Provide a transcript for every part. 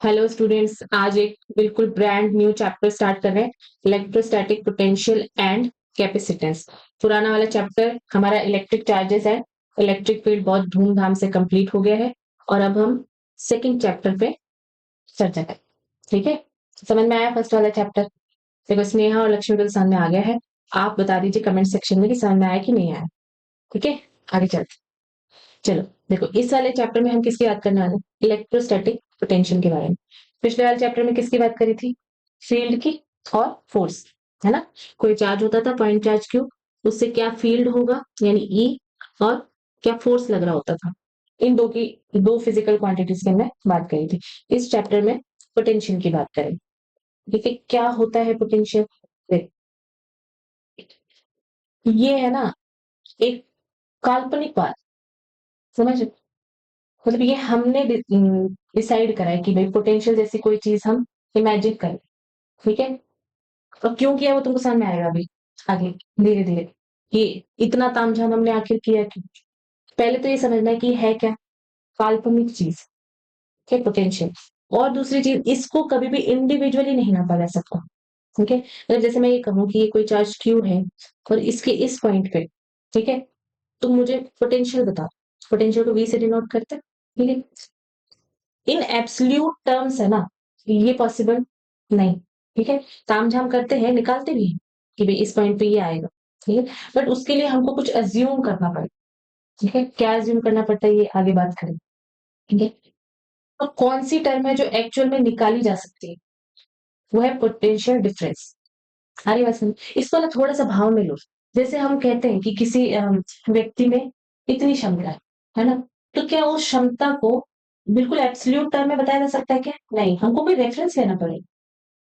Hello students, आज एक बिल्कुल ब्रांड न्यू चैप्टर स्टार्ट कर रहे हैं। Electrostatic potential and capacitance. पुराना वाला चैप्टर हमारा इलेक्ट्रिक चार्जेस है। इलेक्ट्रिक फील्ड बहुत धूमधाम से कंप्लीट हो गया है और अब हम सेकंड चैप्टर पे चर्चा करें। ठीक है, समझ में आया फर्स्ट वाला चैप्टर? देखो, स्नेहा और लक्ष्मी के सामने आ गया है। आप बता दीजिए कमेंट सेक्शन में कि समझ में आया कि नहीं आया। ठीक है, आगे चलते। चलो देखो, इस वाले चैप्टर में हम किसकी बात करने वाले हैं? इलेक्ट्रोस्टैटिक पोटेंशियल के बारे में। पिछले वाले चैप्टर में किसकी बात करी थी? फील्ड की और फोर्स, है ना? कोई चार्ज होता था पॉइंट चार्ज क्यू, उससे क्या फील्ड होगा यानी ई, और क्या फोर्स लग रहा होता था। इन दो फिजिकल क्वांटिटीज की हमने बात करी थी। इस चैप्टर में पोटेंशियल की बात करें। देखिए क्या होता है पोटेंशियल। ये है ना एक काल्पनिक बात, समझ? मतलब ये हमने डिसाइड करा है कि भाई पोटेंशियल जैसी कोई चीज हम इमेजिन करें। ठीक है, और क्यों किया वो तुमको समझ में आएगा अभी आगे धीरे धीरे कि इतना तामझाम हमने आखिर किया क्यों। पहले तो ये समझना है कि है क्या, काल्पनिक चीज है पोटेंशियल। और दूसरी चीज, इसको कभी भी इंडिविजुअली नहीं नापा जा सकता। ठीक है, मतलब जैसे मैं ये कहूँ कि ये कोई चार्ज क्यू है और इसके इस पॉइंट पे, ठीक है, तुम मुझे पोटेंशियल बताओ। पोटेंशियल को वी से डिनोट करते हैं, ठीक है। इन एब्सोल्यूट टर्म्स है ना, ये पॉसिबल नहीं। ठीक है, तामझाम करते हैं, निकालते भी हैं कि भाई इस पॉइंट पे ये आएगा। ठीक है, बट उसके लिए हमको कुछ अज्यूम करना पड़ेगा। ठीक है, क्या अज्यूम करना पड़ता है ये आगे बात करें। ठीक है, तो कौन सी टर्म है जो एक्चुअल में निकाली जा सकती है? वो है पोटेंशियल डिफरेंस। सारी बात समझ, इसको ना थोड़ा सा भाव में लो। जैसे हम कहते हैं कि किसी व्यक्ति में इतनी क्षमता है ना, तो क्या उस क्षमता को बिल्कुल एब्सोल्यूट टर्म में बताया जा सकता है क्या? नहीं, हमको कोई रेफरेंस लेना पड़ेगा,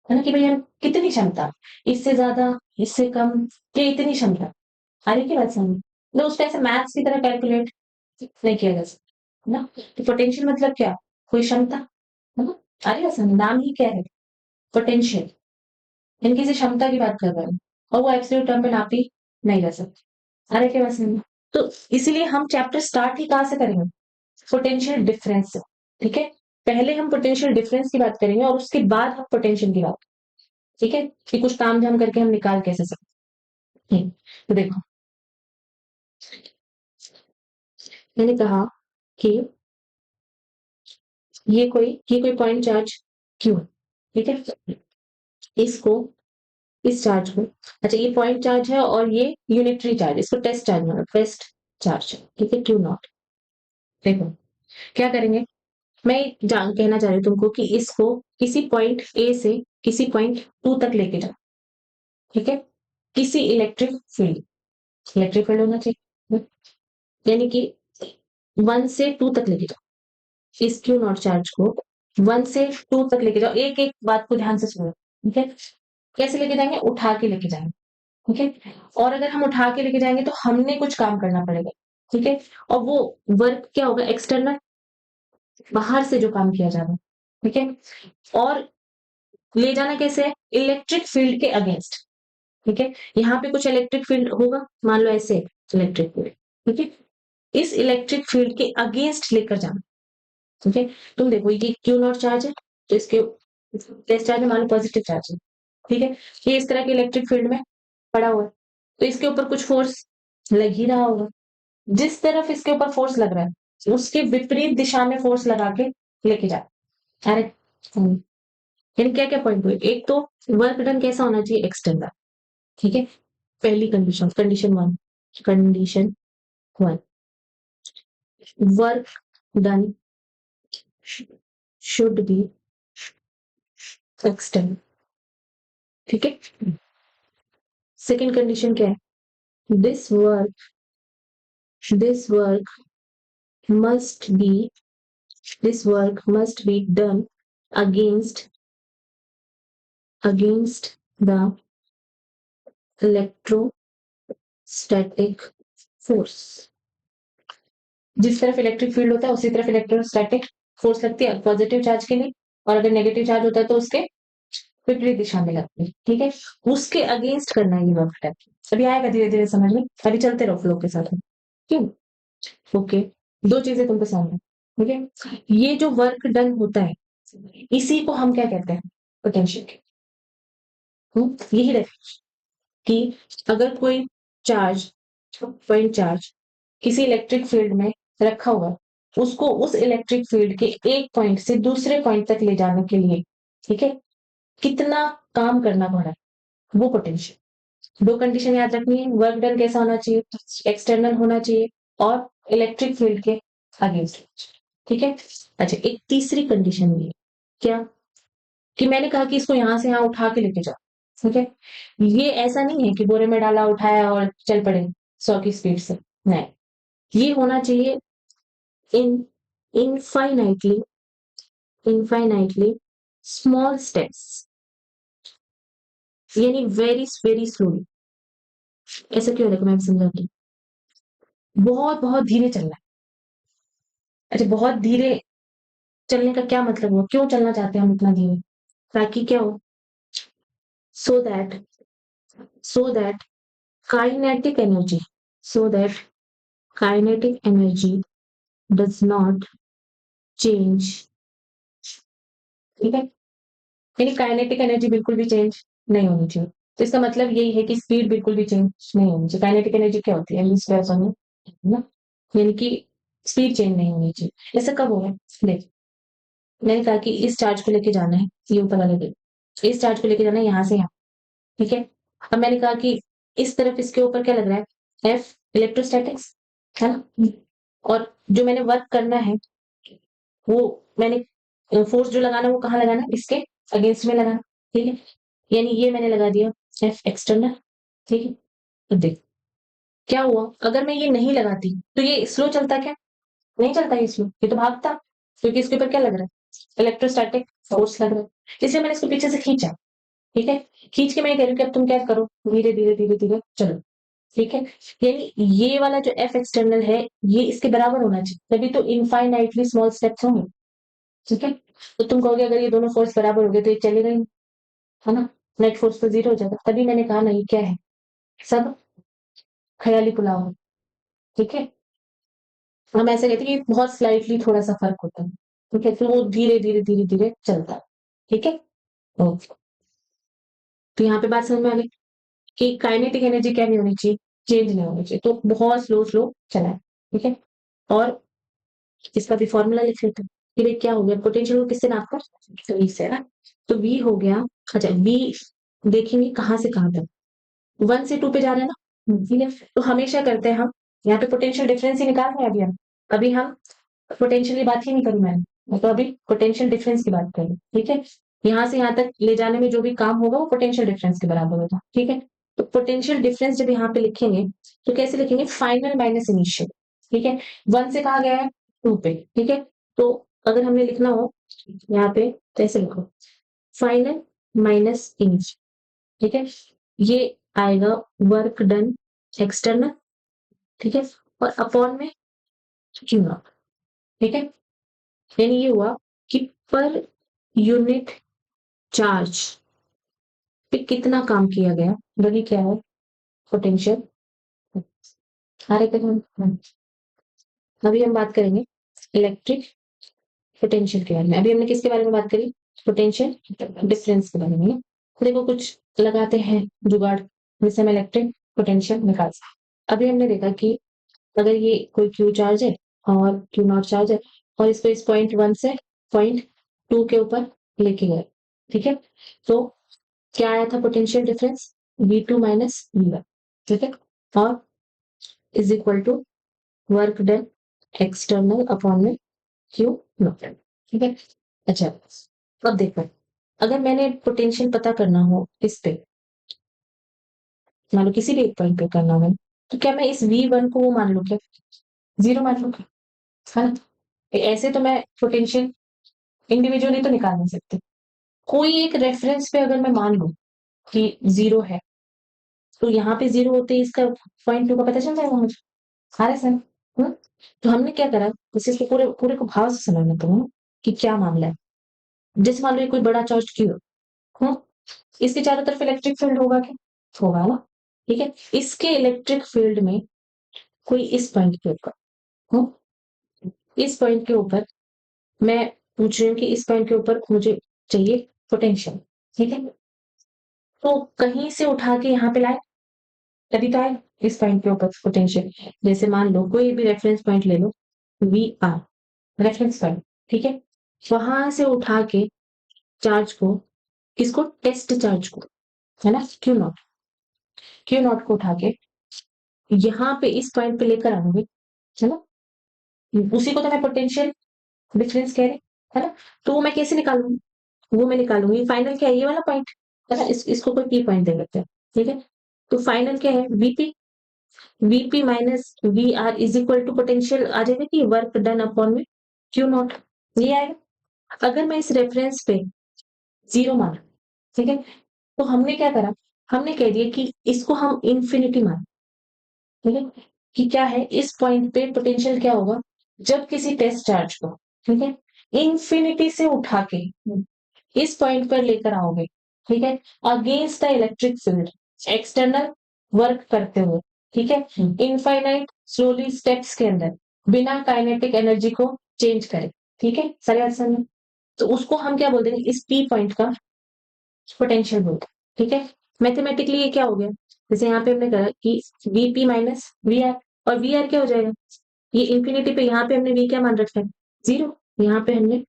है ना, कि भाई हम कितनी क्षमता, इससे ज्यादा, इससे कम, या इतनी क्षमता। आगे की बात समझ, तो उसको ऐसे मैथ्स की तरह कैलकुलेट नहीं किया जा सकता, है ना। तो पोटेंशियल मतलब क्या? कोई क्षमता, है ना। आगे बात समझ, नाम ही क्या है? पोटेंशियल। यानी किसी क्षमता की बात कर रहे हैं और वो एब्सोल्यूट टर्म में नापी नहीं जा सकती। आगे की बात समझ, तो इसीलिए हम चैप्टर स्टार्ट ही कहाँ से करेंगे? पोटेंशियल डिफरेंस से। ठीक है, पहले हम पोटेंशियल डिफरेंस की बात करेंगे और उसके बाद हम पोटेंशियल की बात। ठीक है, कि कुछ ताम झाम करके हम निकाल कैसे सकते हैं। तो देखो, मैंने कहा कि ये कोई पॉइंट चार्ज क्यों है। ठीक है, इसको, इस चार्ज को, अच्छा ये पॉइंट चार्ज है और ये यूनिटरी चार्ज, इसको टेस्ट चार्ज मानो, टेस्ट चार्ज। ठीक है, क्यों नॉट। देखो क्या करेंगे, मैं कहना चाह रही हूँ तुमको कि इसको किसी पॉइंट ए से किसी पॉइंट टू तक लेके जाओ। ठीक है, किसी इलेक्ट्रिक फील्ड होना चाहिए, यानी कि वन से टू तक लेके जाओ। इस क्यू नॉट चार्ज को वन से टू तक लेके जाओ। एक एक बात को ध्यान से सुनो। ठीक है, कैसे लेके जाएंगे? उठा के लेके जाएंगे। ठीक है, और अगर हम उठा के लेके जाएंगे तो हमने कुछ काम करना पड़ेगा। ठीक है, और वो वर्क क्या होगा? एक्सटर्नल, बाहर से जो काम किया जा रहा है। ठीक है, और ले जाना कैसे है? इलेक्ट्रिक फील्ड के अगेंस्ट। ठीक है, यहाँ पे कुछ इलेक्ट्रिक फील्ड होगा, मान लो ऐसे इलेक्ट्रिक फील्ड। ठीक है, इस इलेक्ट्रिक फील्ड के अगेंस्ट लेकर जाना। ठीक है, तुम देखो ये क्यू नॉट चार्ज है, तो इसके टेस्ट चार्ज है, मान लो पॉजिटिव चार्ज है। ठीक है, ये इस तरह के इलेक्ट्रिक फील्ड में पड़ा हुआ है, तो इसके ऊपर कुछ फोर्स लग ही रहा होगा। जिस तरफ इसके ऊपर फोर्स लग रहा है उसके विपरीत दिशा में फोर्स लगा के लेके जा। अरे यानी क्या क्या पॉइंट हुए? एक तो वर्क डन कैसा होना चाहिए? एक्सटर्नल। ठीक है, पहली condition, condition one, work done should be external. ठीक है, सेकेंड कंडीशन क्या है? This work must be this work must be done against the electrostatic force. जिस तरफ इलेक्ट्रिक फील्ड होता है उसी तरफ इलेक्ट्रोस्टैटिक फोर्स लगती है पॉजिटिव चार्ज के लिए, और अगर नेगेटिव चार्ज होता है तो उसके विपरीत दिशा में लगती है। ठीक है, उसके अगेंस्ट करना है ये वर्क डन। अभी आएगा धीरे धीरे समझ में, अभी चलते रहो फ्लो के साथ। क्यों? ओके, दो चीजें तुमको सामने। ठीक है, ये जो वर्क डन होता है इसी को हम क्या कहते हैं, पोटेंशियल। यही डेफिनेशन कि अगर कोई चार्ज, पॉइंट चार्ज किसी इलेक्ट्रिक फील्ड में रखा हुआ है, उसको उस इलेक्ट्रिक फील्ड के एक पॉइंट से दूसरे पॉइंट तक ले जाने के लिए, ठीक है, कितना काम करना पड़ा है, वो पोटेंशियल। दो कंडीशन याद रखनी है, वर्क डन कैसा होना चाहिए, एक्सटर्नल होना चाहिए और इलेक्ट्रिक फील्ड के अगेंस्ट। ठीक है। अच्छा, एक तीसरी कंडीशन भी है, क्या, कि मैंने कहा कि इसको यहां से यहां उठा के लेके जाओ। ठीक है। ये ऐसा नहीं है कि बोरे में डाला, उठाया और चल पड़े 100 की स्पीड से, नहीं। ये होना चाहिए इन इनफाइनाइटली इनफाइनाइटली स्मॉल स्टेप्स, यानी वेरी वेरी स्लोली। ऐसा क्यों है, मैं समझाती हूँ। बहुत बहुत धीरे चलना है। अच्छा, बहुत धीरे चलने का क्या मतलब हुआ, क्यों चलना चाहते हैं हम इतना धीरे, ताकि क्या हो, so that so that kinetic energy so that kinetic energy does not change। ठीक है। यानी काइनेटिक एनर्जी बिल्कुल भी चेंज नहीं होनी चाहिए। तो इसका मतलब यही है कि स्पीड बिल्कुल भी चेंज नहीं होनी चाहिए। काइनेटिक एनर्जी क्या होती है, ना, यानी कि स्पीड चेंज नहीं होनी चाहिए। ऐसा कब होगा, देख, मैंने कहा कि इस चार्ज को लेके जाना है, ये ऊपर वाले पे, इस चार्ज को लेके जाना है यहाँ से यहाँ। ठीक है। अब मैंने कहा कि इस तरफ इसके ऊपर क्या लग रहा है, एफ, इलेक्ट्रोस्टैटिक्स, है ना। और जो मैंने वर्क करना है, वो मैंने फोर्स जो लगाना है वो कहाँ लगाना है, इसके अगेंस्ट में लगाना। ठीक है। यानी ये मैंने लगा दिया एफ एक्सटर्नल। ठीक है। तो देख क्या हुआ, अगर मैं ये नहीं लगाती तो ये स्लो चलता क्या, नहीं चलता ये स्लो, ये तो भागता, क्योंकि इसके ऊपर क्या लग रहा है, इलेक्ट्रोस्टैटिक फोर्स लग रहा है। इसलिए मैंने इसको पीछे से खींचा। ठीक है। खींच के मैं कह रही हूँ कि अब तुम क्या करो, धीरे धीरे धीरे धीरे चलो। ठीक है। यानी ये वाला जो एफ एक्सटर्नल है, ये इसके बराबर होना चाहिए, तभी तो इनफाइनाइटली स्मॉल स्टेप्स होंगे। ठीक है। तो तुम कहोगे अगर ये दोनों फोर्स बराबर हो गए तो ये चलेगा ही नहीं, है ना, नेट फोर्स तो जीरो हो जाएगा। तभी मैंने कहा नहीं, क्या है, सब ख्याली पुलाव है। ठीक है। हम ऐसे कहते हैं कि बहुत स्लाइटली थोड़ा सा फर्क होता है। ठीक है। फिर वो धीरे धीरे धीरे धीरे चलता है। ठीक है। ओके। तो यहाँ पे बात समझ में आ गई कि काइनेटिक एनर्जी क्या नहीं होनी चाहिए, चेंज नहीं होनी चाहिए, तो बहुत स्लो स्लो चला है। ठीक है। और इसका भी फॉर्मूला लिख लेते हैं कि भाई क्या हो गया, पोटेंशियल को किससे नापकर, तो वी से ना। तो वी हो गया, अच्छा वी देखेंगे कहाँ से कहाँ तक, 1 से 2 पे जा रहे हैं ना। ठीक है। तो हमेशा करते हैं हम यहाँ पे पोटेंशियल डिफरेंस ही निकाल रहे हैं अभी हम पोटेंशियल की बात ही नहीं करी मैंने, मैं तो अभी पोटेंशियल डिफरेंस की बात करी। ठीक है। यहाँ से यहाँ तक ले जाने में जो भी काम होगा वो पोटेंशियल डिफरेंस के बराबर होगा। ठीक है। तो पोटेंशियल डिफरेंस जब यहाँ पे लिखेंगे तो कैसे लिखेंगे, फाइनल माइनस इनिशियल। ठीक है। 1 से कहा गया है 2 पे। ठीक है। तो अगर हमें लिखना हो यहाँ पे तो ऐसे लिखो, फाइनल माइनस इनिशियल। ठीक है। ये आएगा वर्क डन एक्सटर्नल। ठीक है। और अपॉन में क्यू नॉट। ठीक है। यानी ये हुआ कि पर यूनिट चार्ज पे कितना काम किया गया, वही क्या है, पोटेंशियल। अरे अभी हम बात करेंगे इलेक्ट्रिक पोटेंशियल के बारे में। अभी हमने किसके बारे में बात करी, पोटेंशियल डिफरेंस के बारे में। देखो कुछ लगाते हैं जुगाड़, जिससे हम इलेक्ट्रिक पोटेंशियल निकाल सकते। अभी हमने देखा कि अगर ये कोई क्यू चार्ज है और क्यू नॉट चार्ज है और इसको इस पॉइंट 1 से पॉइंट 2 के ऊपर लेके गए। ठीक है। तो क्या आया था potential difference, V2 minus V1। ठीक है। और is equal to work done external upon में क्यू नॉट। ठीक है। अच्छा, अब देखो, अगर मैंने पोटेंशियल पता करना हो इस पे, मान लो किसी भी एक पॉइंट पे करना हो, तो क्या मैं इस V1 को वो मान लू क्या, जीरो मान लू क्या, है ना। ऐसे तो मैं पोटेंशियल इंडिविजुअली तो निकाल नहीं सकती। कोई एक रेफरेंस पे अगर मैं मान लू कि जीरो है, तो यहाँ पे जीरो होते ही इसका पॉइंट 2 का पता चल जाएगा मुझे। आ रहा है सर। तो हमने क्या करा, इस चीज को पूरे पूरे को भाव से समझना तो कि क्या मामला है। जैसे मान लो ये कोई बड़ा चार्ज क्यू, हम्म, इसके चारों तरफ इलेक्ट्रिक फील्ड होगा क्या, होगा ना। ठीक है। इसके इलेक्ट्रिक फील्ड में कोई इस पॉइंट के ऊपर, इस पॉइंट के ऊपर मैं पूछ रही हूँ कि इस पॉइंट के ऊपर मुझे चाहिए पोटेंशियल, ठीक है? तो कहीं से उठा के यहाँ पे लाए, तभी तो आए इस पॉइंट के ऊपर पोटेंशियल। जैसे मान लो कोई भी रेफरेंस पॉइंट ले लो, वी आर रेफरेंस पॉइंट, ठीक है? वहां से उठा के चार्ज को, किसको? टेस्ट चार्ज को, है ना, क्यू नॉट को उठा के यहाँ पे इस पॉइंट पे लेकर आऊंगी, है ना? उसी को तो मैं पोटेंशियल डिफरेंस कह रहे, है ना? तो वो मैं कैसे निकालूंगी? वो मैं निकालूंगी फाइनल क्या है, ये वाला पॉइंट, है ना? इसको कोई पी पॉइंट दे देते हैं, ठीक है? तो फाइनल क्या है? VP minus V R is equal to potential आ जाएगा कि वर्क डन अपॉन में क्यू नॉट, ये आएगा। अगर मैं इस रेफरेंस पे जीरो माना, ठीक है, तो हमने क्या करा? हमने कह दिया कि इसको हम इंफिनिटी मान, ठीक है? कि क्या है, इस पॉइंट पे पोटेंशियल क्या होगा जब किसी टेस्ट चार्ज को, ठीक है, इंफिनिटी से उठा के इस पॉइंट पर लेकर आओगे, ठीक है, against the electric field, external work करते हुए, ठीक है, इनफाइनाइट स्लोली स्टेप्स के अंदर, बिना काइनेटिक एनर्जी को चेंज करे, ठीक है, सारे आंसर में। तो उसको हम क्या बोल देंगे? इस पी पॉइंट का पोटेंशियल बोलते हैं, ठीक है? मैथमेटिकली ये क्या हो गया? जैसे यहाँ पे हमने कहा कि वीपी माइनस वी आर, और वी आर क्या हो जाएगा? ये इंफिनिटी पे, यहाँ पे हमने वी क्या मान रखा है? जीरो। यहाँ पे हमने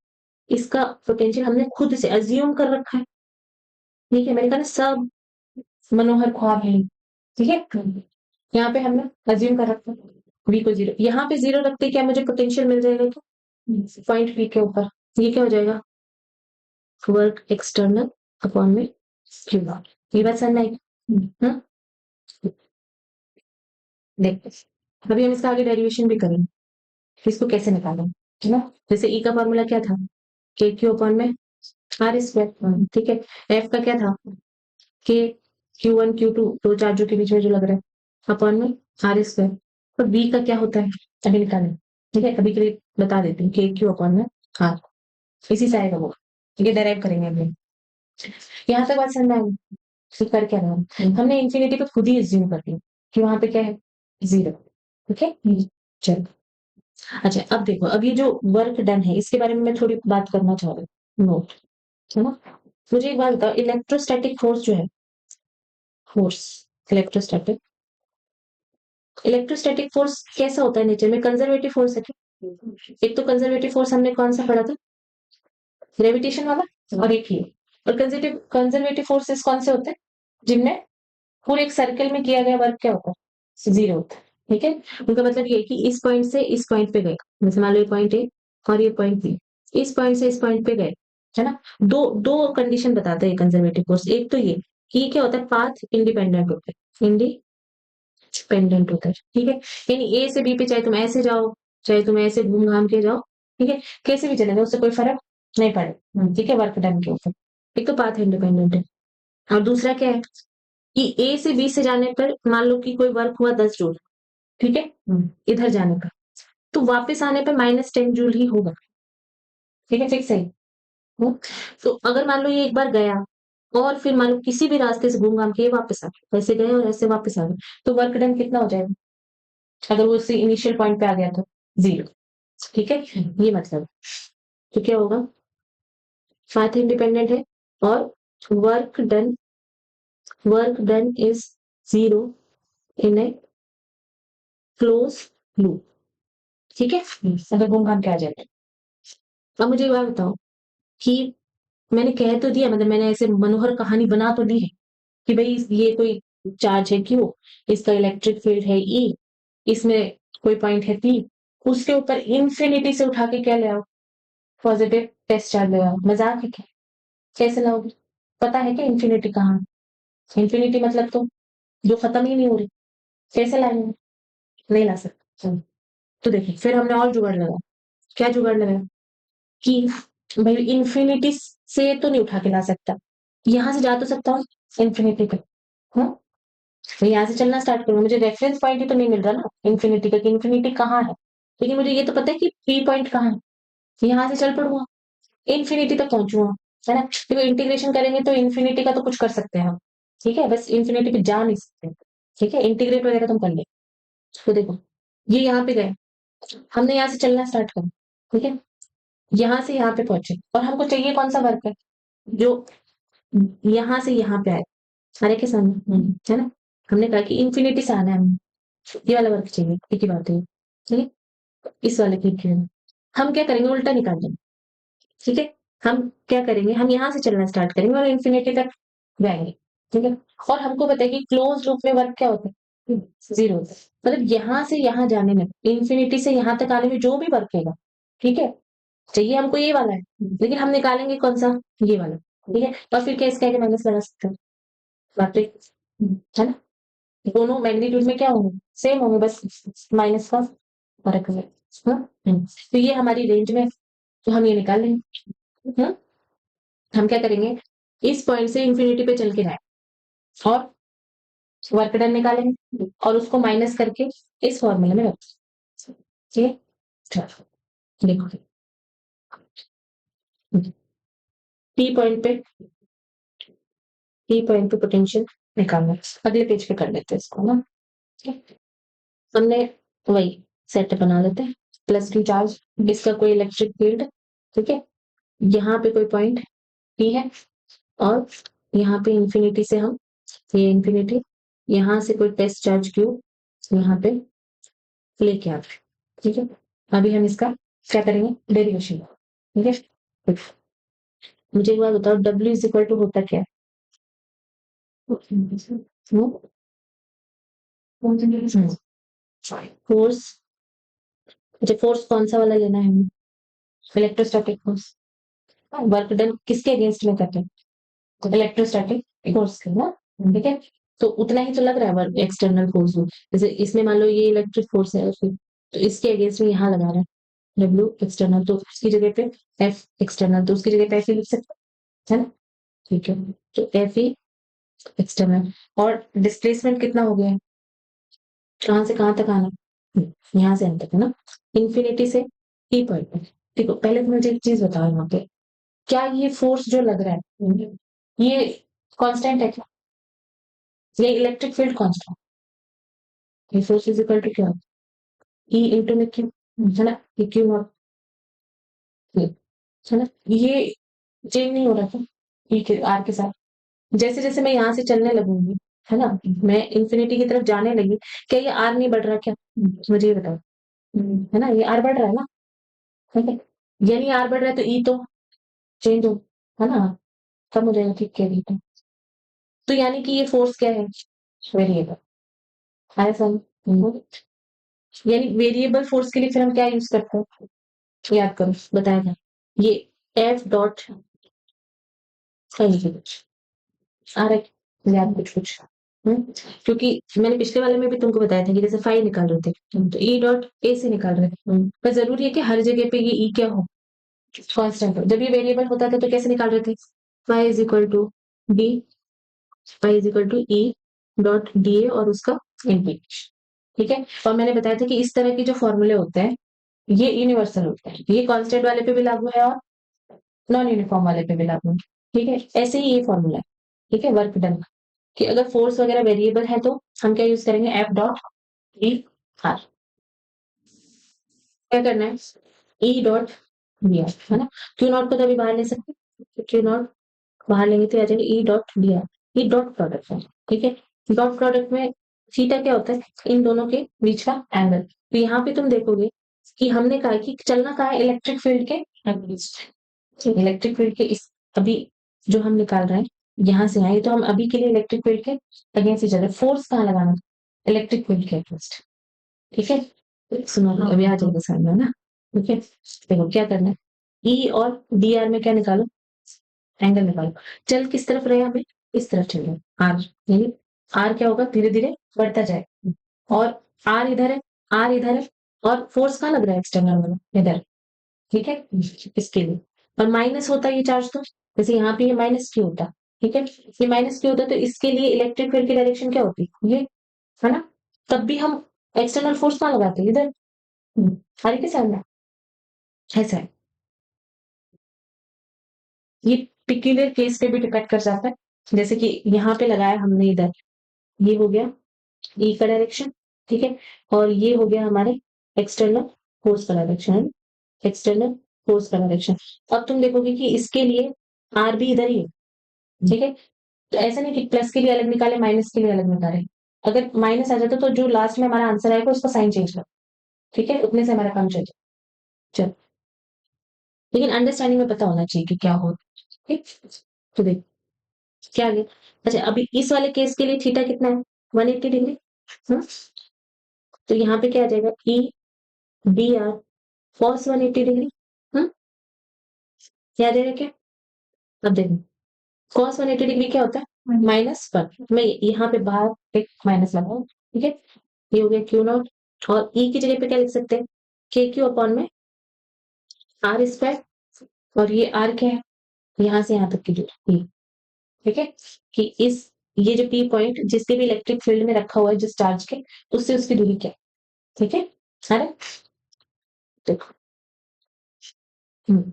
इसका पोटेंशियल हमने खुद से अज्यूम कर रखा है, ठीक है? मैंने कहा ना, सब मनोहर ख्वाब है, ठीक है? यहाँ पे हमने अज्यूम कर रखा है वी को जीरो, यहाँ पे जीरो रखते क्या मुझे पोटेंशियल मिल जाएगा? क्या पॉइंट वी के ऊपर ये क्या हो जाएगा? वर्क एक्सटर्नल अपॉन में क्यू नॉट। ये बात समझ में आई? हाँ, देखते हैं। अभी हम इसका आगे डेरिवेशन भी करेंगे, इसको कैसे निकालें, है ना? जैसे ई का फॉर्मूला क्या था? के क्यू अपॉन में आर स्क्वायर, ठीक है? एफ का क्या था? के Q1 Q2 दो चार्जों के बीच में जो लग रहा है, अपॉन में आर स्क्वायर। तो बी का क्या होता है? अभी निकालें, ठीक है? अभी के लिए बता देती हूँ, के क्यू अपॉन में आर, इसी से आएगा वो, ये डेराइव करेंगे अभी। यहाँ तक बात समझ में आई? तो कर क्या रहा हूँ, हमने इंफिनिटी पे खुद ही एज्यूम कर लिया कि वहां पे क्या है? जीरो, ठीक है? चलो, अच्छा अब देखो, अब ये जो वर्क डन है इसके बारे में मैं थोड़ी बात करना चाह रही हूँ, नोट, है ना? मुझे एक बात बताओ, इलेक्ट्रोस्टैटिक फोर्स जो है, फोर्स, इलेक्ट्रोस्टैटिक इलेक्ट्रोस्टैटिक फोर्स कैसा होता है नेचर में? कंजर्वेटिव फोर्स है क्या? एक तो कंजर्वेटिव फोर्स हमने कौन सा पढ़ा था? ग्रेविटेशन वाला, और एक ही, और कंजर्वेटिव फोर्सेस कौन से होते हैं? जिनमें पूरे एक सर्कल में किया गया वर्क क्या होता है? जीरो होता है, ठीक है? उनका मतलब ये है कि इस पॉइंट से इस पॉइंट पे गए, जैसे मान लो ये पॉइंट ए और ये पॉइंट बी, इस पॉइंट से इस पॉइंट पे गए, है ना? दो दो कंडीशन बताता है कंजर्वेटिव फोर्स। एक तो ये कि ये क्या होता है, पाथ इंडिपेंडेंट होता है, इंडिपेंडेंट होता है, ठीक है? यानी ए से बी पे चाहे तुम ऐसे जाओ, चाहे तुम ऐसे घूम घाम के जाओ, ठीक है, कैसे भी चले जाओ, उससे कोई फर्क नहीं पड़ेगा, ठीक है, वर्क डन के ऊपर। एक तो पाथ इंडिपेंडेंट है, और दूसरा क्या है कि ए से बी से जाने पर मान लो कि कोई वर्क हुआ 10 जूल, ठीक है, इधर जाने पर, तो वापस आने पर -10 जूल ही होगा, ठीक है, फिक्स है। हम्म, तो अगर मान लो ये एक बार गया और फिर मान लो किसी भी रास्ते से घूम घाम के ये वापस आ गया, ऐसे गए और ऐसे वापस आ गए, तो वर्क डन कितना हो जाएगा? अगर वो उसी इनिशियल पॉइंट पे आ गया तो जीरो, ठीक है? ये मतलब तो क्या होगा, पाथ इंडिपेंडेंट है, और work done is zero in A close loop, ठीक है? अगर घूम घाम के आ जाए तो। अब मुझे एक बात बताओ कि मैंने कह तो दिया, मतलब मैंने ऐसे मनोहर कहानी बना तो दी है कि भाई ये कोई चार्ज है क्यू, इसका इलेक्ट्रिक फील्ड है ई, इसमें कोई पॉइंट है पी, उसके ऊपर इंफिनिटी से उठा के क्या ले आओ? पॉजिटिव टेस्ट चार्ज ले आओ। मजाक है क्या? कैसे लाओगे? पता है क्या इंफिनिटी कहाँ है? इंफिनिटी मतलब तो जो खत्म ही नहीं हो रही, कैसे लाएंगे? नहीं ला सकते। चलो, तो देखिए फिर हमने और जुगाड़ लगाया। क्या जुगाड़ लगाया? कि भाई इंफिनिटी से तो नहीं उठा के ला सकता, यहाँ से जा तो सकता हूँ इंफिनिटी पे, हाँ? तो यहाँ से चलना स्टार्ट करूँ, मुझे रेफरेंस पॉइंट ही तो नहीं मिल रहा ना इंफिनिटी का, कि इंफिनिटी कहाँ है, लेकिन मुझे ये तो पता है कि पी पॉइंट कहाँ है, यहाँ से चल पड़ूंगा, इंफिनिटी तक पहुंचूंगा, है ना? देखो इंटीग्रेशन करेंगे तो इंफिनिटी का तो कुछ कर सकते हैं हम, ठीक है, बस इंफिनिटी पे जा नहीं सकते, ठीक है? इंटीग्रेट वगैरह तुम कर ले। तो देखो ये यहाँ पे गए, हमने यहाँ से चलना स्टार्ट करा, ठीक है, यहाँ से यहाँ पे पहुंचे और हमको चाहिए कौन सा वर्क है जो यहाँ से यहाँ पे आए, सारे के सामने है ना। हमने कहा कि इंफिनिटी से आना है हमें, ये वाला वर्क चाहिए, एक ही बात है, ठीक है। इस वाले की हम क्या करेंगे, उल्टा निकाल देंगे, ठीक है। हम क्या करेंगे, हम यहाँ से चलना स्टार्ट करेंगे और इंफिनिटी तक जाएंगे, ठीक है। और हमको बताइए कि क्लोज लूप में वर्क क्या होता है, जीरो होता है। मतलब यहाँ से यहाँ जाने में, इंफिनिटी से यहाँ तक आने में जो भी वर्क होगा, ठीक है, चाहिए हमको ये वाला है, लेकिन हम निकालेंगे कौन सा, ये वाला, ठीक है। और फिर क्या इसका आगे माइनस लगा सकते हैं, बात तो है ना। दोनों मैग्नीट्यूड में क्या होंगे, सेम होंगे, बस माइनस का फर्क है। हाँ? तो ये हमारी रेंज में, तो हम ये निकाल लेंगे। हाँ? हम क्या करेंगे, इस पॉइंट से इंफिनिटी पे चल के जाए और वर्क डन निकालेंगे और उसको माइनस करके इस फॉर्मूले में रख, ठीक है। चलो, देखो टी पॉइंट पे, टी पॉइंट पे पोटेंशियल निकालना है। अगले पेज पे कर लेते हैं इसको ना, ठीक है। हमने वही सेट बना लेते हैं, प्लस क्यू चार्ज, इसका कोई इलेक्ट्रिक फील्ड, ठीक है। यहाँ पे कोई पॉइंट पी है और यहाँ पे इंफिनिटी से हम, ये इंफिनिटी, यहाँ से कोई टेस्ट चार्ज क्यू यहाँ पे लेके आते हैं, ठीक है। अभी हम इसका क्या करेंगे, डेरिवेशन, ठीक है। मुझे एक बात बताओ, W इज इक्वल टू होता क्या है, फोर्स, अच्छा फोर्स कौन सा वाला लेना है हमें, इलेक्ट्रोस्टैटिक फोर्स। वर्क डन किसके अगेंस्ट में करते हैं, इलेक्ट्रोस्टैटिक फोर्स के ना, ठीक है। तो उतना ही तो लग रहा है वर्क, एक्सटर्नल फोर्स, जैसे इसमें मान लो ये इलेक्ट्रिक फोर्स है फिर, तो इसके अगेंस्ट में यहाँ लगा रहा है डब्ल्यू एक्सटर्नल, तो उसकी जगह पे एफ एक्सटर्नल, तो उसकी जगह पे एफ ही लिख सकते हैं ना, ठीक है। तो एफ ही एक्सटर्नल, और डिस्प्लेसमेंट कितना हो गया है, कहाँ से कहाँ तक आना है, यहाँ से यहाँ तक है ना, इंफिनिटी से ई पॉइंट पे। देखो पहले तो मुझे एक चीज बताओ यहाँ पे, क्या ये फोर्स जो लग रहा है ये कांस्टेंट है क्या, ये इलेक्ट्रिक फील्ड कांस्टेंट, ये फोर्स इज इक्वल टू क्या, ई इंटू में क्यू, है ना, ये क्यू नॉट, है ना, ये चेंज नहीं हो रहा था ई के आर के साथ, जैसे जैसे मैं यहाँ से चलने लगूंगी, है ना, मैं इंफिनिटी की तरफ जाने लगी, क्या ये आर नहीं बढ़ रहा क्या, मुझे ये बताओ, है ना, ये आर बढ़ रहा है ना, ठीक है। यानी आर बढ़ रहा है तो ई तो चेंज हो, है ना, कम हो जाएगा, ठीक कह रही है। तो यानी कि ये फोर्स क्या है, वेरिएबल, आया समझ, यानी वेरिएबल फोर्स के लिए फिर हम क्या यूज करते हैं, याद करो, बताया था, ये एफ डॉट आ रहा है याद कुछ कुछ, क्योंकि मैंने पिछले वाले में भी तुमको बताया था कि जैसे फाई निकाल रहे थे, तो ई डॉट ए से निकाल रहे थे, पर जरूरी है कि हर जगह पे ये ई क्या हो, कांस्टेंट हो। जब ये वेरिएबल होता था तो कैसे निकाल रहे थे, phi is equal to D, phi is equal to E dot D A और उसका इंटीग्रेशन, ठीक है। और मैंने बताया था कि इस तरह के जो फॉर्मूले होते हैं ये यूनिवर्सल होते हैं, ये कांस्टेंट वाले पे भी लागू है और नॉन यूनिफॉर्म वाले पे भी लागू है, ठीक है। ऐसे ही ये फॉर्मूला है, ठीक है, वर्क डन, कि अगर फोर्स वगैरह वेरिएबल है तो हम क्या यूज करेंगे, एफ डॉट ई आर, क्या करना है, ई डॉट डी आर, है ना। क्यू नॉट को तो अभी बाहर ले सकते, क्यू नॉट बाहर लेंगे तो आ जाएगा ई dot D are, E dot product है, ठीक है। डॉट प्रोडक्ट में थीटा क्या होता है, इन दोनों के बीच का एंगल। तो यहाँ पे तुम देखोगे कि हमने कहा कि चलना कहा है इलेक्ट्रिक फील्ड के अगेंस्ट, इलेक्ट्रिक फील्ड के इस, अभी जो हम निकाल रहे हैं यहाँ से आए, तो हम अभी के लिए इलेक्ट्रिक फील्ड के अगेंस्ट ही चल रहे, फोर्स कहाँ लगाना, इलेक्ट्रिक फील्ड के अगेंस्ट, ठीक है। सुनो अभी आ जाएगा समझ में ना, ठीक है। देखो क्या करना है, ई और डी आर में क्या निकालो, एंगल निकालो। चल किस तरफ रहे हमें, इस तरफ चल रहे आर, यानी आर क्या होगा, धीरे धीरे बढ़ता जाए, और आर इधर है, आर इधर है, और फोर्स कहाँ लग रहा है, एक्सटर्नल वाला इधर, ठीक है, इसके लिए। और माइनस होता है ये चार्ज, तो जैसे यहाँ पे ये माइनस क्यू होता, ठीक है, ये माइनस क्यू होता, तो इसके लिए इलेक्ट्रिक फील्ड की डायरेक्शन क्या होती ये, है ना। तब भी हम एक्सटर्नल फोर्स कहाँ लगाते हैं, इधर, आर के सामने, ऐसा है। ये पिक्यूलियर केस पे भी डिपेंड कर जाता है, जैसे कि यहाँ पे लगाया हमने इधर, ये हो गया ई का डायरेक्शन, ठीक है, और ये हो गया हमारे एक्सटर्नल फोर्स का डायरेक्शन, एक्सटर्नल फोर्स का डायरेक्शन। अब तुम देखोगे कि इसके लिए आर भी इधर ही है, ठीक है। तो ऐसा नहीं कि प्लस के लिए अलग निकाले, माइनस के लिए अलग निकाले। अगर माइनस आ जाता तो जो लास्ट में हमारा आंसर आएगा उसका साइन चेंज कर, ठीक है, उतने से हमारा काम चल जाए। चल, लेकिन अंडरस्टैंडिंग में पता होना चाहिए कि क्या हो, ठीक। तो देख क्या आ गया। अच्छा, अभी इस वाले केस के लिए थीटा कितना है, 180 डिग्री। हाँ, तो यहाँ पे क्या आ जाएगा, E D R cos 180 degree. हाँ, क्या आ जाएगा क्या। अब देखो कॉस 180 डिग्री क्या होता है, -1। मैं यहाँ पे बाहर एक माइनस लगाऊं, ठीक है। ये हो गया क्यू नॉट, और ई की जगह पे क्या लिख सकते हैं, के क्यू अपॉन में आर स्क्वायर। और ये आर क्या है, यहाँ से यहाँ तक की दूरी, ठीक है। कि इस ये जो पी पॉइंट जिसके भी इलेक्ट्रिक फील्ड में रखा हुआ है जिस चार्ज के, उससे उसकी दूरी क्या है, ठीक है। अरे देखो,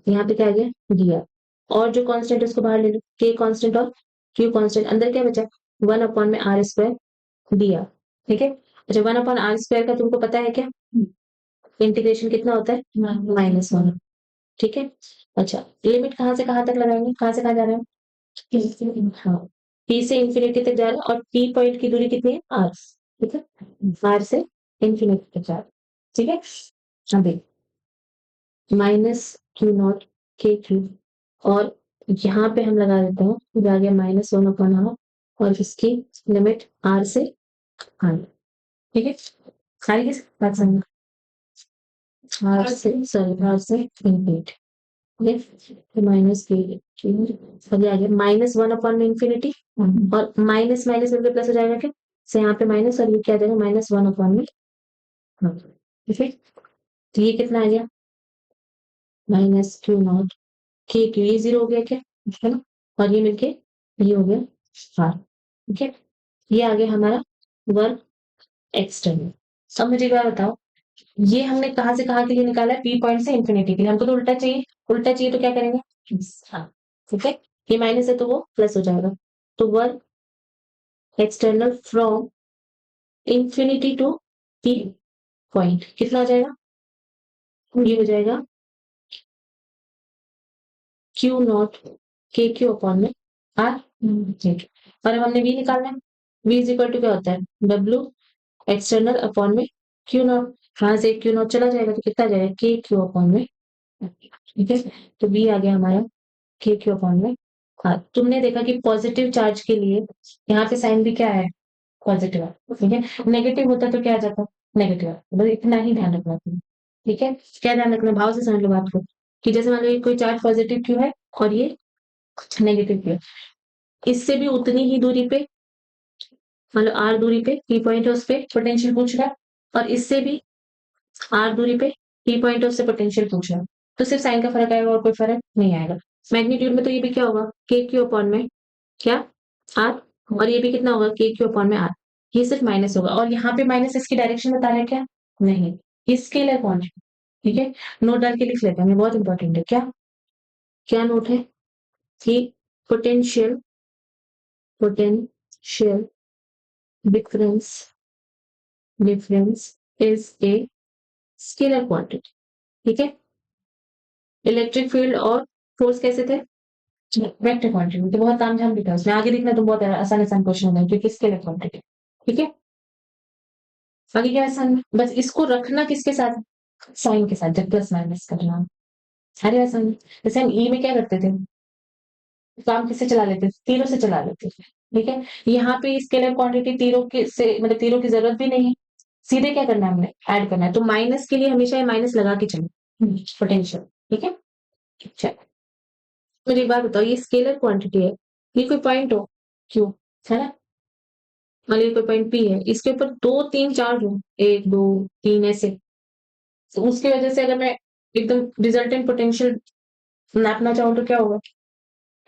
यहाँ पे क्या आ गया, डी आर, और जो कांस्टेंट है उसको बाहर ले लो, के कांस्टेंट और क्यू कांस्टेंट, अंदर क्या बचा, 1 अपॉन में आर स्क्वायर डी आर, ठीक है। अच्छा, 1 अपॉन आर स्क्वायर का तुमको पता है क्या, इंटीग्रेशन कितना होता है, -1, ठीक है। अच्छा, लिमिट कहाँ से कहाँ तक लगाएंगे, कहाँ से कहाँ जा रहे हैं, हाँ, पी से इंफिनिटी तक जा रहा है, और पी पॉइंट की दूरी कितनी है, आर, ठीक है, आर से इंफिनिटी तक जा रहा है, ठीक है। अब देख, माइनस क्यू नॉट के क्यू, और यहाँ पे हम लगा देते हैं, ये आ गया -1/r, और इसकी लिमिट आर से आर, ठीक है। सारी की बात समझ, आर से सॉरी आर से इंफिनिटी, माइनस के आगे आ गया -1/इंफिनिटी, और माइनस माइनस मिलकर प्लस हो जाएगा क्या, से यहाँ पे माइनस, और ये क्या आ जाएगा, -1/में, ठीक है। तो ये कितना आ गया, माइनस क्यू नॉट के क्यू, ये 0 हो गया क्या, है ना, और ये मिलके ये हो गया आर, ठीक है। ये आ गया हमारा वर्क एक्सटर्नल। अब मुझे एक बात बताओ, ये हमने कहाँ से कहाँ के लिए निकाला है, पी पॉइंट से इंफिनिटी के लिए, हमको तो उल्टा चाहिए, उल्टा चाहिए तो क्या करेंगे, हाँ, ठीक है। ये माइनस है तो वो प्लस हो जाएगा, तो work external from infinity to P point कितना हो जाएगा, ये हो जाएगा क्यू नॉट के क्यू अपॉन में आर, ठीक। और अब हमने वी निकालना है, वी इज इक्वल टू क्या होता है, डब्ल्यू एक्सटर्नल अपॉन में क्यू नॉट, यहाँ से क्यू नॉट चला जाएगा तो कितना आ जाएगा, के क्यू अपॉन में, ठीक है। तो वी आ गया हमारा के क्यू अपॉन में। हाँ, तुमने देखा कि पॉजिटिव चार्ज के लिए यहाँ पे साइन भी क्या है, पॉजिटिव है, ठीक है। नेगेटिव होता तो क्या आ जाता, नेगेटिव है, बस इतना ही ध्यान रखना तुम्हें, ठीक है। क्या ध्यान रखना, भाव से समझ लो बात को, कि जैसे मान लो ये कोई चार्ज पॉजिटिव क्यू है और ये नेगेटिव क्यू है, इससे भी उतनी ही दूरी पे, मतलब आर दूरी पे पी पॉइंट है, उस पे पोटेंशियल पूछ रहा है, और इससे भी आर दूरी पे पी पॉइंट है, उससे पोटेंशियल पूछ रहा है, तो सिर्फ साइन का फर्क आएगा और कोई फर्क नहीं आएगा। मैग्नीट्यूड में तो ये भी क्या होगा, के क्यू अपॉन में क्या, आर, और ये भी कितना होगा, के क्यू अपॉन में आर, ये सिर्फ माइनस होगा, और यहाँ पे माइनस इसकी डायरेक्शन बता रहा है क्या, नहीं, ये स्केलर क्वांटिटी, ठीक है। नोट डाल के लिख लेते हैं, ये बहुत इंपॉर्टेंट है, क्या क्या नोट है, कि potential potential difference difference is a scalar quantity, ठीक है। इलेक्ट्रिक फील्ड और फोर्स कैसे थे, वेक्टर क्वांटिटी, तो बहुत तामझाम भी था उसमें, आगे देखना तो बहुत आसान आसान क्वेश्चन होगा क्योंकि स्केलर क्वांटिटी, ठीक है। आगे क्या आसान, बस इसको रखना किसके साथ, साइन के साथ, जब प्लस माइनस करना, अरे आसान। जैसे हम ई में क्या करते थे, काम किससे चला लेते थे, तीरों से चला लेते थे, ठीक है। यहाँ पे स्केलर क्वांटिटी तीरों के से, मतलब तीरों की जरूरत भी नहीं है, सीधे क्या करना है, हमने ऐड करना है, तो माइनस के लिए हमेशा ये माइनस लगा के चलो, पोटेंशियल, ठीक है। चलो, मुझे एक बात बताओ, ये स्केलर क्वांटिटी है, ये कोई पॉइंट हो क्यों, है ना, मान लीजिए कोई पॉइंट पी है, इसके ऊपर 2 3 चार्ज हो, 1 2 3 ऐसे, तो उसकी वजह से अगर मैं एकदम रिजल्टेंट पोटेंशियल नापना चाहूँ तो क्या होगा,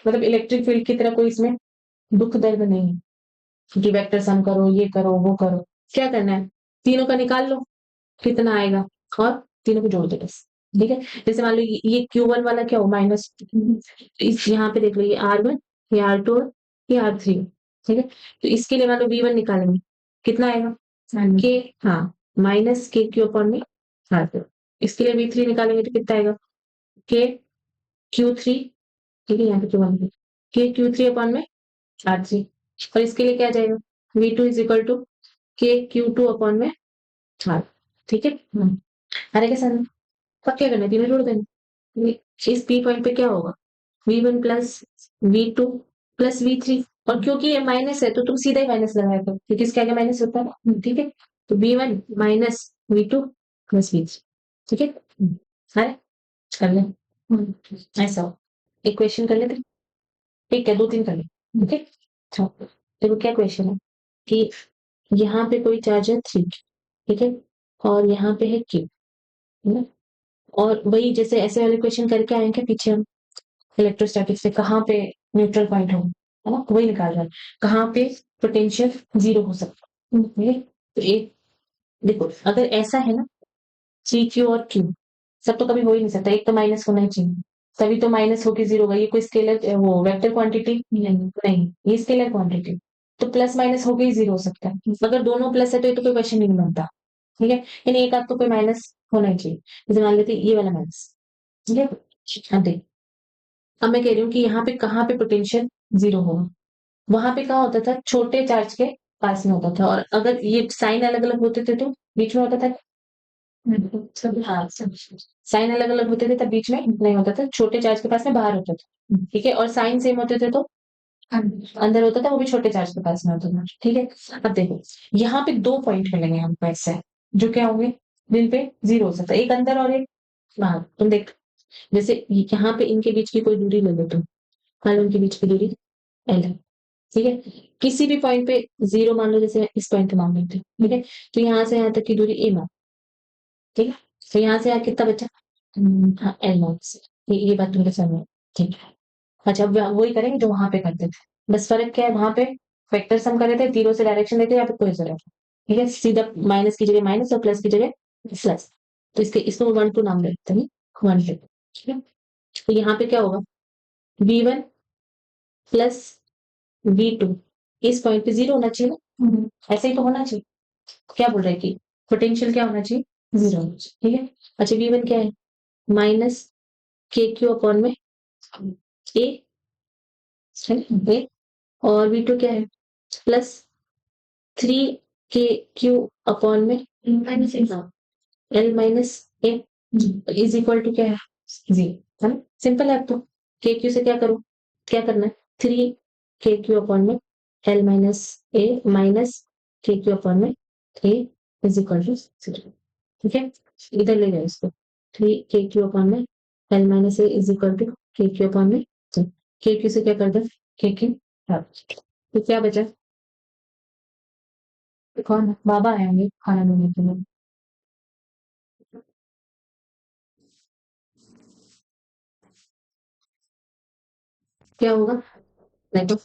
मतलब इलेक्ट्रिक फील्ड की तरह कोई इसमें दुख दर्द नहीं है कि वेक्टर सम करो, ये करो वो करो, क्या करना है, तीनों का निकाल लो कितना आएगा, और तीनों को जोड़ दो बस, ठीक है। जैसे मान लो ये Q1 वाला क्या हो, माइनस, इस यहाँ पे देख लो, ये R1, ये R2, ये R3, ठीक है। तो इसके लिए मान लो V1 निकालेंगे, कितना आएगा, के, हाँ, माइनस के क्यू अपॉन में R2, इसके लिए V3 निकालेंगे तो कितना आएगा, के Q3, ठीक है, यहाँ पे Q1 के Q3 अपॉन में R3, और इसके लिए क्या जाएगा, V2 इज इक्वल टू के Q2 अपॉन में R, ठीक है। अरे के साथ पक्के करने, तीनों जोड़ देने, इस P पॉइंट पे क्या होगा, V1 plus V2 plus V3, और क्योंकि ये माइनस है तो तुम सीधा ही माइनस लगाया करो, क्योंकि इसके आगे माइनस होता है, ठीक है। तो V1 minus V2 plus V3, ठीक है। अरे कर ले, ऐसा हो, एक क्वेश्चन कर लेते, ठीक है, 2-3 कर ले, ठीक है। अच्छा, देखो क्या क्वेश्चन है कि यहाँ पे कोई चार्ज है 3, ठीक है, और यहाँ पे है Q, है ना, और वही जैसे ऐसे वाले क्वेश्चन करके आएंगे पीछे हम इलेक्ट्रोस्टैटिक्स से, कहाँ पे न्यूट्रल पॉइंट हो, है ना, वही निकाल रहा है, कहाँ पे पोटेंशियल 0 हो सकता है, ठीक है। तो एक देखो, अगर ऐसा है ना, CQ और Q सब तो कभी हो ही नहीं सकता, एक तो माइनस होना ही चाहिए, तभी तो माइनस होके 0 होगा, ये कोई स्केलर वो वेक्टर क्वांटिटी नहीं, ये स्केलर क्वांटिटी, तो प्लस माइनस होके ही 0 हो सकता है, अगर दोनों प्लस है तो ये तो कोई क्वेश्चन ही नहीं बनता, ठीक है, यानी एक आध तो कोई माइनस होना ही चाहिए, जैसे मान लेते ये वाला माइनस, ठीक है। अब देख, अब मैं कह रही हूँ कि यहाँ पे कहाँ पे पोटेंशियल 0 होगा, वहां पे कहा होता था छोटे चार्ज के पास में होता था, और अगर ये साइन अलग अलग होते थे तो बीच में होता था, हाँ, साइन अलग अलग होते थे तब बीच में नहीं होता था, छोटे चार्ज के पास में बाहर होता था, ठीक है, और साइन सेम होते थे तो अंदर होता था, वो भी छोटे चार्ज के पास में होता था, ठीक है। अब देखो, यहाँ पे 2 पॉइंट मिलेंगे हमको ऐसे, जो क्या होंगे, जिन पे 0 हो सकता है, एक अंदर और एक बाहर, तुम देख, जैसे यहाँ पे इनके बीच की कोई दूरी ले लो तुम, मान लो इनके बीच की दूरी L है, ठीक है, किसी भी पॉइंट पे 0 मान लो, जैसे इस पॉइंट पे मान लेते हैं, ठीक है, तो यहाँ से यहाँ तक की दूरी A मान, ठीक है, तो यहाँ से यहाँ कितना बचा, हाँ L मान से, ये बात तुमने समझ, ठीक है। अच्छा, अब वही करेंगे जो वहां पे करते थे, बस फर्क क्या है, वहां पे वेक्टर सम कर रहे थे, तीरों से डायरेक्शन देते, यहाँ पे कोई जरूरत नहीं, ठीक है, सीधा माइनस की जगह माइनस और प्लस की जगह प्लस, तो इसको 1 2 नाम दे देते हैं, 1 2, ठीक है। तो यहाँ पे क्या होगा, V1 प्लस V2, इस पॉइंट पे 0 होना चाहिए ना, ऐसे ही तो होना चाहिए, क्या बोल रहे हैं कि पोटेंशियल क्या होना चाहिए, 0 होना चाहिए, ठीक है। अच्छा, V1 क्या है, माइनस KQ अपॉन में A, है ना, A, और V2 क्या है, प्लस 3KQ अपॉन में minus L minus A is equal to क्या है, 0, है ना, सिंपल है। अब तो KQ से क्या करो, क्या करना है, 3KQ अपॉन में L minus A minus KQ upon में A इज इक्वल टू 0, ठीक है, इधर ले जाओ इसको, 3KQ अपॉन में L minus A is equal to KQ upon में, KQ से क्या कर दो, KQ, तो क्या बचा, कौन है? बाबा आए होंगे खाना देने के लिए, क्या होगा, नहीं तो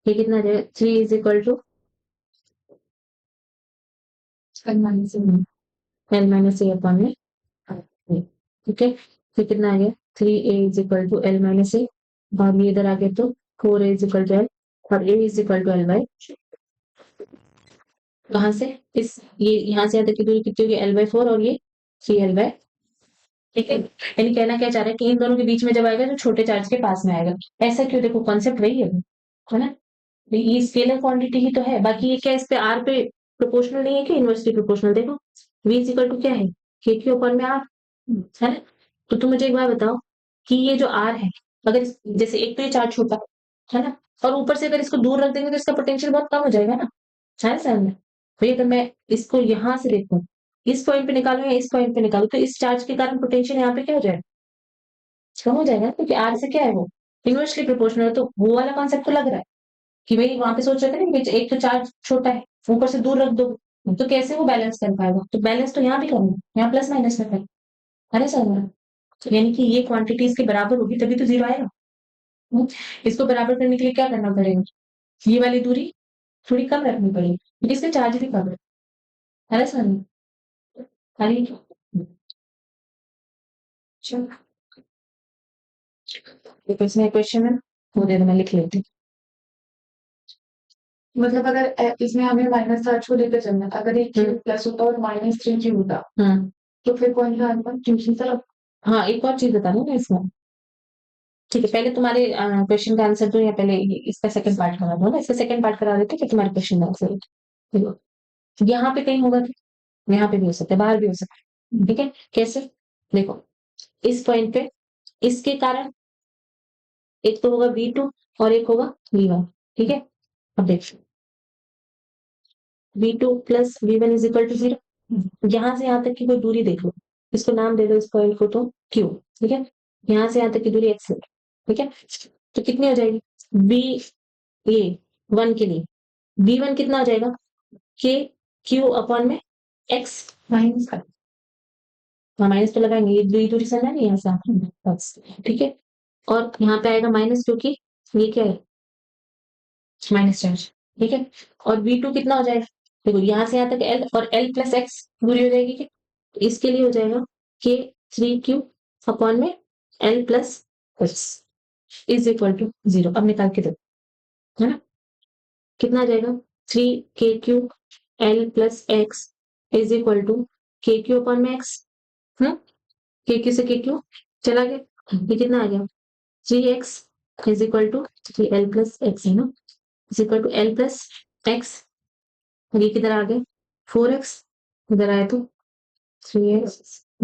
ये कितना आ जाएगा, 3 is equal to L minus A upon में, ठीक है, फिर कितना आ गया, 3A is equal to L minus A, और ये इधर आ गया तो 4A is equal to L, और A is equal to L by, कहाँ से, इस ये यहाँ से यहाँ तक की दूरी कितनी होगी, L/4, और ये 3L/, ठीक है, यानी कहना क्या चाह रहा है कि इन दोनों के बीच में जब आएगा तो छोटे चार्ज के पास में आएगा, ऐसा क्यों, देखो कॉन्सेप्ट वही है ना, ये स्केलर क्वांटिटी ही तो है, बाकी ये क्या इस पे आर पे प्रोपोर्शनल नहीं है कि इनवर्सली प्रोपोर्शनल, देखो V इज इक्वल टू क्या है, KQ अपॉन में R, है ना। तो तुम मुझे एक बात बताओ कि ये जो R है, अगर जैसे एक तो ये चार्ज छोटा है ना, और ऊपर से अगर इसको दूर रख देंगे तो इसका पोटेंशियल बहुत कम हो जाएगा ना, है ना सर में, भाई अगर मैं इसको यहाँ से देखूं, इस पॉइंट पे निकालू या इस पॉइंट पे निकालू, तो इस चार्ज के कारण पोटेंशियल यहाँ पे क्या हो जाएगा, कम हो जाएगा ना, क्योंकि R से क्या है, वो इनवर्सली प्रोपोर्शनल है, तो वो वाला कॉन्सेप्ट तो लग रहा है कि भाई वहां पे सोच रहे थे ना कि एक तो चार्ज छोटा है, ऊपर से दूर रख दो, तो कैसे वो बैलेंस कर पाएगा, तो बैलेंस तो यहाँ भी करना है, यहाँ प्लस माइनस में कर, अरे सर मेरा, तो यानी कि ये क्वांटिटी इसके बराबर होगी तभी तो 0 आएगा, हम्म, इसको बराबर करने के लिए क्या करना पड़ेगा, ये वाली दूरी थोड़ी कम रखनी पड़ेगी, क्योंकि इसका चार्ज भी कम है, अरे सर खाली, देखो इसमें क्वेश्चन है, वो दे दो मैं लिख लेती मतलब अगर इसमें हमें माइनस चार्ज को लेकर चलना था, अगर एक हूँ, क्यूब प्लस होता और माइनस 3 क्यूब होता, तो फिर कौन सा आएगा ट्यूशन तरफ? हाँ, एक और चीज बता दूं ना इसमें। ठीक है, पहले तुम्हारे क्वेश्चन का आंसर दो, या पहले इसका सेकंड पार्ट करा दो ना, इसका सेकंड पार्ट करा देते, कि तुम्हारे क्वेश्चन का आंसर देखो, यहाँ पे कहीं होगा तो यहाँ पे भी हो सकता है, बाहर भी हो सकता है। ठीक है, कैसे? देखो, इस पॉइंट पे इसके कारण एक तो होगा V2 और एक होगा V1। ठीक है, अब देखो, V2 plus V1 is equal to 0। यहां से यहां तक की कोई दूरी देख लो, इसको नाम दे दो इस पॉइंट को तो Q। ठीक है, यहां से यहां तक की दूरी x है। ठीक है, तो कितनी हो जाएगी? बी ये 1 के लिए V1 कितना हो जाएगा? K Q अपॉन में x माइनस का, हाँ माइनस तो लगाएंगे, ये दूरी से है ना यहाँ से बस। ठीक है, और यहाँ पे आएगा माइनस, क्योंकि ये क्या है? Minus charge. ठीक है, और V2 कितना हो जाएगा? देखो, यहाँ से यहाँ तक L और L प्लस एक्स दूरी हो जाएगी क्या? तो इसके लिए हो जाएगा K3Q अपॉन में L plus X is equal to 0। अब निकाल के देखो, है ना, कितना आ जाएगा? 3KQ L plus X is equal to KQ upon में एक्स। KQ से KQ चला गया, ये कितना आ गया? 3x is equal to 3L plus X, है ना, is equal to L plus X. और ये किधर आ गए? 4x, इधर आए तो 3x,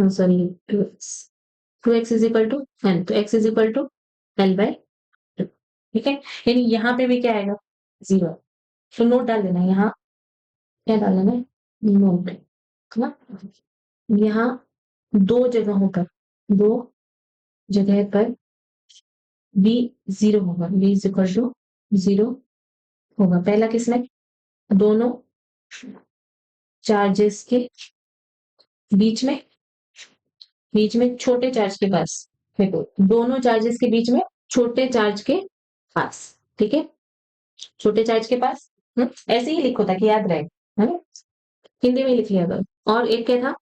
sorry 2x। 2x is equal to L, तो x is equal to L by 2। ठीक है, यानी यहाँ पे भी क्या आएगा? 0। तो नोट डाल देना यहाँ, क्या डाल देना है? नोट, है ना। यहाँ दो जगहों पर, दो जगह पर v 0 होगा, v इज इक्वल टू 0 होगा। पहला किसमें? दोनों चार्जेस के बीच में, छोटे चार्ज के पास। देखो, दोनों चार्जेस के बीच में छोटे चार्ज के पास। ठीक है, छोटे चार्ज के पास। ऐसे ही लिखो ताकि याद रहे, है ना, हिंदी में लिख लिया करो। और एक क्या था?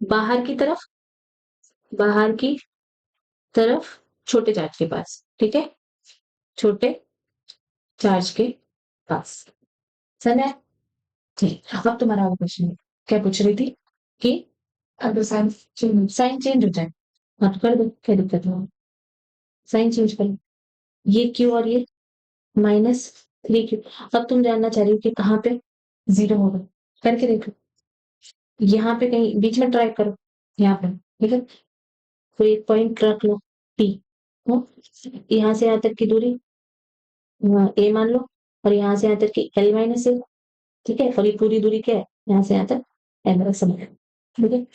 बाहर की तरफ, बाहर की तरफ छोटे चार्ज के पास। ठीक है, छोटे चार्ज के पास। समझ आया? ठीक, अब तुम्हारा क्वेश्चन क्या पूछ रही थी कि अब साइन चेंज हो जाए। हाँ तो कर दो, क्या दिक्कत है? साइन चेंज करो, ये क्यू और ये -3Q। अब तुम जानना चाह रही हो कि कहाँ पे 0 होगा, करके देखो, यहाँ पे कहीं बीच में ट्राई करो, यहाँ पे। ठीक है, तो एक पॉइंट रख लो P, यहाँ से यहाँ तक की दूरी A मान लो, और यहाँ से यहाँ तक की L माइनस A। ठीक है, और ये पूरी दूरी क्या है? यहाँ से यहाँ तक L समझ। ठीक है,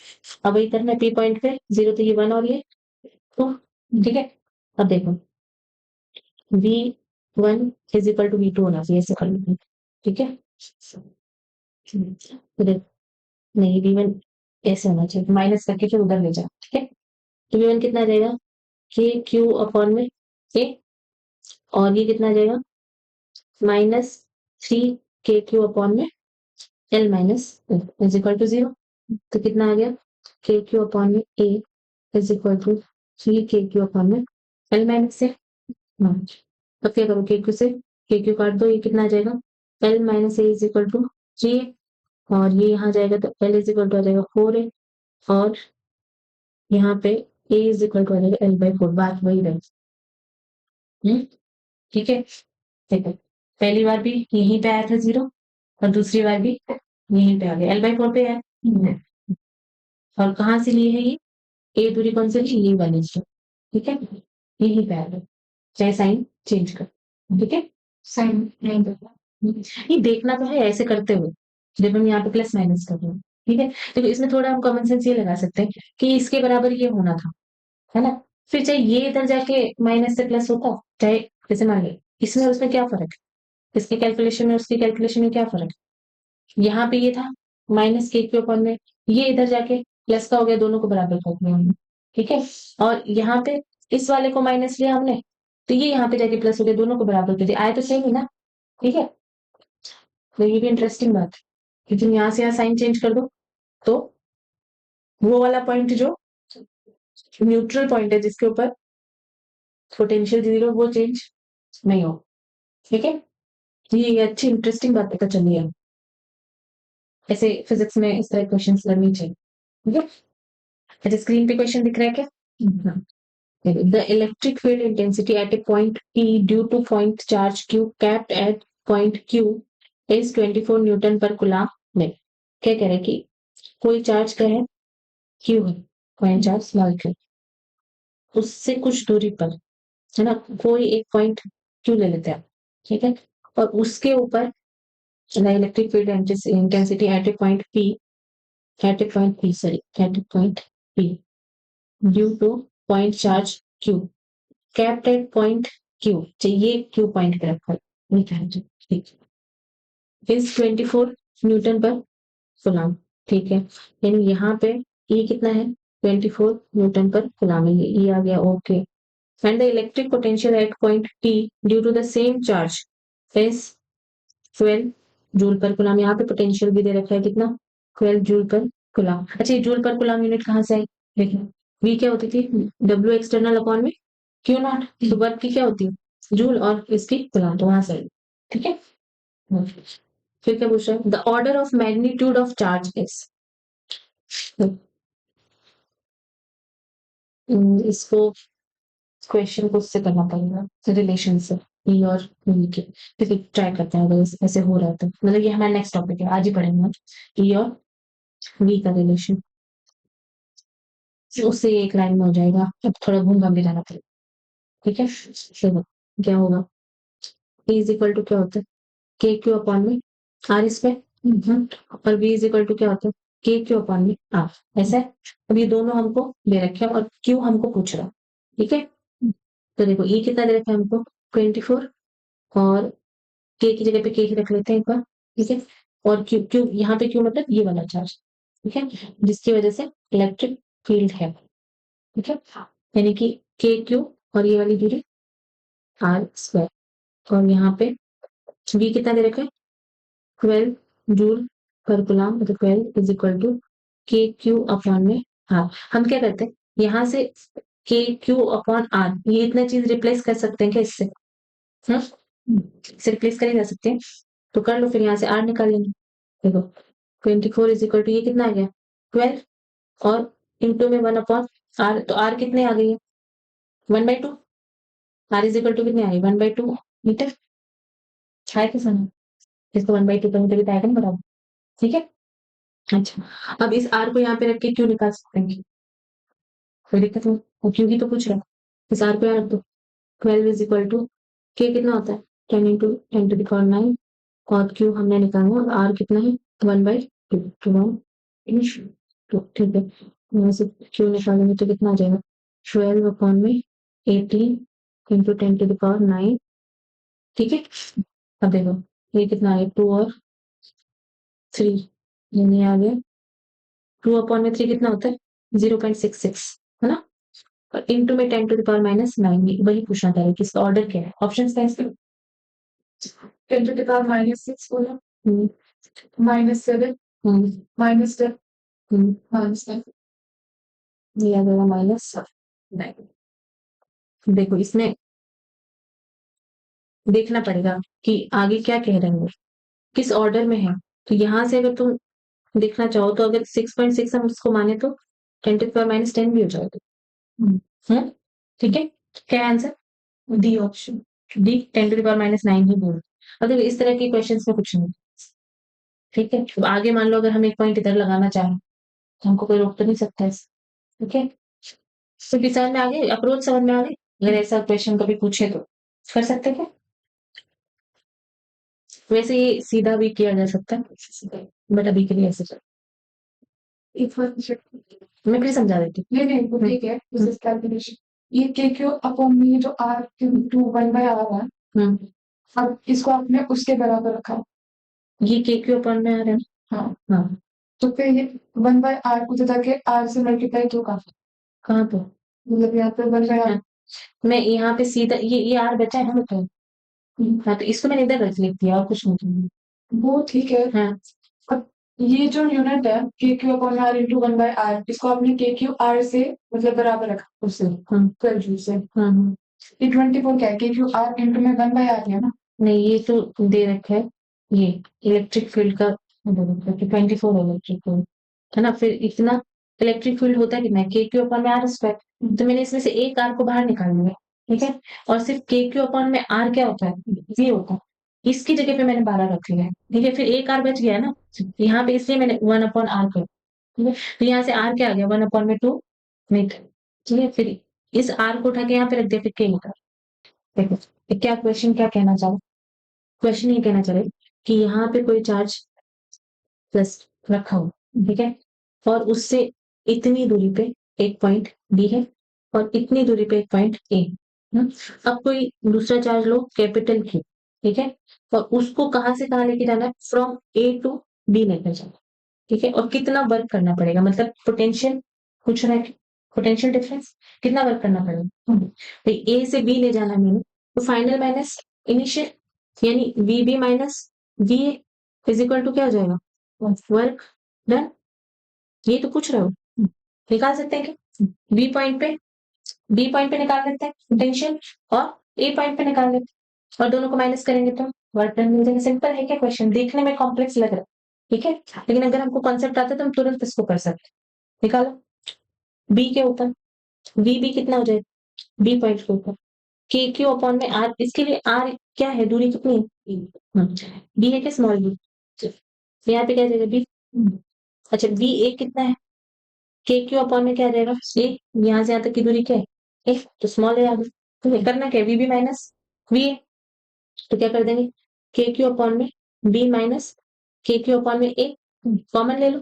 अब वही करना है P पॉइंट पे, 0 तो ये 1 और ये 2। ठीक है, अब देखो, V1 is equal to V2 होना चाहिए, ऐसे कर लो। ठीक है, तो देख, नहीं V1 ऐसे होना चाहिए, माइनस करके फिर उधर ले जाओ। ठीक है, तो V1 कितना आ जाएगा? KQ अपॉन में A, और ये कितना आ जाएगा? -3KQ अपॉन में L minus is equal to 0। तो कितना आ गया? KQ अपॉन में A is equal to 3KQ upon में L माइनस से। अब क्या करो, KQ से KQ काट दो, ये कितना आ जाएगा? L minus A is equal to 3, और ये यहाँ जाएगा तो L इज इक्वल टू आ जाएगा 4A, और यहाँ पे A इज इक्वल टू आ जाएगा L बाई 4। बात वही रही। ठीक है, देखो, पहली बार भी यहीं पे आया था 0, और दूसरी बार भी यहीं पे आ गया, L बाई 4 पे है। और कहाँ से लिए है ये? ए दूरी कौन सी ली? ये वाली से। ठीक है, यहीं पे आ गया, चाहे साइन चेंज कर। ठीक है, साइन नहीं देखना, ये देखना तो है ऐसे करते हुए, जब हम यहाँ पे प्लस माइनस कर रहे हैं। ठीक है, तो इसमें थोड़ा हम कॉमन सेंस ये लगा सकते हैं कि इसके बराबर ये होना था, है ना। फिर चाहे ये इधर जाके माइनस से प्लस होता, चाहे जैसे मान लो, इसमें उसमें क्या फर्क है? इसके कैलकुलेशन में उसकी कैलकुलेशन में क्या फर्क है? यहाँ पे ये था -KQ अपॉन में, ये इधर जाके प्लस का हो गया, दोनों को बराबर कर दिया हमने। ठीक है, और यहाँ पे इस वाले को माइनस लिया हमने, तो ये यहाँ पे जाके प्लस हो गया, दोनों को बराबर कर दिया, आए तो सेम ही ना। ठीक है, तो ये भी इंटरेस्टिंग बात है कि तुम यहाँ से यहाँ साइन चेंज कर दो, तो वो वाला पॉइंट जो न्यूट्रल पॉइंट है, जिसके ऊपर पोटेंशियल 0, वो चेंज नहीं हो। ठीक है, ये अच्छी इंटरेस्टिंग बात पता चली है, ऐसे फिजिक्स में इस तरह क्वेश्चन करनी चाहिए। ठीक है, अच्छा, स्क्रीन पे क्वेश्चन दिख रहा है क्या? हाँ। The electric field intensity at a point P due to point charge Q capped at point Q is 24 Newton per coulomb में। क्या कह रहे हैं कि कोई चार्ज क्या है? Q है, पॉइंट चार्ज स्मॉल q, उससे कुछ दूरी पर, है ना, कोई एक पॉइंट Q ले लेते हैं, ठीक है, और उसके ऊपर electric field intensity at A point P, at a point P, sorry, at a point P due to point charge Q kept eight point Q, ये Q पॉइंट पे रखा है, ठीक है, इज 24 न्यूटन पर कूलम, ठीक है, यानी यहाँ पे E कितना है? 24 न्यूटन पर कूलम है, ये आ गया, okay. Find the electric potential at point T due to the same charge is 12 joule per coulomb. यहाँ पे पोटेंशियल भी दे रखा है, कितना? 12 जूल पर कूलम। अच्छा, ये जूल पर कूलम यूनिट कहाँ से आई? देखिए, V क्या होती थी? W एक्सटर्नल अपॉन में Q नॉट, तो वर्क की क्या होती है? जूल, और इसकी कूलम, तो वहां से आई, ठीक है। फिर क्या पूछ रहा है? The order of magnitude of charge is, इसको क्वेश्चन को उससे करना पड़ेगा, रिलेशन से, ई और वी के। फिर ट्राई करते हैं, अगर ऐसे हो रहा है तो, मतलब ये हमारा नेक्स्ट टॉपिक है, आज ही पढ़ेंगे हम ई और वी का रिलेशन, उससे ये एक लाइन में हो जाएगा। अब थोड़ा घूम घाम के जाना पड़ेगा, ठीक है। चलो, क्या होगा? E इज इक्वल टू क्या होता है? के क्यू अपॉन में आर स्क्वायर, और V इज इक्वल टू क्या होता है? के क्यू अपॉन में आर, ऐसा है। अब ये दोनों हमको दे रखे हैं और क्यू हमको पूछ रहा है, ठीक है। तो देखो, E कितना दे रखा है हमको? 24, और के की जगह पे के ही रख लेते हैं एक बार, ठीक है, और क्यू, क्यू यहाँ पे क्यू मतलब ये वाला चार्ज, ठीक है, जिसकी वजह से इलेक्ट्रिक फील्ड है, ठीक है, यानी कि के क्यू और ये वाली दूरी आर स्क्वायर, और यहाँ पे V कितना दे रखा है? 12 जूल पर कूलम, मतलब 12 is equal to K Q upon में आर। हम क्या करते हैं, यहाँ से के क्यू अपॉन आर, ये इतना चीज रिप्लेस कर सकते हैं क्या इससे? इससे रिप्लेस करे जा सकते हैं, तो कर लो, फिर यहाँ से आर निकाल लेंगे। देखो, 24 इज इक्वल टू ये कितना आ गया? 12, और इंटू में 1 अपॉन आर, तो आर कितने आ गई है? 1/2। आर इज इक्वल टू कितने आ गई? 1/2 मीटर, है कि सुना? इसको 1/2 पर मीटर भी आएगा ना बराबर, ठीक है। अच्छा, अब इस आर को यहाँ पे रख के क्यों निकाल सकते हैं? कोई दिक्कत नहीं, वो क्यों ही तो पूछ रहा है। इस आर को यहाँ रख दो, 12 इज इक्वल टू के कितना होता है? 10 इंटू 10⁹, और क्यू हमने निकालना, और आर कितना है? 1/2, तो ठीक है, यहाँ से क्यू निकालेंगे तो कितना आ जाएगा? 12 अपॉन में 18 इंटू 10⁹, ठीक है। अब देखो, ये कितना आ गया? 2 और 3, ये नहीं आ गया। 2 अपॉन में 3 कितना होता है? 0.66, है ना, और इंटू में 10⁻⁹, वही पूछना था कि इसका ऑर्डर क्या है, ऑप्शन क्या है इसका? 10⁻⁶ बोला, -7, -10, -10, ये आ गया -9। देखो, इसमें देखना पड़ेगा कि आगे क्या कह रहे हैं, किस ऑर्डर में है। तो यहाँ से अगर तुम देखना चाहो तो, अगर 6.6 हम उसको माने तो 10⁻10 भी हो जाएगा, ठीक है। क्या आंसर? डी ऑप्शन, डी 10⁻9 ही बोल। अगर इस तरह के क्वेश्चंस में कुछ नहीं, ठीक है। तो आगे मान लो अगर हम एक पॉइंट इधर लगाना चाहें, तो हमको कोई रोक तो नहीं सकता है, ठीक है। तो समझ में आ गई, अप्रोच समझ में आ गई। अगर ऐसा क्वेश्चन कभी पूछे तो कर सकते हैं क्या? वैसे ये सीधा भी किया जा सकता है, बट अभी के लिए ऐसे चल, एक बार मैं फिर समझा देती हूँ। नहीं नहीं, वो ठीक है, दिस इज कैलकुलेशन। ये के क्यू अपॉन में ये जो आर टू 1/r है, अब इसको आपने उसके बराबर रखा, ये के क्यू अपॉन में आ रहा है, हाँ हाँ, तो फिर ये 1/r को जता के r से मल्टीप्लाई क्यों कहा? कहाँ पे? मतलब यहाँ पे 1/r, मैं यहाँ पे सीधा ये r बचा है ना, तो हाँ, तो इसको मैंने इधर रख लिख दिया और कुछ नहीं, वो ठीक है। हाँ, अब ये जो यूनिट है के Q upon are into 1/r, इसको आपने के क्यू आर से मतलब बराबर रखा उससे, 12 जूल से, ये 24 क्या है? के क्यू आर इंटू में 1/r है ना, नहीं ये तो दे रखा है, ये इलेक्ट्रिक फील्ड का 24 इलेक्ट्रिक फील्ड, है ना, फिर इतना इलेक्ट्रिक फील्ड होता है कितना है, KQ/R²। तो मैंने इसमें से एक R को बाहर निकाल लिया, ठीक है, और सिर्फ KQ/R क्या होता है, V होता है। इसकी जगह पे मैंने 12 रख लिया है, ठीक है, फिर एक R बच गया है ना, यहाँ पे इसलिए मैंने 1/R कर, ठीक है, तो यहाँ से R क्या आ गया, 1/2 मीटर, ठीक है, फिर इस R को उठा के यहाँ पे रख दिया, फिर K निकाल। देखो ये क्या क्वेश्चन क्या कहना चाह रहा, क्वेश्चन ये कहना चाह रहे कि यहाँ पे कोई चार्ज प्लस रखा हो, ठीक है, और उससे इतनी दूरी पे एक पॉइंट बी है और इतनी दूरी पे एक पॉइंट ए। अब कोई दूसरा चार्ज लो कैपिटल क्यू, ठीक है, और उसको कहां से कहां लेके जाना है, फ्रॉम ए टू बी लेकर जाना, ठीक है, और कितना वर्क करना पड़ेगा, मतलब पोटेंशियल पूछ रहा है, पोटेंशियल डिफरेंस कितना वर्क करना पड़ेगा, तो ए से बी ले जाना है मैंने, तो फाइनल माइनस इनिशियल, यानी V B minus V is equal to क्या हो जाएगा, वर्क डन। ये तो पूछ रहे हो, निकाल सकते हैं क्या, बी पॉइंट पे निकाल लेते हैं पोटेंशियल, और ए पॉइंट पे निकाल लेते हैं, और दोनों को माइनस करेंगे तो वर्क डन मिल जाएगा। सिंपल है क्या क्वेश्चन, देखने में कॉम्प्लेक्स लग रहा है, ठीक है, लेकिन अगर हमको कॉन्सेप्ट आता है तो हम तुरंत इसको कर सकते हैं। निकालो बी के ऊपर, वी बी कितना हो जाएगा, बी पॉइंट के ऊपर, के क्यू अपॉन में आर, इसके लिए आर क्या है, दूरी कितनी है, बी है क्या, स्मॉल बी, यहाँ पे क्या जाएगा बी, अच्छा बी ए कितना है, के क्यू अपॉन में क्या आ जाएगा, ए, यहाँ से यहाँ तक की दूरी क्या है, ए, तो स्मॉल ए आ गई, तो ये करना क्या है, V B minus V A, तो क्या कर देंगे, के क्यू अपॉन में B minus K Q upon में ए, कॉमन ले लो,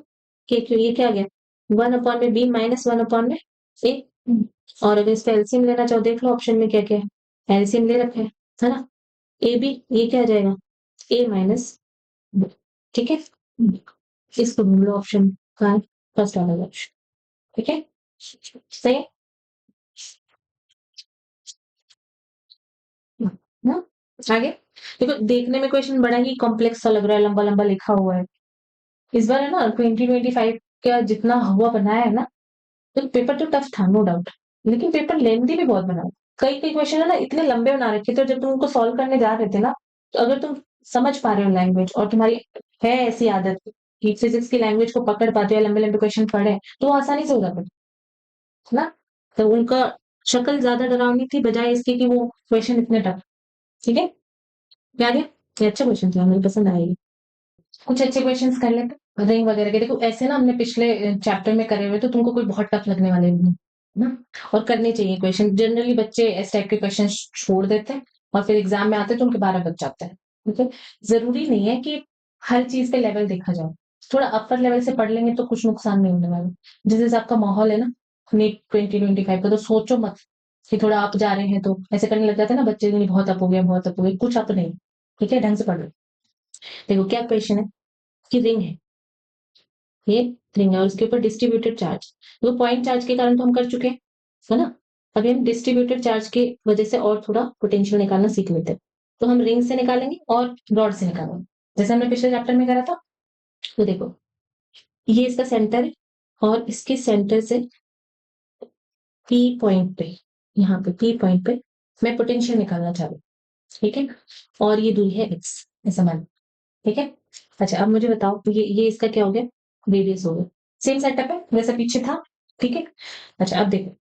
के क्यू ये क्या आ गया, 1/b-1/में ए, और अगर इसका एलसीएम लेना चाहो देख लो ऑप्शन में क्या क्या है, एलसीएम ले रखा है ना, ए बी ये क्या आ जाएगा, ए माइनस, ठीक है, इसको ढूंढ लो ऑप्शन का फर्स्ट वाला ऑप्शन, ठीक है, सही है ना, आगे देखो, देखने में क्वेश्चन बड़ा ही कॉम्प्लेक्स सा लग रहा है, लंबा लंबा लिखा हुआ है, इस बार है ना 2025 का जितना हुआ बनाया है ना, तो पेपर तो टफ था नो डाउट, लेकिन पेपर लेंथी भी बहुत बना, कई कई क्वेश्चन है ना इतने लंबे बना रखे थे, जब तुम उनको सॉल्व करने जा रहे थे ना, तो अगर तुम समझ पा रहे हो लैंग्वेज और तुम्हारी है ऐसी आदत कि फिजिक्स की लैंग्वेज को पकड़ पाते हो, लंबे लंबे क्वेश्चन पढ़े, तो वो आसानी से हो जाता है ना, तो उनका शक्ल ज्यादा डरावनी थी बजाय इसके कि वो क्वेश्चन इतने टफ, ठीक है, याद है, ये अच्छा क्वेश्चन था, मुझे पसंद आया ये। कुछ अच्छे क्वेश्चंस कर लेते रिंग वगैरह के, देखो ऐसे ना हमने पिछले चैप्टर में करे हुए, तो तुमको कोई बहुत टफ लगने वाले नहीं है ना, और करने चाहिए क्वेश्चन, जनरली बच्चे इस टाइप के क्वेश्चन छोड़ देते हैं और फिर एग्जाम में आते हैं तो उनके 12 बज जाते हैं, ठीक है, जरूरी नहीं है कि हर चीज पे लेवल देखा जाए, थोड़ा अपर लेवल से पढ़ लेंगे तो कुछ नुकसान नहीं होने वाला, जिस हिसाब का माहौल है ना नीट 2025 का, तो सोचो मत कि थोड़ा अप जा रहे हैं तो ऐसे करने लग जाते हैं ना बच्चे, नहीं बहुत अप हो गया, बहुत अप हो गया, कुछ अप नहीं, ठीक है, ढंग से पढ़ लो। देखो क्या क्वेश्चन है कि रिंग है, ये रिंग है और उसके ऊपर डिस्ट्रीब्यूटेड चार्ज, वो पॉइंट चार्ज के कारण तो हम कर चुके हैं, है ना, अभी हम डिस्ट्रीब्यूटेड चार्ज की वजह से और थोड़ा पोटेंशियल निकालना सीख लेते हैं, तो हम रिंग से निकालेंगे और रॉड से निकालेंगे, जैसे हमने पिछले चैप्टर में करा था, तो देखो ये इसका सेंटर है और इसके सेंटर से पी पॉइंट पे, यहाँ पे पी पॉइंट पे मैं पोटेंशियल निकालना चाह रही हूँ, ठीक है, और ये दूरी है एक्स, ऐसा मान, ठीक है, अच्छा अब मुझे बताओ ये इसका क्या हो गया, रेडियस हो गया, सेम सेटअप है जैसा पीछे था, ठीक है, अच्छा अब देखो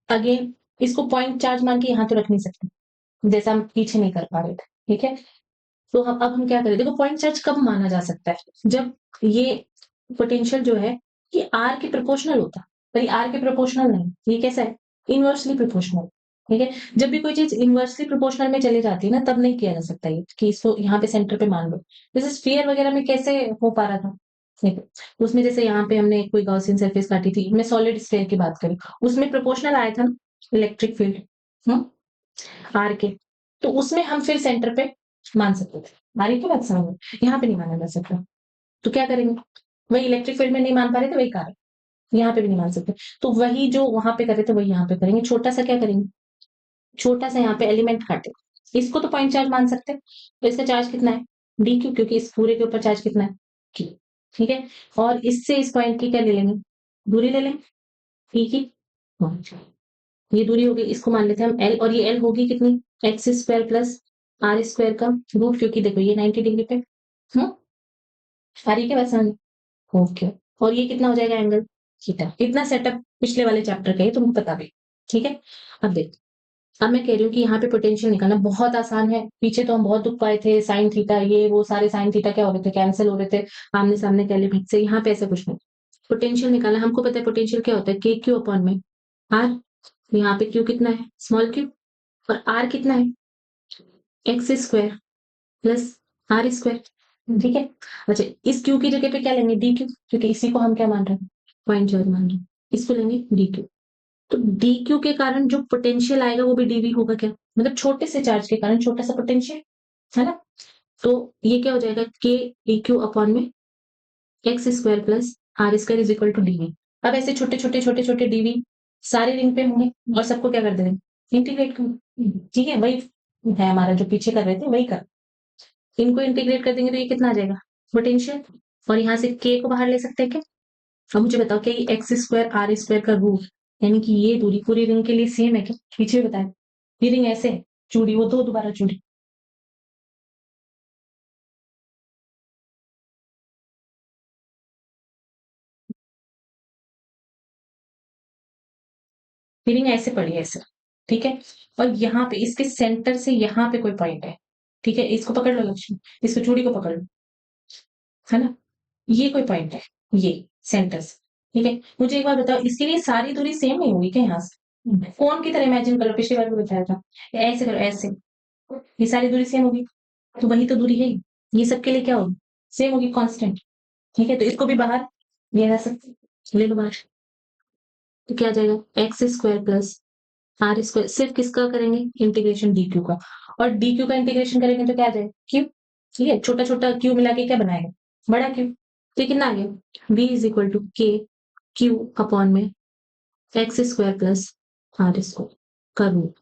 अगेन इसको पॉइंट चार्ज मान के यहाँ तो रख नहीं सकते, जैसा हम पीछे नहीं कर पा रहे थे, ठीक है, तो हम अब हम क्या करें, देखो पॉइंट चार्ज कब माना जा सकता है, जब ये पोटेंशियल जो है ये आर के प्रोपोर्शनल होता, पर ये आर के प्रोपोर्शनल नहीं, ये कैसा है, इनवर्सली प्रोपोर्शनल, ठीक है, जब भी कोई चीज इनवर्सली प्रोपोर्शनल में चली जाती है ना, तब नहीं किया जा सकता ये कि इसको यहाँ पे सेंटर पे मान लो, जैसे स्फीयर वगैरह में कैसे हो पा रहा था, देखो उसमें जैसे यहाँ पे हमने कोई गॉसियन सरफेस काटी थी, मैं सॉलिड स्फीयर की बात करी, उसमें प्रोपोर्शनल आया था इलेक्ट्रिक फील्ड, आर के, तो उसमें हम फिर सेंटर पे मान सकते थे, आर की बात समझ में, यहाँ पे नहीं माना जा सकता, तो क्या करेंगे, वही इलेक्ट्रिक फील्ड में नहीं मान पा रहे थे वही कारण, यहाँ पे भी नहीं मान सकते, तो वही जो वहां पे करे थे वही यहाँ पे करेंगे, छोटा सा क्या करेंगे, छोटा सा यहाँ पे एलिमेंट काटे, इसको तो पॉइंट चार्ज मान सकते हैं, तो इसका चार्ज कितना है डी क्यू, क्योंकि इस पूरे के ऊपर चार्ज कितना है क्यू, ठीक है, और इससे इस पॉइंट की क्या ले लेंगे, दूरी ले लेंगे, ठीक है, ये दूरी होगी, इसको मान लेते हैं हम एल, और ये एल होगी कितनी, X square plus R square का रूट, क्योंकि देखो ये 90 डिग्री पे, आ रही है क्या वैसा, ओके, और ये कितना हो जाएगा एंगल थीटा। इतना सेटअप पिछले वाले चैप्टर का है, तुमको पता भी। ठीक है, अब देख, अब मैं कह रही हूँ कि यहाँ पे पोटेंशियल निकालना बहुत आसान है। पीछे तो हम बहुत दुख पाए थे, साइन थीटा ये वो सारे साइन थीटा क्या हो रहे थे, कैंसिल हो रहे थे आमने सामने के एलिमेंट से। यहाँ पे ऐसा कुछ नहीं, पोटेंशियल निकालना हमको पता है। पोटेंशियल क्या होता है, के क्यू अपॉन में आर। यहाँ पे क्यू कितना है, स्मॉल क्यू, और आर कितना है, X square plus R square. ठीक है, अच्छा इस क्यू की जगह पे क्या लेंगे, डी क्यू, क्योंकि इसी को हम क्या मान रहे हैं, पॉइंट चार्ज मान रहे हैं। इसको लेंगे डी क्यू। तो डी क्यू के कारण जो पोटेंशियल आएगा वो भी डीवी होगा क्या, मतलब छोटे से चार्ज के कारण छोटा सा पोटेंशियल, है ना। तो ये क्या हो जाएगा, के डी क्यू अपॉन में X square plus R square is equal to DV. अब ऐसे छोटे छोटे छोटे छोटे डीवी सारे रिंग पे होंगे, और सबको क्या कर देंगे, इंटीग्रेट कर। ठीक है, वही है हमारा जो पीछे कर रहे थे, वही कर। इनको इंटीग्रेट कर देंगे तो ये कितना आ जाएगा, पोटेंशियल। और यहाँ से के को बाहर ले सकते हैं क्या। अब मुझे बताओ क्या ये एक्स स्क्वायर आर स्क्वायर का रूट, यानी कि ये दूरी पूरी रिंग के लिए सेम है क्या, पीछे भी बताया। ये रिंग ऐसे है, चूड़ी वो दो दोबारा चूड़ी। ये रिंग ऐसे पड़ी है ऐसे। ठीक है, और यहाँ पे इसके सेंटर से यहाँ पे कोई पॉइंट है। ठीक है, इसको पकड़ लो लक्ष्मी, इसको चूड़ी को पकड़ लो, है ना। ये कोई पॉइंट है, ये सेंटर से। ठीक है, मुझे एक बार बताओ, इसके लिए सारी दूरी सेम नहीं होगी क्या, यहाँ से फोन की तरह इमेजिन करो, पिछली बार भी बताया था। ऐसे करो ऐसे, ये सारी दूरी सेम होगी, तो वही तो दूरी है। ये सबके लिए क्या होगी, सेम होगी, कांस्टेंट। ठीक है, तो इसको भी बाहर लिया जा सकता है, ले लो बाहर। तो क्या आ जाएगा, X square plus R square, सिर्फ किसका करेंगे, इंटीग्रेशन डी क्यू का। और डी क्यू का इंटीग्रेशन करेंगे तो क्या आ जाएगा, क्यू। ठीक है, छोटा छोटा क्यू मिला के क्या बनाएगा, बड़ा क्यू। तो ये कितना आ गया, B is equal to K Q upon में X square plus R square का रूट।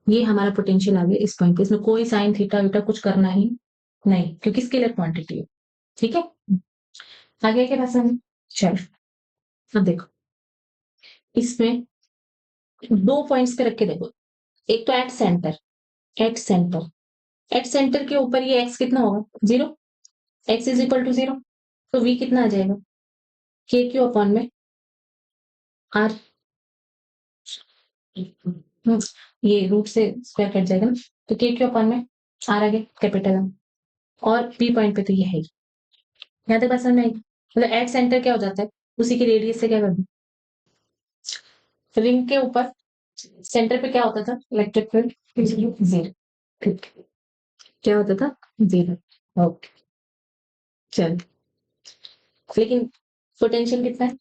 ये हमारा पोटेंशियल आ गया इस पॉइंट पे। इसमें कोई साइन थीटा वीटा कुछ करना ही नहीं, क्योंकि स्केलर क्वांटिटी है। ठीक है, आगे क्या पास है, चलो अब देखो, इसमें दो पॉइंट्स पे रख के देखो। एक तो at center, at center, at center के ऊपर ये एक्स कितना होगा, zero, X is equal to zero. तो वी कितना आ जाएगा, के क्यू अपॉन में आर। ये रूट से स्क्वायर कट जाएगा ना, तो के क्यू अपॉन में आर आ गया कैपिटल एम। और पी पॉइंट पे तो ये है ही। यहाँ तक बात समझ में आई, मतलब एट सेंटर क्या हो जाता है, उसी की रेडियस से क्या कर दो, रिंग के ऊपर सेंटर पे क्या होता था, इलेक्ट्रिक फील्ड जीरो। ठीक, क्या होता था, जीरो। ओके, चल, लेकिन पोटेंशियल कितना है,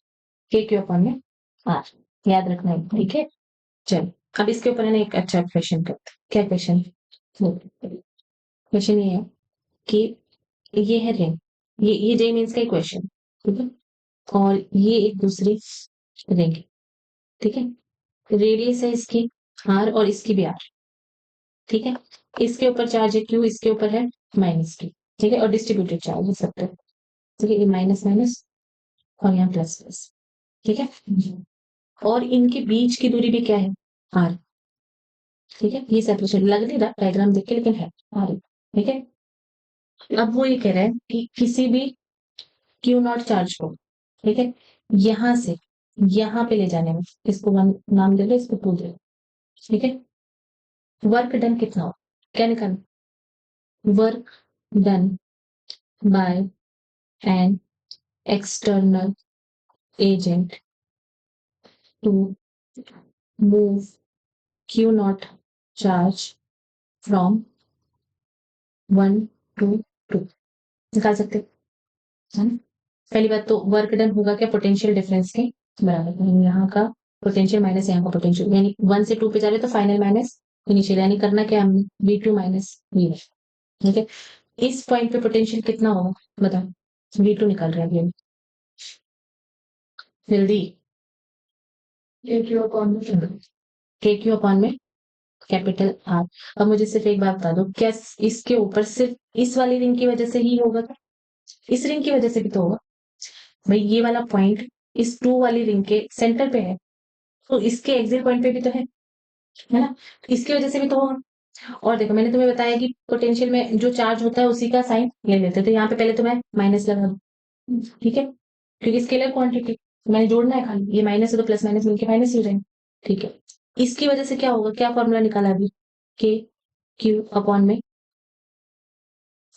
के क्यू अपॉन में आर, याद रखना है। ठीक है, चल, अब इसके ऊपर है ना एक अच्छा क्वेश्चन करते हैं। क्या क्वेश्चन, क्वेश्चन ये है कि ये है रिंग, ये जे मीन्स का क्वेश्चन। ठीक है, और ये एक दूसरी रिंग है। ठीक है, रेडियस है इसकी आर और इसकी भी आर। ठीक है, इसके ऊपर चार्ज है क्यू, इसके ऊपर है माइनस क्यू। ठीक है, और डिस्ट्रीब्यूटेड चार्ज है सब पे। ठीक है, ये माइनस माइनस और यहाँ प्लस प्लस। ठीक है, और इनके बीच की दूरी भी क्या है, आर। ठीक है, ये सेपरेशन लग नहीं रहा डायग्राम देख के, लेकिन है आर। ठीक है, अब वो ये कह रहा है कि किसी भी क्यू नॉट चार्ज को, ठीक है, यहां से यहाँ पे ले जाने में, इसको वन नाम दे दो, इसको टू दे दो। ठीक है, वर्क डन कितना हो, क्या निकालना, work done by an external agent to move Q naught charge from one to two, निकाल सकते हैं, है ना? पहली बात तो वर्क डन होगा क्या, पोटेंशियल डिफरेंस के बराबर, यानी यहाँ का पोटेंशियल माइनस यहाँ का पोटेंशियल, यानी वन से टू पे जा रहे तो फाइनल माइनस इनिशियल, यानी करना क्या हमने, V two minus V one. ठीक है, इस पॉइंट पे पोटेंशियल कितना होगा बताओ, वी टू निकाल रहे हैं अभी जल्दी। के क्यू अपॉन में कैपिटल आर। अब मुझे सिर्फ एक बात बता दो, क्या इसके ऊपर सिर्फ इस वाली रिंग की वजह से ही होगा क्या, इस रिंग की वजह से भी तो होगा। भाई ये वाला पॉइंट इस टू वाली रिंग के सेंटर पे है, तो इसके एग्जिट पॉइंट पे भी तो है ना, इसकी वजह से भी तो होगा। और देखो मैंने तुम्हें बताया कि पोटेंशियल में जो चार्ज होता है उसी का साइन ले लेते हैं, तो यहाँ पे पहले तो मैं माइनस लगा दूं। ठीक है, क्योंकि स्केलर क्वांटिटी मैंने जोड़ना है खाली, ये माइनस है तो प्लस माइनस मिलके माइनस हो जाएंगे। ठीक है, इसकी वजह से क्या होगा, क्या फॉर्मूला निकाला अभी, के क्यू अपॉन में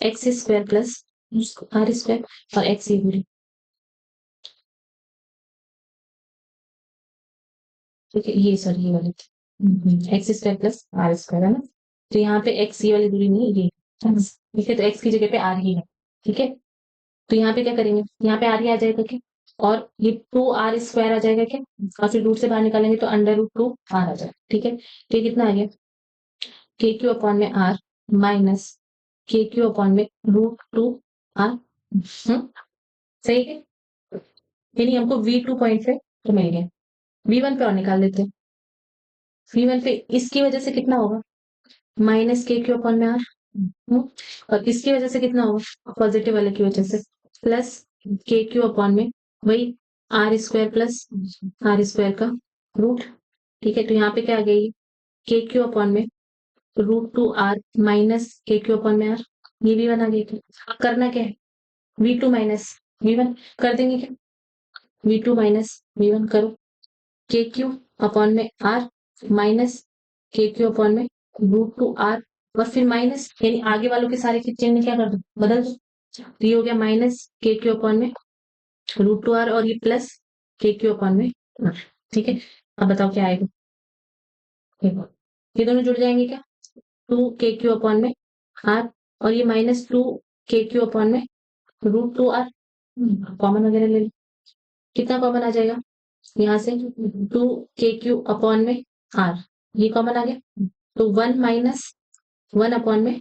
X square plus R square, और एक्स ये पूरी, ठीक है, ये सॉरी ये वाली X square plus R square है ना। तो यहाँ पे एक्स ये वाली दूरी नहीं है, ये ठीक है, तो एक्स की जगह पे आर ही है। ठीक है, तो यहाँ पे क्या करेंगे, यहाँ पे आर ही आ जाएगा क्या, और ये टू आर स्क्वायर आ जाएगा क्या, और फिर रूट से बाहर निकालेंगे तो अंडर रूट टू आर आ जाएगा। ठीक है, तो ये कितना आ गया, के क्यू अपॉन में are minus K Q upon में रूट टू आर। सही है, यानी हमको V2 पॉइंट पे तो मिल गया। V1 पे और निकाल देते हैं, V1 पे इसकी वजह से कितना होगा, माइनस के क्यू अपॉन में आर, और इसकी वजह से कितना होगा, पॉजिटिव वाले की वजह से प्लस के क्यू अपॉन में वही R square plus R square का रूट। ठीक है, तो यहाँ पे क्या आ गई, के क्यू अपॉन में root two R minus K Q upon में आर, ये भी बना गया। अब करना क्या है, V2 माइनस V1 कर देंगे क्या, V2 माइनस V1 करो, के क्यू अपॉन में are minus K Q upon में रूट टू आर, और फिर माइनस, यानी आगे वालों के सारे के चिन्ह क्या कर दो, बदल दो। तो ये हो गया माइनस के क्यू अपॉन में रूट टू आर, और ये प्लस के क्यू अपॉन में आर। ठीक है, अब बताओ क्या आएगा, देखो ये दोनों जुड़ जाएंगे क्या, टू के क्यू अपॉन में आर, और ये minus two K Q upon में रूट टू आर, कॉमन वगैरह ले लो, कितना कॉमन आ जाएगा यहाँ से, टू के क्यू अपॉन में आर, ये कॉमन आ गया, तो वन माइनस वन अपॉन में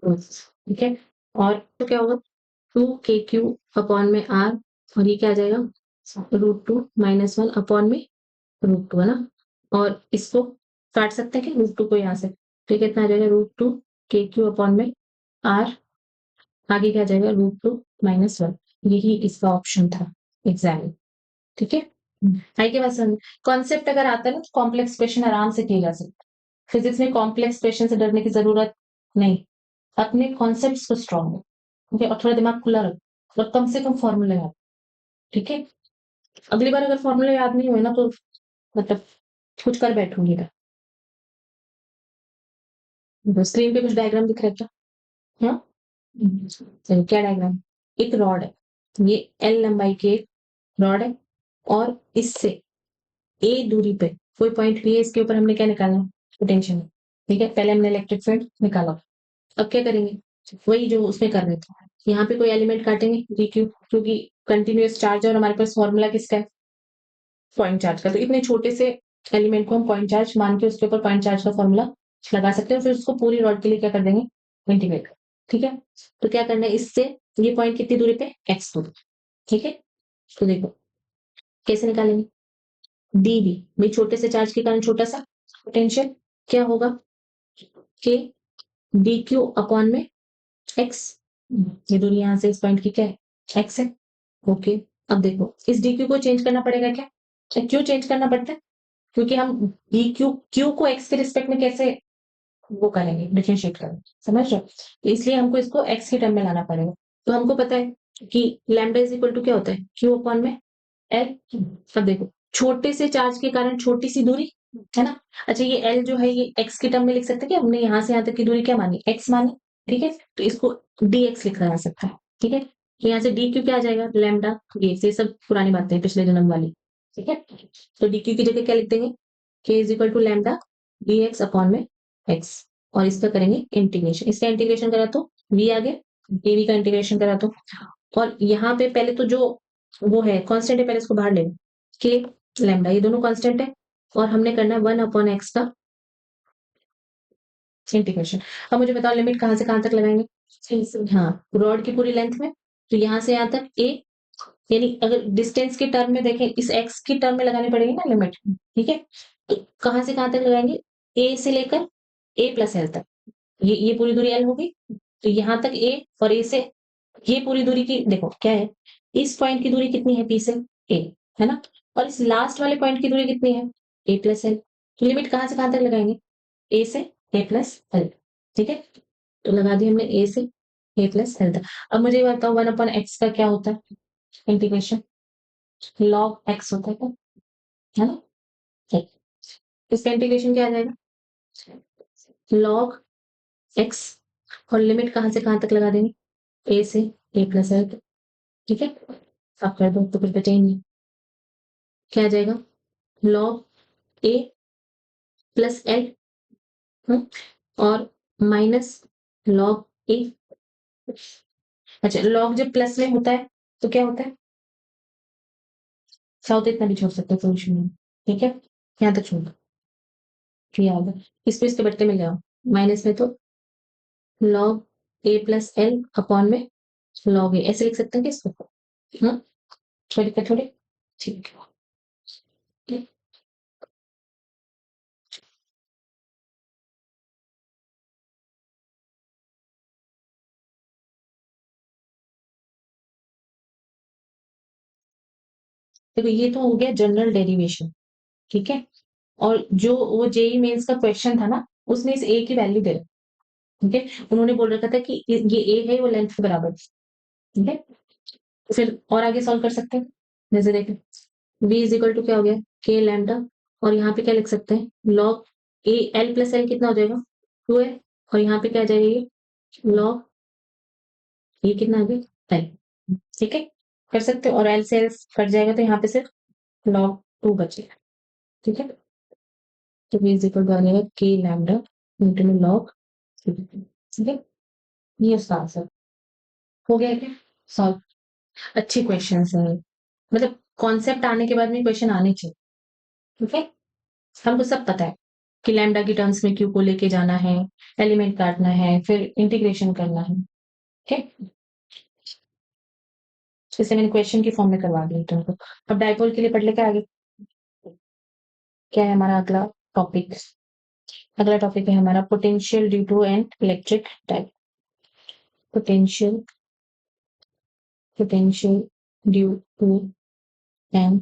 ठीक है, और तो क्या होगा, टू के क्यू अपॉन में आर, और ये क्या आ जाएगा, root two minus one upon में रूट टू है ना, और इसको काट सकते हैं क्या, रूट टू को यहाँ से, तो ये कितना आ जाएगा, root to K Q upon में आर, आगे क्या आ जाएगा, रूट टू माइनस वन, यही इसका ऑप्शन था एग्जाम में। ठीक है, आई के पास कॉन्सेप्ट अगर आता है ना तो कॉम्प्लेक्स क्वेश्चन आराम से किए जा सकते हैं। फिजिक्स में कॉम्प्लेक्स क्वेश्चन से डरने की जरूरत नहीं, अपने कॉन्सेप्ट्स को स्ट्रॉन्ग हो, ठीक है, और थोड़ा दिमाग खुला रखो, और कम से कम फॉर्मूला याद। ठीक है, अगली बार अगर फॉर्मूला याद नहीं हुए ना तो मतलब कुछ कर बैठूंगी मैं। स्क्रीन पे कुछ डायग्राम दिख रहा है क्या, हाँ, चलो क्या डायग्राम, एक रॉड है, ये एल लंबाई की एक रॉड है, और इससे ए दूरी पे कोई पॉइंट भी है, इसके ऊपर हमने क्या निकालना है, पोटेंशियल। ठीक है, पहले हमने इलेक्ट्रिक फील्ड निकाला, अब क्या करेंगे, वही जो उसमें कर रहे थे, यहाँ पे कोई एलिमेंट काटेंगे डी क्यू, क्योंकि कंटिन्यूअस चार्ज है और हमारे पास फॉर्मूला किसका है, पॉइंट चार्ज का, तो इतने छोटे से एलिमेंट को हम पॉइंट चार्ज मान के उसके ऊपर पॉइंट चार्ज का फॉर्मूला लगा सकते हैं, फिर उसको पूरी रॉड के लिए क्या कर देंगे, इंटीग्रेट। ठीक है, तो क्या करना है, इससे ये पॉइंट कितनी दूरी पे, एक्स दूरी। ठीक है, तो देखो कैसे निकालेंगे, डी बी, भाई छोटे से चार्ज के कारण छोटा सा पोटेंशियल, क्या होगा, के डी क्यू अपॉन में एक्स, ये दूरी यहां से इस पॉइंट की क्या है, एक्स है। ओके, अब देखो इस डी क्यू को चेंज करना पड़ेगा क्या, क्यों चेंज करना पड़ता है, क्योंकि हम डी क्यू क्यू को एक्स के रिस्पेक्ट में कैसे वो करेंगे, डिफरेंशिएट करेंगे, समझ रहे हो, तो इसलिए हमको इसको एक्स के टर्म में लाना पड़ेगा। तो हमको पता है कि लैम्डा इज इक्वल टू क्या होता है, क्यू अपॉन में एल। अब देखो छोटे से चार्ज के कारण छोटी सी दूरी है ना, अच्छा ये एल जो है ये एक्स के टर्म में लिख सकते हैं कि हमने यहाँ से यहाँ तक की दूरी क्या मानी, एक्स मानी। ठीक है, तो इसको डी एक्स लिखा जा सकता है। ठीक है, तो यहाँ से डी क्यू क्या आ जाएगा, लैम्डा, ये सब पुरानी बातें हैं पिछले जन्म वाली। ठीक है, तो डी क्यू की जगह क्या लिख देंगे, K is equal to lambda D X upon में एक्स, और इसका करेंगे इंटीग्रेशन, इसका इंटीग्रेशन करा तो वी आ गया, ए वी का इंटीग्रेशन करा तो, और यहाँ पे पहले तो जो वो है कांस्टेंट है, पहले इसको बाहर ले लो, के लैम्डा, ये दोनों कांस्टेंट है, और हमने करना है वन अपॉन एक्स का इंटीग्रेशन। अब मुझे बताओ लिमिट कहाँ से कहाँ तक लगाएंगे, हाँ रॉड की पूरी लेंथ में, तो यहाँ से यहाँ तक ए, यानी अगर डिस्टेंस के टर्म में देखें, इस एक्स की टर्म में लगानी पड़ेगी ना लिमिट। ठीक है, तो कहाँ से कहाँ तक लगाएंगे, ए से लेकर ए प्लस एल तक, ये पूरी दूरी एल होगी, तो यहाँ तक ए, और ए से ये पूरी दूरी की देखो क्या है, इस पॉइंट की दूरी कितनी है पी से, ए है ना, और इस लास्ट वाले पॉइंट की दूरी कितनी है, ए प्लस एल। तो लिमिट कहाँ से कहाँ तक लगाएंगे, ए से ए प्लस एल। ठीक है, तो लगा दी हमने ए से ए प्लस एल तक। अब मुझे ये बताओ वन अपॉन एक्स का क्या होता है इंटीग्रेशन, लॉग एक्स होता है क्या, है ना? ठीक। इसका इंटीग्रेशन क्या आ जाएगा, लॉग एक्स, और लिमिट कहां से कहां तक लगा देंगे, ए से ए प्लस एल तक। ठीक है, आप कर दो तो कुछ बचा ही नहीं। क्या आ जाएगा, लॉग ए प्लस एल, और माइनस लॉग ए। अच्छा, लॉग जब प्लस में होता है तो क्या होता है, साउथ इतना भी छोड़ सकते हैं सोल्यूशन में। ठीक है, यहाँ तक छोड़ दो, क्लियर होगा। इस पे बढ़ते में ले आओ, माइनस में तो लॉग ए प्लस एल अपॉन में लॉग ए, ऐसे लिख सकते हैं कि इसको, हाँ, थोड़ी का थोड़ी। ठीक है, ठीक। देखो ये तो हो गया जनरल डेरिवेशन, ठीक है। और जो वो जेई मेंस का क्वेश्चन था ना, उसमें इस ए की वैल्यू दे रहे, ठीक है, उन्होंने बोल रखा था कि ये ए है वो लेंथ के बराबर, ठीक है। तो फिर और आगे सॉल्व कर सकते हैं, जैसे देखें v इज इक्वल टू क्या हो गया, के लैम्डा, और यहाँ पे क्या लिख सकते हैं, log A L plus L कितना हो जाएगा, 2 है, और यहाँ पे क्या आ जाएगा, ये लॉग ये कितना आ गया, 10। ठीक है, कर सकते हो, और एल से एल कट जाएगा तो यहाँ पे सिर्फ लॉग 2 बचेगा। ठीक है, तो v इज इक्वल टू आ जाएगा के लैम्डा इंटू में लॉग, ठीक है, ये उसका आंसर हो गया क्या, सॉल्व। अच्छे क्वेश्चन है, मतलब कॉन्सेप्ट आने के बाद में क्वेश्चन आने चाहिए। ठीक है, हमको सब पता है कि लैम्डा की टर्म्स में क्यू को लेके जाना है, एलिमेंट काटना है, फिर इंटीग्रेशन करना है। ठीक है, जैसे मैंने क्वेश्चन की फॉर्म में करवा दिया तुमको। अब डाइपोल के लिए पढ़ लेकर आगे क्या है हमारा अगला टॉपिक। अगला टॉपिक है हमारा potential due to an electric type. Potential, potential due to an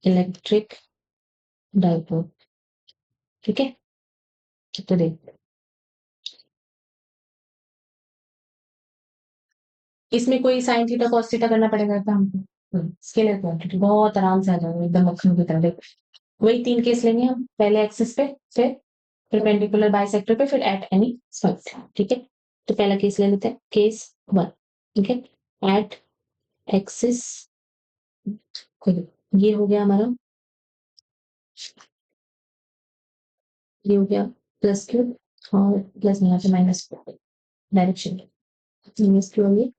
electric dipole. ठीक है, तो देख इसमें कोई साइन थीटा कॉस थीटा करना पड़ेगा क्या हमको, स्केलर क्वांटिटी बहुत आराम से आ जाएगा एकदम मक्खन की तरह। देखो वही 3 केस लेंगे हम, पहले एक्सिस पे, फिर परपेंडिकुलर बाइसेक्टर पे, फिर एट एनी पॉइंट। ठीक है, तो पहला केस ले लेते हैं, केस 1। ठीक है, एट एक्सिस, ये हो गया हमारा, ये हो गया प्लस क्यू, और प्लस यहाँ पे minus Q, direction minus Q होगी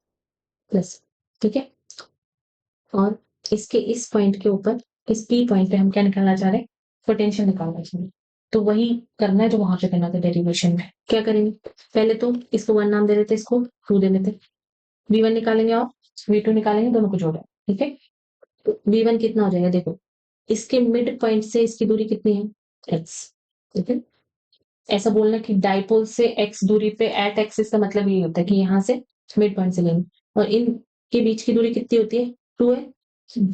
प्लस। ठीक है, और इसके इस पॉइंट के ऊपर, इस पी पॉइंट पे हम क्या निकालना चाह रहे हैं, पोटेंशियल निकालना चाह रहे हैं। तो वही करना है जो वहां पे करना था डेरिवेशन में। क्या करेंगे, पहले तो इसको 1 नाम दे देते, इसको 2 दे देते, v1 निकालेंगे और v2 निकालेंगे, दोनों को जोड़ा। ठीक है, तो v1 कितना हो जाएगा, देखो इसके मिड पॉइंट से इसकी दूरी कितनी है, x। ठीक है, ऐसा बोलना कि डाइपोल से x दूरी पे एट एक्सिस का मतलब ये होता है कि यहाँ से मिड पॉइंट से लेंगे, और इन के बीच की दूरी कितनी होती है, 2 है,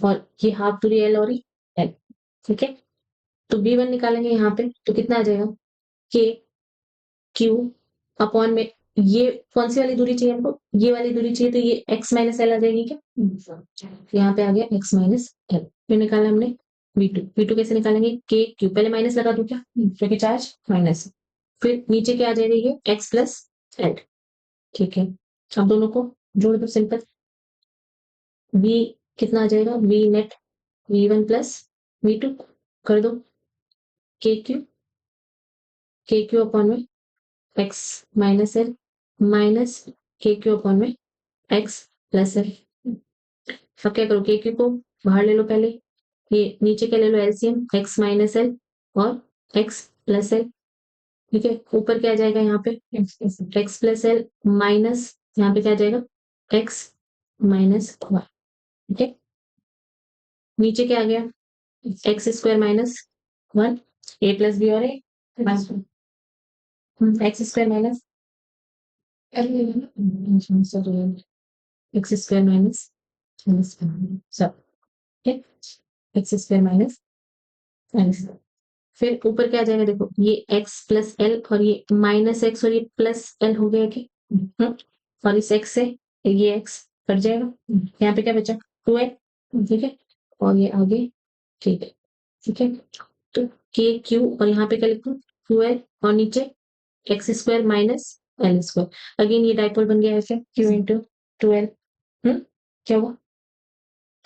और ये हाफ दूरी l और l। ठीक है, तो v1 निकालेंगे यहाँ पे तो कितना आ जाएगा, k q अपॉन में, ये कौन सी वाली दूरी चाहिए हमको, ये वाली दूरी चाहिए, तो ये x माइनस एल आ जाएगी क्या, यहाँ पे आ गया x माइनस एल। फिर निकाला हमने v2 कैसे निकालेंगे, k q, पहले माइनस लगा दूं क्या, क्योंकि चार्ज माइनस। फिर नीचे क्या आ जाएगा, ये x प्लस एल। ठीक है, अब दोनों को जोड़ दो सिंपल, v कितना आ जाएगा, v net v1 plus v2, कर दो k क्यू अपॉन में x minus L minus K Q upon में x प्लस एल। अब क्या करो, के क्यू को बाहर ले लो पहले, ये नीचे क्या ले लो, एलसीएम x माइनस एल और x प्लस एल। ठीक है, ऊपर क्या आ जाएगा यहाँ पे, x प्लस एल माइनस, यहाँ पे क्या आ जाएगा, x माइनस वाई। ठीक है, नीचे क्या आ गया, X square minus 1, A plus B और A X square minus X square minus सब, ठीक, एक्स स्क्वायर माइनस माइनस। फिर ऊपर क्या आ जाएगा, देखो ये x प्लस एल और ये माइनस एक्स और ये प्लस एल हो गया कि, और इस x से ये x कट जाएगा, यहाँ पे क्या बचा, 2 है, ठीक है, और ये आगे ठीक है, ठीक है। तो के क्यू और यहाँ पे क्या लिखूं, क्यू एल, और नीचे x square minus L square. Again ये डाइपोल बन गया ऐसे, क्यू इंटू टू एल। क्या हुआ,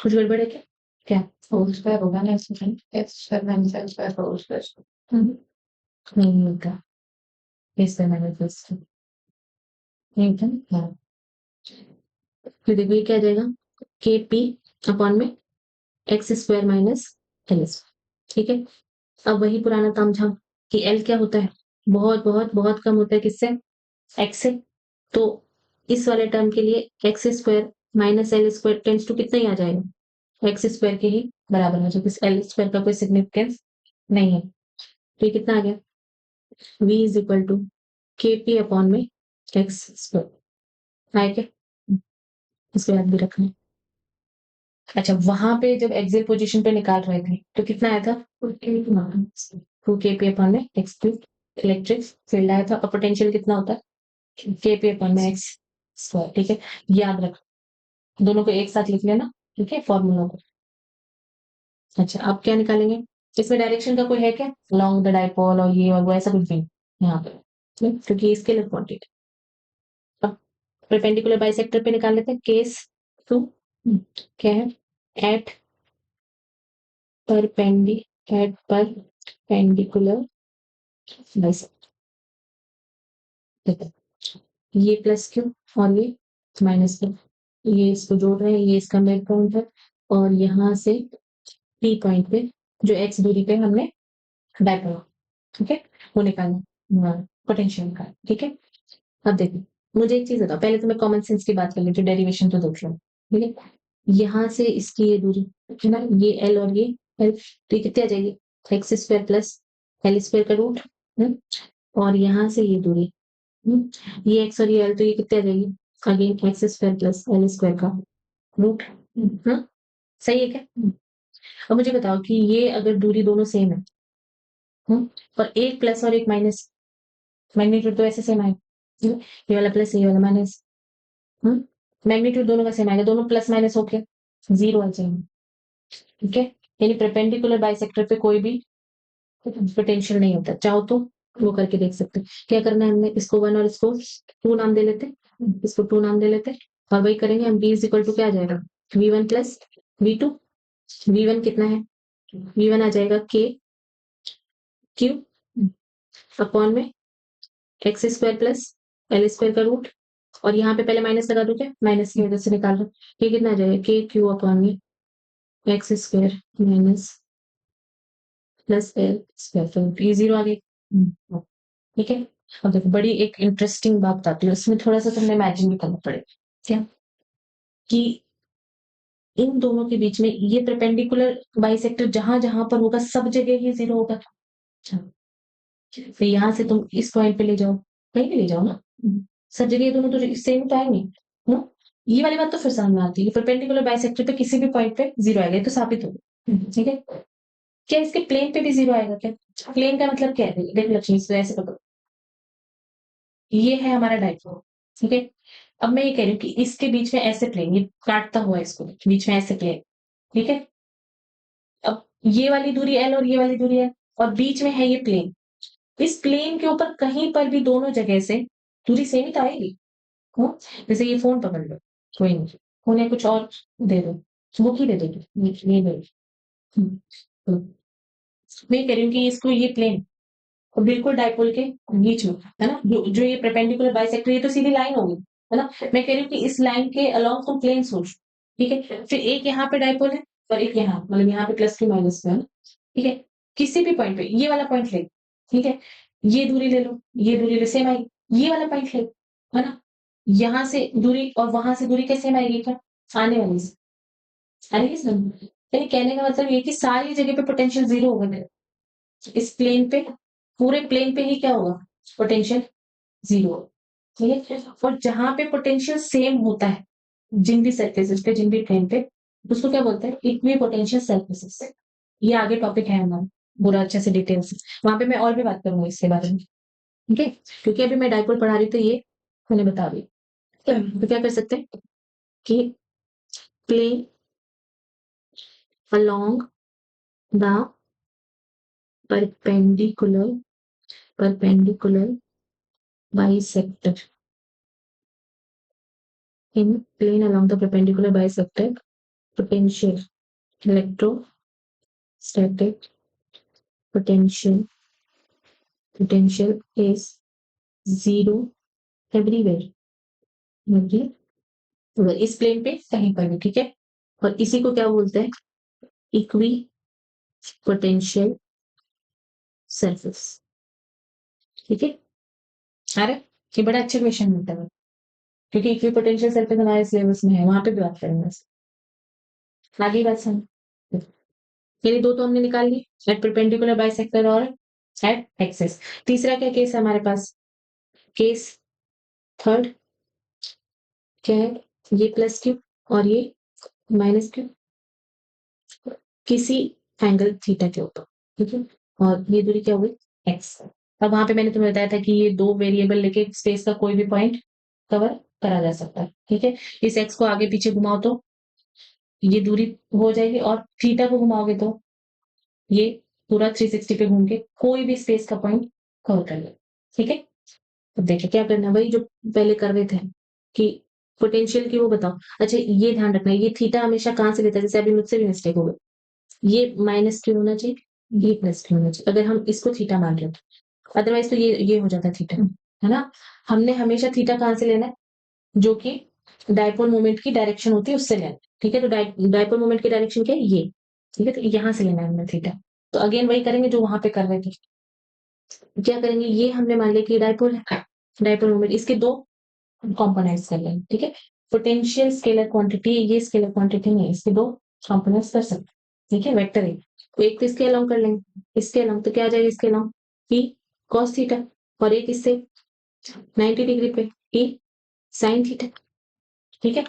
कुछ गड़बड़ है क्या? क्या होल स्क्वायर होगा ना इसमें, X square minus L square whole square. नहीं होगा, इस पे मैंने नहीं होता ना। हाँ, फिर देखो ये क्या आ जाएगा, के पी अपॉन में X square minus L square. ठीक है, अब वही पुराना तामझाम कि एल क्या होता है, बहुत बहुत बहुत कम होता है किससे, एक्स से। तो इस वाले टर्म के लिए X square minus L square tends to कितना ही आ जाएगा, एक्स स्क्वायर के ही बराबर है, जो कि एल स्क्वायर का कोई सिग्निफिकेंस नहीं है। तो ये कितना आ गया, v इज इक्वल टू के पी अपॉन में एक्स स्क्वायर आए क्या, इसको याद भी रखना है। अच्छा, वहां पे जब एक्सियल पोजीशन पे निकाल रहे थे तो कितना आया था, टू के पी अपॉन में एक्स क्यूब इलेक्ट्रिक फील्ड आया था, और पोटेंशियल कितना होता है, के पी अपॉन में एक्स स्क्वायर। ठीक है, याद रख, दोनों को एक साथ लिख लेना, ठीक है, फॉर्मूला को। अच्छा, अब क्या निकालेंगे, इसमें डायरेक्शन का कोई है क्या, लॉन्ग द डाइपोल और ये और वो ऐसा कुछ भी नहीं यहाँ पे, क्योंकि इसके लिए क्वांटिटी। अब परपेंडिकुलर बाइसेक्टर पे निकाल लेते हैं, केस टू क्या है, एट परपेंडिकुलर बाइसेक्टर, ये प्लस क्यू और ये माइनस क्यू, ये इसको जोड़ रहे हैं, ये इसका मिड पॉइंट है, और यहाँ से पी पॉइंट पे जो एक्स दूरी पे हमने डाइपोल, ठीक है, वो निकालना, पोटेंशियल का, ठीक है। अब देखो, मुझे एक चीज बताओ, पहले तो मैं कॉमन सेंस की बात कर लेती हूँ, डेरिवेशन तो देख लो, ठीक है। यहाँ से इसकी ये दूरी है ना, ये एल और ये एल, तो ये कितनी आ जाएगी, x square plus L square का रूट, और यहाँ से ये दूरी, ये एक्स और ये एल, तो ये कितनी आ जाएगी, again x square plus L square का रूट। हाँ, सही है क्या? अब मुझे बताओ कि ये अगर दूरी दोनों सेम है, और एक प्लस और एक माइनस, मैग्नीट्यूड तो ऐसे सेम आएगा, ये वाला प्लस ये वाला माइनस, मैग्नीट्यूड दोनों का सेम आएगा, दोनों प्लस माइनस होके जीरो आ जाएंगे, ठीक है। यानी परपेंडिकुलर बाइसेक्टर पे कोई भी पोटेंशियल नहीं होता, चाहो तो वो करके देख सकते हैं। क्या करना है, हमने इसको वन और इसको टू नाम दे लेते, इसको टू नाम दे लेते, और वही करेंगे हम, बी इज इक्वल टू क्या आ जाएगा, V one plus V two, V one कितना है, वी वन आ जाएगा के क्यू अपॉन में X square plus L square का रूट, और यहाँ पे पहले माइनस लगा दो, क्या माइनस की वजह से निकाल रहे, ये कितना आ जाएगा, के क्यू अपॉन में X square minus plus L square, ये जीरो आ गई, ठीक है। अब देखो, बड़ी एक इंटरेस्टिंग बात आती है, उसमें थोड़ा सा तुमने इमेजिन भी करना पड़ेगा, क्या, कि इन दोनों के बीच में ये परपेंडिकुलर बाइसेक्टर जहां जहां पर होगा सब जगह ही जीरो होगा। अच्छा, तो यहाँ से तुम इस पॉइंट पे ले जाओ, कहीं भी ले जाओ ना, सब जगह ये दोनों तो सेम तो आएंगे, ना। ये वाली बात तो फिर समझ में आती है, परपेंडिकुलर बाइसेक्टर पे किसी भी पॉइंट पे जीरो आएगा, ये तो साबित होगा, ठीक है। क्या इसके प्लेन पे भी जीरो आएगा क्या, प्लेन का मतलब क्या है, देख लक्ष्मी, इसको ऐसे पकड़ो, ये है हमारा डाइपोल, ठीक है। अब मैं ये कह रही हूँ कि इसके बीच में ऐसे प्लेन, ये काटता हुआ इसको बीच में ऐसे प्लेन, ठीक है। अब ये वाली दूरी एल और ये वाली दूरी है, और बीच में है ये प्लेन, इस प्लेन के ऊपर कहीं पर भी दोनों जगह से दूरी सेम ही तो आएगी, हाँ? जैसे ये फोन पकड़ लो, कोई नहीं, फोन या कुछ और दे दो, बुक ही दे दो, ये दे दो। मैं कह रही हूँ कि इसको ये प्लेन और बिल्कुल डाइपोल के बीच में, है ना, जो ये परपेंडिकुलर बाइसेक्टर, ये तो सीधी लाइन होगी, है ना। मैं कह रही हूँ कि इस लाइन के अलोंग तुम प्लेन सोच, ठीक है। फिर एक यहाँ पे डाइपोल है और एक यहाँ, मतलब यहाँ पे प्लस टू माइनस पे है ना, ठीक है। किसी भी पॉइंट पे ये वाला पॉइंट ले, ठीक है, ये दूरी ले लो, ये दूरी ले, सेम आएगी, ये वाला पॉइंट ले, है ना, यहाँ से दूरी और वहां से दूरी कैसे आएगी, क्या आने वाली से आएगी समझ, यानी कहने का मतलब ये कि सारी जगह पे पोटेंशियल जीरो होगा मेरा, इस प्लेन पे, पूरे प्लेन पे ही क्या होगा, पोटेंशियल जीरो, ठीक है। और जहां पे पोटेंशियल सेम होता है, जिन भी सरफेसेस पे, जिन भी प्लेन पे, उसको क्या बोलते हैं, इक्वी पोटेंशियल सरफेसेस। ये आगे टॉपिक है हमारा, पूरा अच्छे से डिटेल से, वहां पे मैं और भी बात करूंगी इसके बारे में, ठीक है। क्योंकि अभी मैं डाइपोल पढ़ा रही तो ये मैंने बता दी, तो क्या कर सकते हैं कि plane along the perpendicular bisector in plane along the perpendicular bisector potential electrostatic potential is zero everywhere इस प्लेन पे कहीं पर भी, ठीक है। और इसी को क्या बोलते हैं, इक्वी पोटेंशियल सरफेस, ठीक है। अरे ये बड़ा अच्छा क्वेश्चन मिलता है, क्योंकि इक्वी पोटेंशियल सरफेस हमारे सिलेबस में है, वहां पे भी बात करेंगे। आगे बात समझ, ये दो तो हमने निकाल ली, एट परपेंडिकुलर बाइसेक्टर और एट एक्सिस। तीसरा क्या केस है हमारे पास, केस थर्ड क्या है, ये प्लस क्यू और ये माइनस क्यू किसी एंगल थीटा के ऊपर, ठीक है। और ये दूरी क्या हुई, एक्स। अब वहां पे मैंने तुम्हें बताया था कि ये दो वेरिएबल लेके स्पेस का कोई भी पॉइंट कवर करा जा सकता है, ठीक है। इस एक्स को आगे पीछे घुमाओ तो ये दूरी हो जाएगी, और थीटा को घुमाओगे तो ये पूरा 360 पे घूम के कोई भी स्पेस का पॉइंट कवर कर ले, ठीक है। तो देखिए क्या करना है, वही जो पहले कर रहे थे कि पोटेंशियल की वो बताओ। अच्छा ये ध्यान रखना, ये थीटा हमेशा कहां से लेता है, जैसे अभी मुझसे भी मिस्टेक हो गई, ये माइनस क्यों होना चाहिए, ये प्लस क्यों होना चाहिए, अगर हम इसको थीटा मान रहे हो। अदरवाइज तो ये हो जाता है थीटा, है ना। हमने हमेशा थीटा कहां से लेना है, जो कि डायपोल मोमेंट की डायरेक्शन होती है उससे लेना है, ठीक है। तो डायपोल मोमेंट की डायरेक्शन क्या है, ये, ठीक है। तो यहां से लेना है हमने थीटा। तो अगेन वही करेंगे जो वहां पे कर रहे थे, क्या करेंगे, ये हमने मान लिया कि डायपोल है, डायपोल मोमेंट, इसके दो कंपोनेंट्स कर लेंगे, ठीक है। पोटेंशियल स्केलर क्वांटिटी, ये स्केलर क्वांटिटी नहीं है, इसके दो कंपोनेंट्स कर सकते, ठीक है। वेक्टर है, तो एक तो इसके अलाउ कर लेंगे, इसके अलाउ तो क्या आ जाएगा, इसके अलाउ पी कॉस थीटा, और एक इससे 90 डिग्री पे पी साइन थीटा, ठीक है।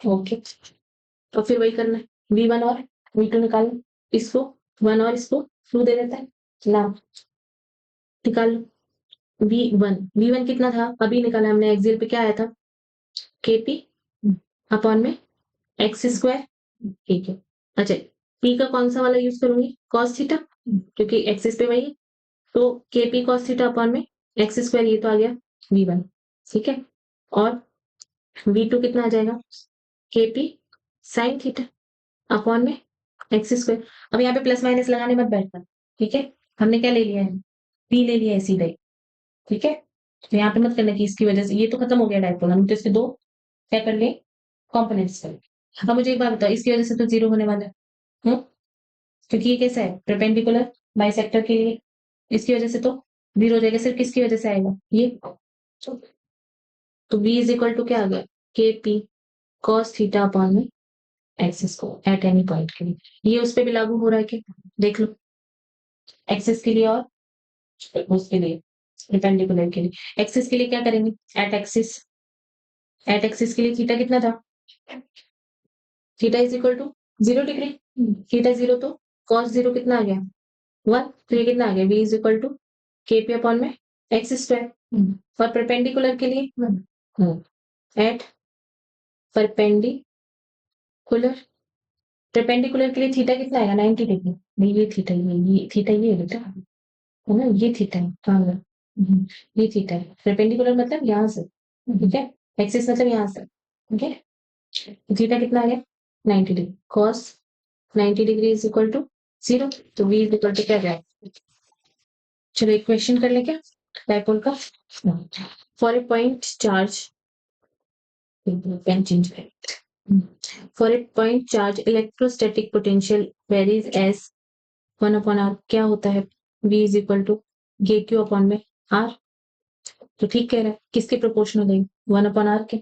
ओके, तो फिर वही करना है, V1 और V2 निकालो, इसको 1 और इसको 2 दे देता है, लाओ निकाल लो। V1 कितना था, अभी निकाला हमने, एक्सियल पे क्या आया था, KP अपॉन में एक्स स्क्वायर, ठीक है। अच्छा P का कौन सा वाला यूज करूंगी, कॉस थीटा, क्योंकि एक्सिस पे वही है, तो KP कॉस थीटा अपॉन में एक्स स्क्वायर, ये तो आ गया V1, ठीक है। और V2 कितना आ जाएगा, KP साइन थीटा अपॉन में एक्स स्क्वायर। अब यहाँ पे प्लस माइनस लगाने मत बैठना, ठीक है। हमने क्या ले लिया है, पी ले लिया है सीधे, ठीक है। तो यहाँ पे मत करना कि इसकी वजह से ये तो खत्म हो गया डायपोल, हम तो इसके दो क्या कर लिए, कॉम्पोनेंट्स कर लिए। अब मुझे एक बात बताओ, इसकी वजह से तो जीरो होने वाला है, क्योंकि ये कैसा है, परपेंडिकुलर बाइसेक्टर के लिए, इसकी वजह से तो जीरो हो जाएगा। सिर्फ किसकी वजह से आएगा, ये तो v इज इक्वल टू क्या आ गया, के पी कॉस थीटा अपॉन में एक्सिस को एट एनी पॉइंट के लिए, ये उस पर भी लागू हो रहा है कि, देख लो, एक्सिस के लिए और उसके लिए परपेंडिकुलर के लिए। एक्सिस के लिए क्या करेंगे, एट एक्सिस के लिए थीटा कितना था, theta is equal to 0 degree, theta 0 तो कॉस 0 कितना आ गया 1, तो ये कितना आ गया, v is equal to KP upon में एक्स स्क्वायर। और परपेंडिकुलर के लिए एट परपेंडिकुलर, परपेंडिकुलर के लिए थीटा कितना आएगा 90 डिग्री, नहीं ये थीटा, ये थीटा, ये है बेटा, है ना, ये थीटा है, हाँ ये थीटा है। परपेंडिकुलर मतलब यहाँ से, ठीक है, एक्सिस मतलब यहाँ से, ठीक है। थीटा कितना आ गया 90 degree, cos 90 degree is equal to 0, तो v इज इक्वल टू क्या जाएगा। चलो एक क्वेश्चन कर ले क्या, डायपोल का, for a point charge, pen change करें, for a point charge electrostatic potential varies as 1 upon r, क्या होता है, v is equal to K Q upon में r, तो ठीक कह रहा है, किसके प्रोपोर्शनल है 1 अपॉन r के,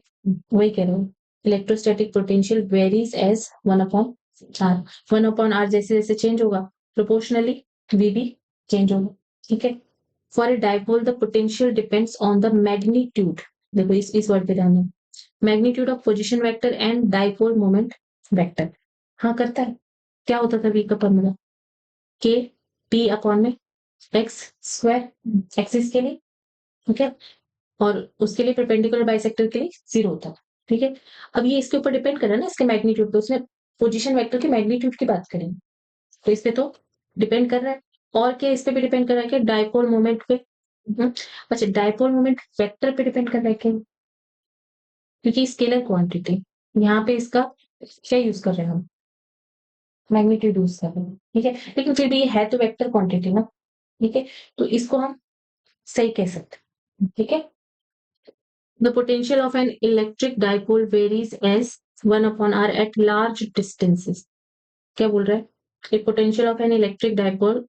वही कह रहे हो, electrostatic potential varies as 1 upon r, 1 upon r जैसे जैसे चेंज होगा प्रोपोर्शनली v भी चेंज होगा, ठीक है। For A dipole the potential depends on the magnitude, देखो इस वर्ड पे ध्यान, magnitude of position vector and dipole moment vector, हाँ करता है, क्या होता था v का फॉर्मूला, के पी अपॉन में एक्स स्क्वायर एक्सिस के लिए, ठीक है, और उसके लिए परपेंडिकुलर बाइसेक्टर के लिए 0 होता है, ठीक है। अब ये इसके ऊपर डिपेंड कर रहा है ना, इसके मैग्नीट्यूड पे, उसमें पोजीशन वेक्टर के मैग्नीट्यूड की बात करें, तो इस पे तो डिपेंड कर रहा है, और क्या इस पे भी डिपेंड कर रहा है क्या? डायपोल मोमेंट पे। अच्छा, डायपोल मोमेंट वेक्टर पे डिपेंड कर रहा है क्या? क्योंकि स्केलर क्वांटिटी, यहाँ पे इसका क्या यूज कर रहे हैं हम? मैग्नीट्यूड यूज कर रहे हैं, ठीक है, लेकिन फिर भी ये है तो वेक्टर क्वांटिटी ना, ठीक है, तो इसको हम सही कह सकते हैं, ठीक है। The potential of an electric dipole varies as 1 upon r at large distances. क्या बोल रहा है? A potential of an electric dipole,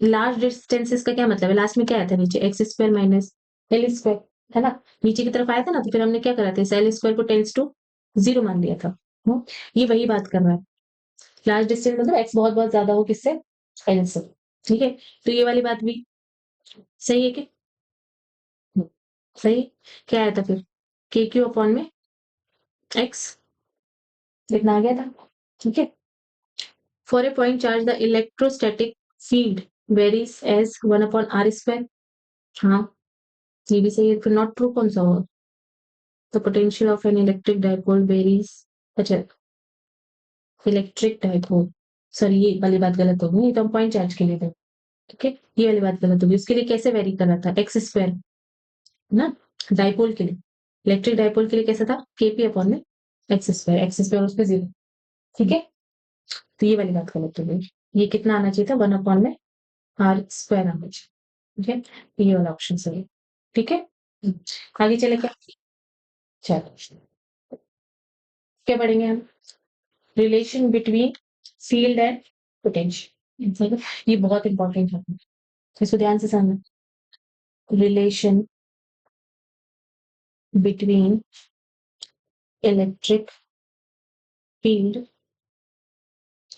large distances का क्या मतलब है? लास्ट में क्या आया था नीचे? x square minus L square, है ना? नीचे की तरफ आया था ना, तो फिर हमने क्या करा था? इस एल स्क्वायर को टेंस टू 0 मान लिया था। ये वही बात कर रहा है। लार्ज डिस्टेंस मतलब x बहुत बहुत ज्यादा हो किससे? एल से, ठीक है। तो ये वाली बात भी सही है कि सही? क्या आया था फिर? के क्यू अपॉन में एक्स, इतना आ गया था, ठीक है। For a point charge the electrostatic field varies as 1 upon R square. हाँ, ये भी सही है। फिर नॉट ट्रू कौन सा होगा? The potential of N electric dipole varies, अच्छा, इलेक्ट्रिक डाइपोल, सॉरी ये वाली बात गलत हो गई, ये तो हम पॉइंट चार्ज के लिए थे, ठीक है, ये वाली बात गलत होगी। उसके लिए कैसे वेरी कर रहा था? एक्स स्क्वायर ना, डाइपोल के लिए, इलेक्ट्रिक डाइपोल के लिए कैसा था? केपी अपॉन में एक्स स्क्वायर, एक्स स्क्वायर उस पर 0, ठीक है। तो ये वाली बात गलत हो गई। ये कितना आना चाहिए था? 1 अपॉन में आर स्क्वायर आना चाहिए, ठीक है। ये वाला ऑप्शन सही है, ठीक है। आगे चले क्या? चलो, क्या पढ़ेंगे हम? Relation between field and potential, ये बहुत इंपॉर्टेंट है, इसको ध्यान से समझना। Relation between electric field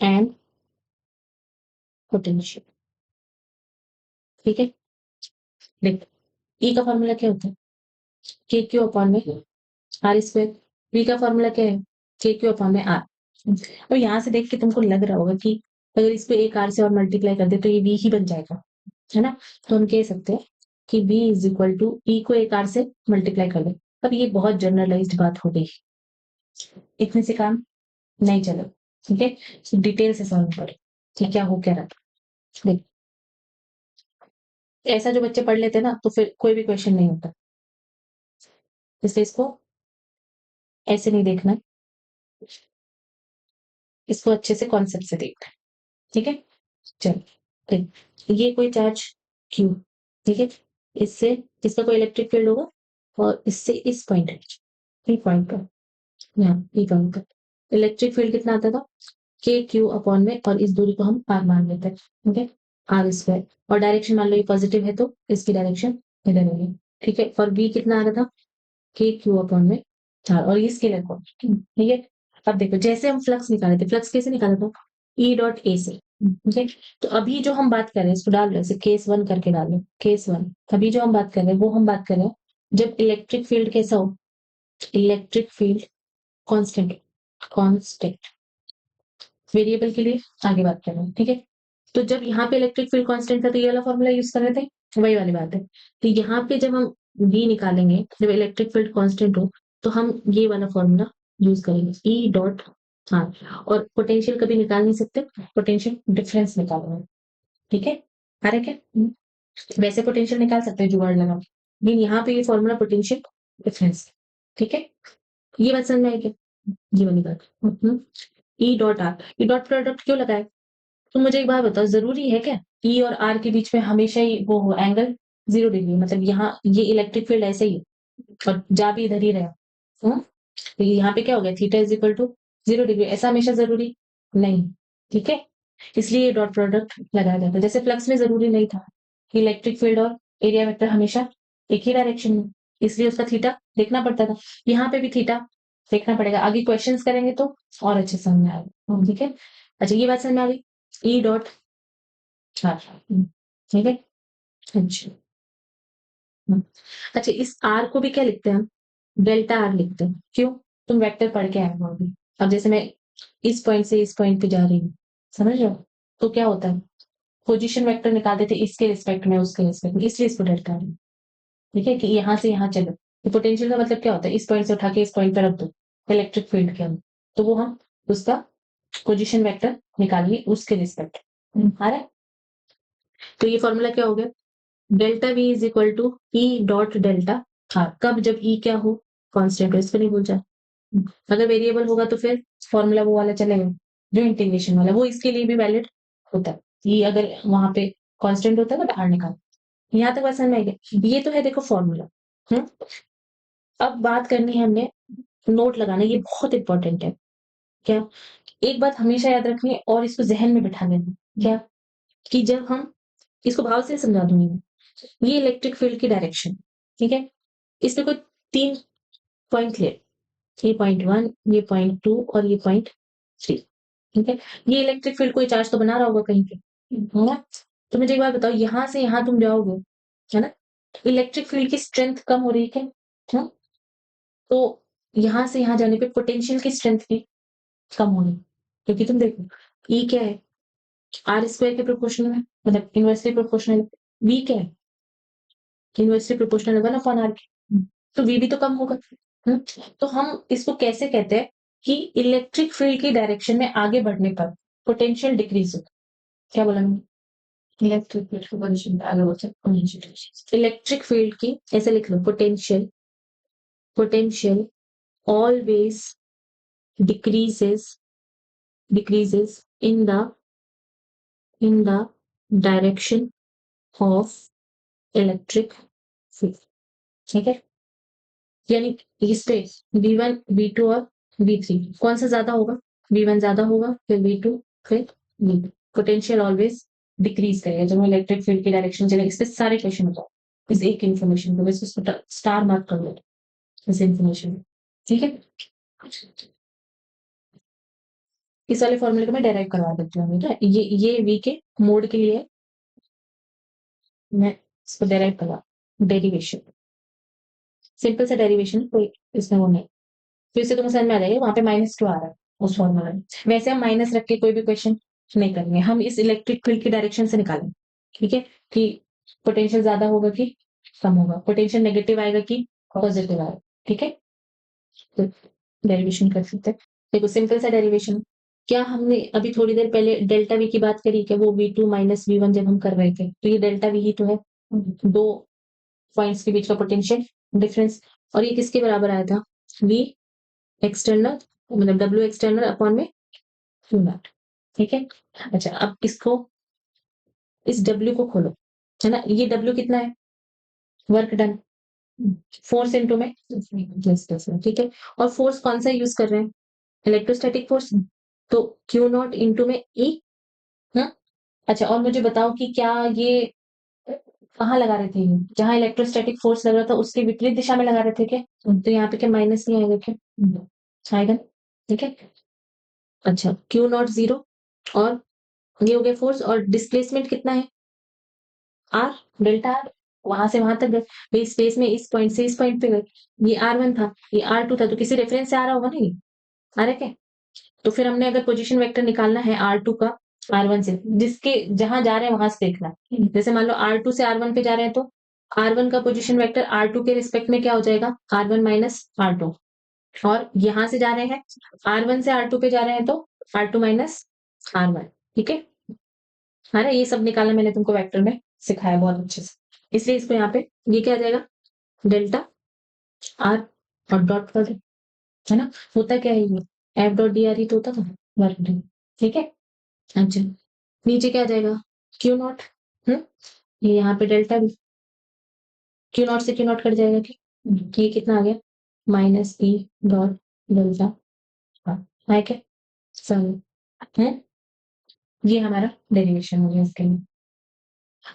and potential, ठीक है। देख, ई का फॉर्मूला क्या होता है? के क्यू अपॉन में आर स्क्वायर। बी का फॉर्मूला क्या है? के क्यू अपॉन में आर। और यहाँ से देख के तुमको लग रहा होगा कि अगर इस पे एक आर से और मल्टीप्लाई कर दे तो ये बी ही बन जाएगा, है ना? तो हम कह सकते हैं कि बी इज इक्वल टू ई को एक आर से मल्टीप्लाई कर दे। अब ये बहुत जनरलाइज्ड बात हो गई, इतने से काम नहीं चलो, ठीक है। डिटेल से सॉल्व करें कि क्या हो क्या रहा था। देख, ऐसा जो बच्चे पढ़ लेते हैं ना, तो फिर कोई भी क्वेश्चन नहीं होता, इसलिए इसको ऐसे नहीं देखना है, इसको अच्छे से कॉन्सेप्ट से देखना है, ठीक है। चलो, देख, ये कोई चार्ज क्यू, ठीक है, इससे इसका कोई इलेक्ट्रिक फील्ड होगा, और इससे इस पॉइंट पर यहाँ ई पॉइंट पर इलेक्ट्रिक फील्ड कितना आता था? के क्यू अपॉन में, और इस दूरी को हम आर मान लेते हैं, ठीक है, आर स्क्वायर। और डायरेक्शन मान लो ये पॉजिटिव है तो इसकी डायरेक्शन इधर होगी, ठीक है। फॉर बी कितना आ रहा था? के क्यू अपॉन में 4, और ये स्केलर क्वांटिटी, ठीक है। अब देखो, जैसे हम फ्लक्स निकाले थे, फ्लक्स कैसे निकाला था? ई डॉट ए से, ठीक है। तो अभी जो हम बात कर रहे हैं, इसको डाल रहे हैं, केस 1 करके डाल लो, केस 1। अभी जो हम बात कर रहे हैं वो हम बात कर रहे हैं जब इलेक्ट्रिक फील्ड कैसा हो? Electric field constant, constant variable के लिए आगे बात कर रहे हैं, ठीक है। तो जब यहाँ पे इलेक्ट्रिक फील्ड कांस्टेंट था तो ये वाला फॉर्मूला यूज कर रहे थे, वही वाली बात है। तो यहाँ पे जब हम v निकालेंगे, जब इलेक्ट्रिक फील्ड कांस्टेंट हो, तो हम ये वाला फॉर्मूला यूज करेंगे, ई डॉट आर। और पोटेंशियल कभी निकाल नहीं सकते, पोटेंशियल डिफरेंस निकालेंगे, ठीक है। आ रहा है क्या? वैसे पोटेंशियल निकाल सकते हैं जुगाड़ लगा के, लेकिन यहाँ पे ये फॉर्मूला पोटेंशियल डिफरेंस, ठीक है। ये बात समझ में आई क्या? ये वाली बात। E dot are, E dot product क्यों लगाए? तो मुझे एक बात बताओ, जरूरी है क्या ई और आर के बीच में हमेशा ही वो हो एंगल 0 डिग्री? मतलब यहाँ ये इलेक्ट्रिक फील्ड ऐसे ही और जा भी इधर ही रहा, तो यहाँ पे क्या हो गया? Theta is equal to 0 degree, ऐसा हमेशा जरूरी नहीं, ठीक है। इसलिए डॉट प्रोडक्ट लगाया जाता है। जैसे फ्लक्स में जरूरी नहीं था कि इलेक्ट्रिक फील्ड और एरिया वेक्टर हमेशा एक ही डायरेक्शन में, इसलिए उसका थीटा देखना पड़ता था। यहाँ पे भी थीटा देखना पड़ेगा, आगे क्वेश्चंस करेंगे तो और अच्छे समझ में आएगा, ठीक है। अच्छा, ये बात समझ में आ गई, ई डॉट आर, ठीक है। अच्छा, अच्छा, इस आर को भी क्या लिखते हैं हम? डेल्टा आर लिखते हैं, क्यों? तुम वेक्टर पढ़ के आए हो अभी। अब जैसे मैं इस पॉइंट से इस पॉइंट पे जा रही हूँ, समझ रहे हो? तो क्या होता है, पोजीशन वेक्टर निकाल देते इसके रिस्पेक्ट में, उसके रिस्पेक्ट में, इसलिए इसको डेल्टा आर, ठीक है, कि यहाँ से यहाँ चलो। तो पोटेंशियल का मतलब क्या होता है? इस पॉइंट से उठा के इस पॉइंट पर रख दो इलेक्ट्रिक फील्ड के अंदर, तो वो हम उसका पोजीशन वेक्टर निकालेंगे उसके रिस्पेक्ट, आ रहा है? तो ये फॉर्मूला क्या हो गया, delta V is equal to E dot delta R. कब, जब ई क्या हो, कांस्टेंट हो, इसको नहीं भूल जा। अगर वेरिएबल होगा तो फिर फॉर्मूला वो वाला चलेगा जो इंटीग्रेशन वाला, वो इसके लिए भी वैलिड होता है। ये अगर वहां पे कांस्टेंट होता है तो बाहर निकाल। यहाँ तक बात समझ में आई क्या? ये तो है देखो फॉर्मूला। अब बात करनी है हमने, नोट लगाना, ये बहुत इंपॉर्टेंट है। क्या, एक बात हमेशा याद रखनी है और इसको जहन में बिठा देना, क्या, कि जब हम इसको भाव से समझा दूंगी मैं, ये इलेक्ट्रिक फील्ड की डायरेक्शन, ठीक है, इसमें कोई 3 पॉइंट ले, ये पॉइंट 1, ये पॉइंट 2 और ये पॉइंट 3, ठीक है। ये इलेक्ट्रिक फील्ड कोई चार्ज तो बना रहा होगा कहीं पे, है ना? तो मुझे एक बात बताओ, यहां से यहां तुम जाओगे, है ना, इलेक्ट्रिक फील्ड की स्ट्रेंथ कम हो रही है क्या? हाँ? तो यहां से यहां जाने पे पोटेंशियल की स्ट्रेंथ भी कम होगी, क्योंकि तुम देखो ई क्या है, आर स्क्वायर के प्रोपोर्शनल है, मतलब इनवर्सली प्रोपोर्शनल। वी क्या है, इनवर्सली प्रोपोर्शनल 1/r के, तो वी भी तो कम होगा। तो हम इसको कैसे कहते हैं कि इलेक्ट्रिक फील्ड की डायरेक्शन में आगे बढ़ने पर पोटेंशियल डिक्रीज होता है। क्या बोला मैंने? इलेक्ट्रिक फील्ड की पोजीशन पे आगे बढ़ते पोटेंशियल, इलेक्ट्रिक फील्ड की ऐसे लिख लो, potential, potential always decreases in the direction of electric field, ठीक है। यानी इस पे V1 V2 और V3 कौन सा ज्यादा होगा, V1 ज्यादा होगा, फिर V2, फिर V2। पोटेंशियल ऑलवेज डिक्रीज करेगा जब हम इलेक्ट्रिक फील्ड की डायरेक्शन चलेगा। इस पे सारे क्वेश्चन होता है इस एक इन्फॉर्मेशन को, वैसे इसको स्टार मार्क कर लो इस इन्फॉर्मेशन में, ठीक है। इस वाले फॉर्मूले को मैं डेराइव करवा देती हूँ, ठीक है। ये वी के मोड के लिए मैं इसको डेराइव करवा, डेरिवेशन, सिंपल सा डेरिवेशन, कोई इसमें वो नहीं। फिर से तुम्हें समझ में आ जाएगा, वहां पे -2 आ रहा है उस फॉर्मूला में। वैसे हम माइनस रख के कोई भी क्वेश्चन नहीं करेंगे, हम इस इलेक्ट्रिक फील्ड की डायरेक्शन से निकालेंगे, ठीक है, कि पोटेंशियल ज्यादा होगा कि कम होगा, पोटेंशियल नेगेटिव आएगा कि पॉजिटिव आएगा, ठीक है। तो डेरिवेशन कर सकते हैं। देखो सिंपल सा डेरिवेशन, क्या हमने अभी थोड़ी देर पहले डेल्टा वी की बात करी, क्या वो V2 माइनस V1 जब हम कर रहे थे, तो ये डेल्टा वी ही तो है, दो पॉइंट्स के बीच का पोटेंशियल डिफरेंस। और ये किसके बराबर आया था, V एक्सटर्नल, मतलब W एक्सटर्नल अपॉन में Q नॉट, ठीक है। अच्छा अब इसको, इस W को खोलो, है ना, ये W कितना है, वर्क डन, फोर्स इनटू में ठीक है। और फोर्स कौन सा यूज कर रहे हैं, इलेक्ट्रोस्टैटिक फोर्स, तो Q नॉट इंटू में E। हाँ, अच्छा और मुझे बताओ कि क्या ये कहाँ लगा रहे थे, ये जहां इलेक्ट्रोस्टैटिक फोर्स लग रहा था उसके विपरीत दिशा में लगा रहे थे क्या, तो यहाँ पे क्या माइनस नहीं आएगा क्या, आएगा, ठीक है। अच्छा Q नॉट 0, और ये हो गया फोर्स, और डिस्प्लेसमेंट कितना है, आर, डेल्टा आर, वहां से वहां तक गए भाई, स्पेस में इस पॉइंट से इस पॉइंट पे गए, ये R1 था, ये R2 था, तो किसी रेफरेंस से आ रहा होगा ना, ये आ रहा है क्या। तो फिर हमने अगर पोजीशन वेक्टर निकालना है R2 का R1 से, जिसके जहां जा रहे हैं वहां से देखना, जैसे मान लो R2 से R1 पे जा रहे हैं, तो R1 का पोजीशन वेक्टर R2 के रिस्पेक्ट में क्या हो जाएगा, R1 माइनस R2, और यहां से जा रहे हैं R1 से R2 पे जा रहे हैं तो R2 माइनस R1, ठीक है। है ना, ये सब निकालना मैंने तुमको वेक्टर में सिखाया बहुत अच्छे से, इसलिए इसको यहाँ पे ये क्या आ जाएगा, डेल्टा आर और डॉट कर दो, है ना। होता क्या है ये, एफ डॉट डी आर ही तो होता था, वर्क डन, ठीक है। अच्छा नीचे क्या आ जाएगा, क्यू नॉट, ये यहाँ पे डेल्टा भी, क्यू नॉट से क्यू नॉट कट जाएगा कि, ये कितना आ गया, माइनस ई डॉट डेल्टा है क्या, सब है। ये हमारा डेरिवेशन हो गया इसके लिए।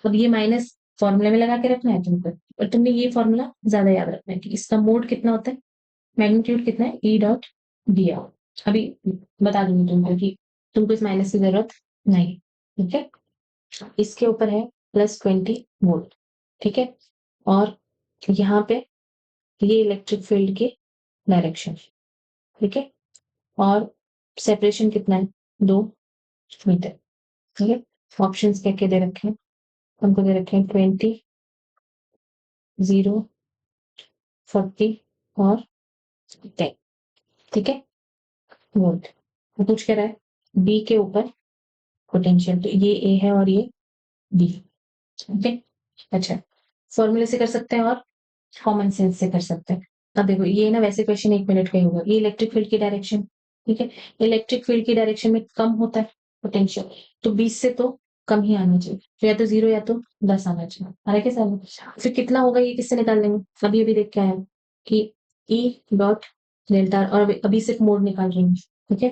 अब ये माइनस फॉर्मूला में लगा के रखना है तुमको, और तुमने ये फॉर्मूला ज्यादा याद रखना है कि इसका मोड कितना होता है, मैग्नीट्यूड कितना है, ई डॉट डी आर। अभी बता दूंगी तुमको कि तुमको इस माइनस की जरूरत नहीं, ठीक है। इसके ऊपर है +20 वोल्ट, ठीक है। और यहाँ पे ये इलेक्ट्रिक फील्ड की डायरेक्शन, ठीक है। और सेपरेशन कितना है, 2 मीटर, ठीक है। ऑप्शंस क्या क्या दे रखे हैं, हमको दे रखे हैं 20, 0, 40 और 10, ठीक है, वोल्ट। पूछ क्या रहा है, बी के ऊपर पोटेंशियल, तो ये ए है और ये बी। ओके, अच्छा, फॉर्मूले से कर सकते हैं और कॉमन सेंस से कर सकते हैं। अब देखो ये ना वैसे क्वेश्चन 1 मिनट का ही होगा। ये इलेक्ट्रिक फील्ड की डायरेक्शन, ठीक है, इलेक्ट्रिक फील्ड की डायरेक्शन में कम होता है पोटेंशियल, तो 20 से तो कम ही आना चाहिए, तो या तो 0 या तो 10 आना चाहिए। आ रहा है क्या समझ? फिर कितना होगा ये किससे निकाल लेंगे? अभी अभी देख के आए हैं कि ई डॉट डेल्टा, और अभी सिर्फ मोड निकाल रही हूँ, ठीक है,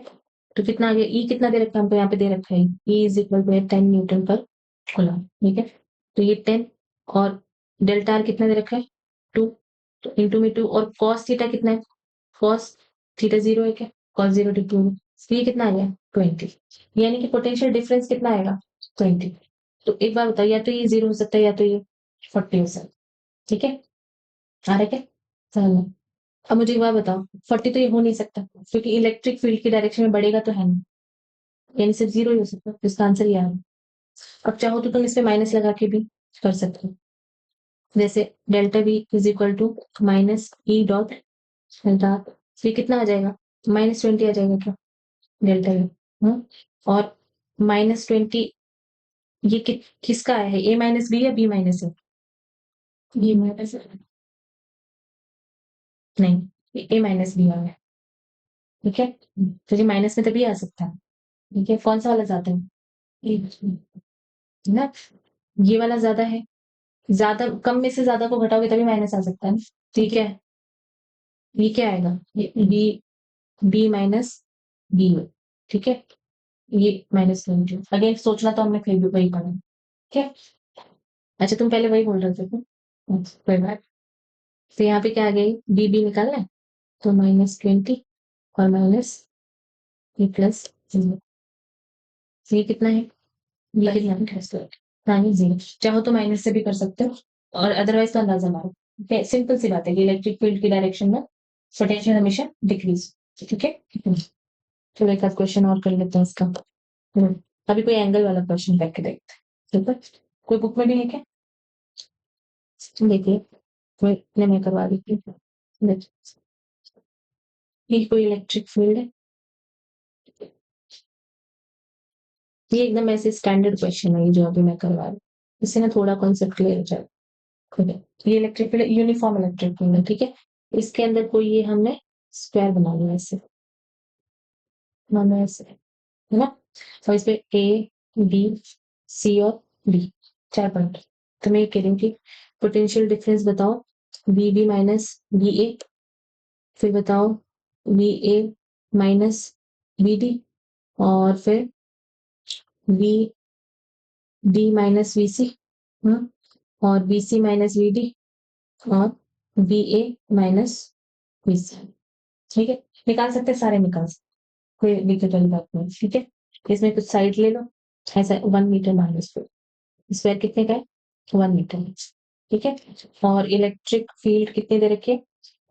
तो कितना आ गया? ई कितना दे रखा है हमको? यहाँ पे दे रखा है E is equal to 10 newton per coulomb, ठीक है, तो ये 10 और डेल्टा आर कितना दे रखा है 2, तो इंटू में 2, और कॉस थीटा कितना है? कॉस थीटा 0 है क्या? कॉस 0 टू 2, तो ये कितना आ गया 20, यानी कि पोटेंशियल डिफरेंस कितना आएगा 20। तो एक बार बताओ, या तो ये 0 हो सकता है या तो ये 40 हो सकता है, ठीक है, आ रहा है क्या समझ में? अब मुझे एक बात बताओ, 40 तो ये हो नहीं सकता क्योंकि इलेक्ट्रिक फील्ड की डायरेक्शन में बढ़ेगा तो है नहीं, यानी सिर्फ 0 ही हो सकता है, तो इसका आंसर ये आ रहा है। अब चाहो तो तुम इसमें माइनस लगा के भी कर सकते हो, जैसे delta B is equal to minus E dot delta, ये कितना आ जाएगा? -20 आ जाएगा क्या डेल्टा बी? और -20 ये किसका आया है? ए माइनस बी या बी माइनस ए? बी माइनस नहीं, ए माइनस बी आ गया, ठीक है, तो ये माइनस में तभी आ सकता है, ठीक है, कौन सा वाला ज्यादा है? ना, ये वाला ज्यादा है, ज्यादा कम में से ज्यादा को घटाओगे तभी माइनस आ सकता है ना, ठीक है, ये क्या आएगा? बी, बी माइनस बी, ठीक है, ये -20। अगेन सोचना तो हमने फिर भी वही पढ़ा, ठीक है, अच्छा तुम पहले वही बोल रहे थे तुम, कोई बात, तो यहाँ पे क्या आ गई? बी बी निकालना है, तो -20 और माइनस ये प्लस 0, ये कितना है? ये कितना है? -0, चाहो तो माइनस से भी कर सकते हो और अदरवाइज तो अंदाजा मारो, सिंपल सी बात है कि इलेक्ट्रिक फील्ड की डायरेक्शन में पोटेंशियल हमेशा डिक्रीज, ठीक है। चलो एक आध क्वेश्चन और कर लेते हैं इसका। अभी कोई एंगल वाला क्वेश्चन करके देखते हैं, ठीक है, कोई बुक में भी है क्या? देखिए, मैं करवा देती हूँ, ये कोई इलेक्ट्रिक फील्ड है, ये एकदम ऐसे स्टैंडर्ड क्वेश्चन है ये जो अभी मैं करवा रही हूँ, इससे ना थोड़ा कॉन्सेप्ट क्लियर हो जाए, ठीक है, ये electric field uniform electric field है, ठीक है, इसके अंदर कोई ये हमने स्क्वायर बना लिया ऐसे, मानो ऐसे, है ना, और इस पे ए बी सी और डी 4 पॉइंट, तो मैं ये कह रही हूँ कि पोटेंशियल डिफरेंस बताओ B B minus B A, फिर बताओ B A minus B D, और फिर B D minus V C, और B C minus V D, और B A minus V C, ठीक है, निकाल सकते हैं, सारे निकाल सकते, कोई दिक्कत वाली बात नहीं, ठीक है, इसमें कुछ साइड ले लो, ऐसा 1 मीटर मान लो, स्क्वायर कितने का है? 1 मीटर, ठीक है, और इलेक्ट्रिक फील्ड कितने दे रखे?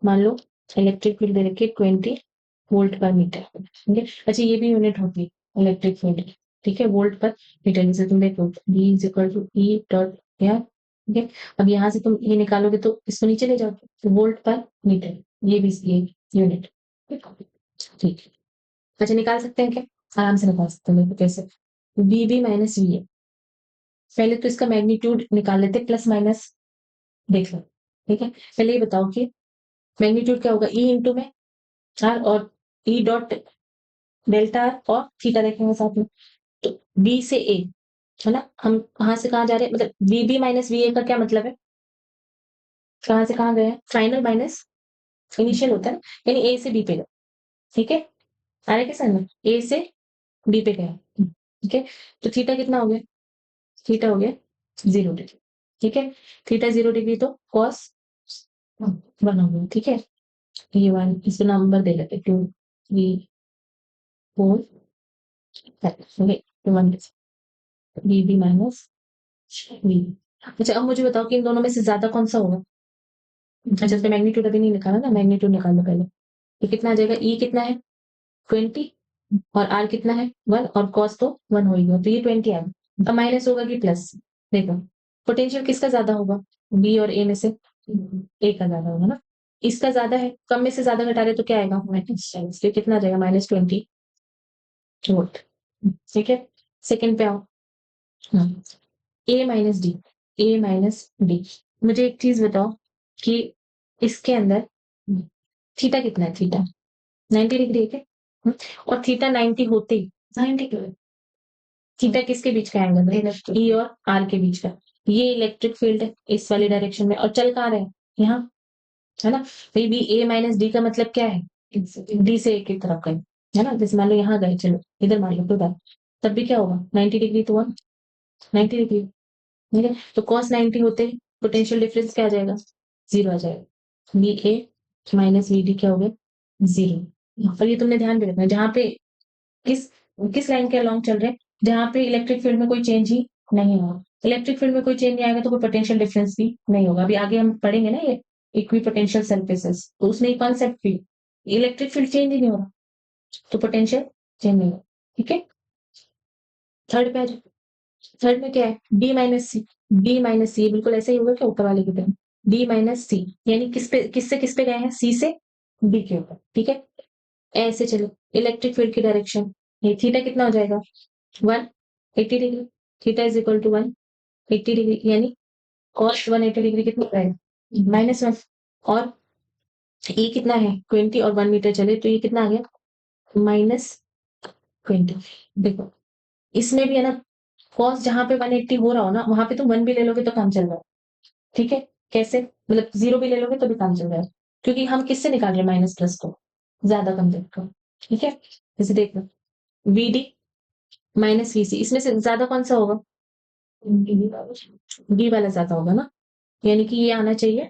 मान लो इलेक्ट्रिक फील्ड दे रखी है 20 वोल्ट पर मीटर, ठीक है, अच्छा ये भी यूनिट होती है इलेक्ट्रिक फील्ड, ठीक है, वोल्ट पर मीटर, जैसे तुम देखो B is equal to E dot R, ठीक है, अब यहाँ से तुम ये निकालोगे तो इसको नीचे ले जाओ, तो वोल्ट पर मीटर, ये भी ये यूनिट, ठीक है, अच्छा निकाल सकते हैं क्या? आराम से निकाल सकते हैं, देखो कैसे, B B minus V A, पहले तो इसका मैग्नीट्यूड निकाल लेते, प्लस माइनस देख लो, ठीक है, पहले ये बताओ कि मैग्नीट्यूड क्या होगा? ई इंटू में आर, और ई डॉट डेल्टा आर और थीटा देखेंगे साथ में, तो बी से ए, है ना, हम कहाँ से कहाँ जा रहे हैं, मतलब B B minus V A का क्या मतलब है? कहाँ से कहाँ गए हैं? फाइनल माइनस इनिशियल होता है ना, यानी ए से बी पे गए, ठीक है, आ रहा है क्या समझ? ए से बी पे गया, ठीक है, तो थीटा कितना हो गया? थीटा हो गया 0 डिग्री, ठीक है, थीटा 0 डिग्री तो कॉस 1 हो गया, ठीक है, ये 1, इसको नंबर दे लेते 2 3 4 5, 1 बी बी माइनस बी। अच्छा अब मुझे बताओ कि इन दोनों में से ज्यादा कौन सा होगा? अच्छा इसका मैग्नीट्यूड अभी नहीं निकाला ना, मैग्नीट्यूड निकाल लो पहले, ये कितना आ जाएगा? ई कितना है 20 और आर कितना है 1, और कॉस तो 1 हो ही गया, तो ये 20 आ गया, अब माइनस होगा कि प्लस? देखो पोटेंशियल किसका ज्यादा होगा? बी और ए में से ए का ज्यादा होगा ना, इसका ज्यादा है, कम में से ज्यादा घटा रहे तो क्या आएगा? माइनस, तो कितना आ जाएगा? -20 वोल्ट, ठीक है, सेकंड पे आओ। ए माइनस डी। मुझे एक चीज बताओ कि इसके अंदर थीटा कितना है? थीटा 90 डिग्री है क्या? और थीटा 90 होते ही 90 क्यों है? थीटा किसके बीच का एंगल है? ई और आर के बीच का। ये इलेक्ट्रिक फील्ड है इस वाली डायरेक्शन में, और चल कहाँ रहे हैं? यहाँ, है ना? फिर भी ए माइनस डी का मतलब क्या है? डी से एक की तरफ गए, है ना? जैसे मान लो यहाँ गए, चलो इधर मान लो कोई बात, तब भी क्या होगा? 90 डिग्री तो 90 डिग्री, ठीक है? तो cos 90 होते पोटेंशियल डिफरेंस क्या आ जाएगा? 0 आ जाएगा। B A minus B D क्या हो गया? 0। और ये तुमने ध्यान भी रखना, जहां पे किस किस लाइन के अलॉन्ग चल रहे हैं, जहां पे इलेक्ट्रिक फील्ड में कोई चेंज ही नहीं होगा। इलेक्ट्रिक फील्ड में कोई चेंज नहीं आएगा तो कोई पोटेंशियल डिफरेंस भी नहीं होगा। अभी आगे हम पढ़ेंगे ना ये इक्वी पोटेंशियल सरफेसेस, तो उसमें एक कॉन्सेप्ट भी, इलेक्ट्रिक फील्ड चेंज ही नहीं होगा तो पोटेंशियल चेंज नहीं होगा। ठीक है, थर्ड पे आ जाओ। थर्ड में क्या है? बी माइनस सी। बी माइनस सी बिल्कुल ऐसा ही होगा क्या ऊपर वाले की तरह? बी माइनस सी यानी किस पे गए हैं? सी से बी के ऊपर, ठीक है? ऐसे चलो, इलेक्ट्रिक फील्ड की डायरेक्शन, ये थीटा कितना हो जाएगा? 180 degree. Theta is equal to 180 degree, यानी cos 180 डिग्री कितना रहेगा? -1। और ये कितना है? 20 और 1 मीटर चले तो ये कितना आ गया? -20। देखो इसमें भी है ना, cos जहां पे 180 हो रहा हो ना, वहां पे तुम 1 भी ले लोगे तो काम चल रहा है। ठीक है? कैसे? मतलब 0 भी ले लोगे तो भी काम चल रहा है, क्योंकि हम किससे निकाल रहे हैं माइनस प्लस को? ज्यादा कम देखो, ठीक है? जैसे देख लो, VD माइनस VC, इसमें से ज्यादा कौन सा होगा? बी वाला ज्यादा होगा ना, यानी कि ये आना चाहिए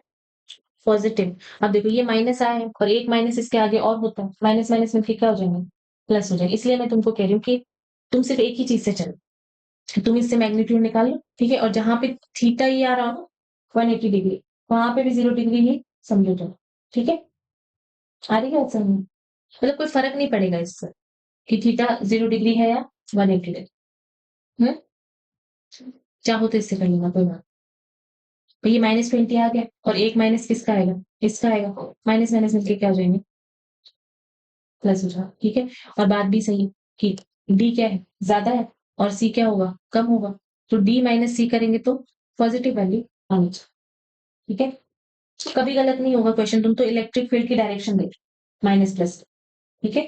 पॉजिटिव। अब देखो ये माइनस आया है और एक माइनस इसके आगे और होता है, माइनस माइनस में फिर क्या हो जाएंगे? प्लस हो जाएंगे। इसलिए मैं तुमको कह रही हूँ कि तुम सिर्फ एक ही चीज से चलो, तुम इससे मैग्नीट्यूड निकाल लो, ठीक है? और जहां पे थीटा ये आ रहा हो 180 डिग्री, वहां पे भी 0 डिग्री ही समझो तुम, ठीक है? आ रही है समझ? मतलब कोई फर्क नहीं पड़ेगा इससे कि थीटा 0 डिग्री है या 180 डिग्री। हम्म, चाहो तो इससे कर लेना, कोई बात। तो ये -20 आ गया और एक माइनस किसका आएगा? इसका आएगा। माइनस माइनस मिलके क्या हो जाएंगे? प्लस हो जाएगा, ठीक है? और बात भी सही है कि डी क्या है? ज्यादा है और सी क्या होगा? कम होगा। तो डी माइनस सी करेंगे तो पॉजिटिव वैल्यू आनी चाहिए, ठीक है? कभी गलत नहीं होगा क्वेश्चन, तुम तो इलेक्ट्रिक फील्ड की डायरेक्शन देख, माइनस प्लस, ठीक है?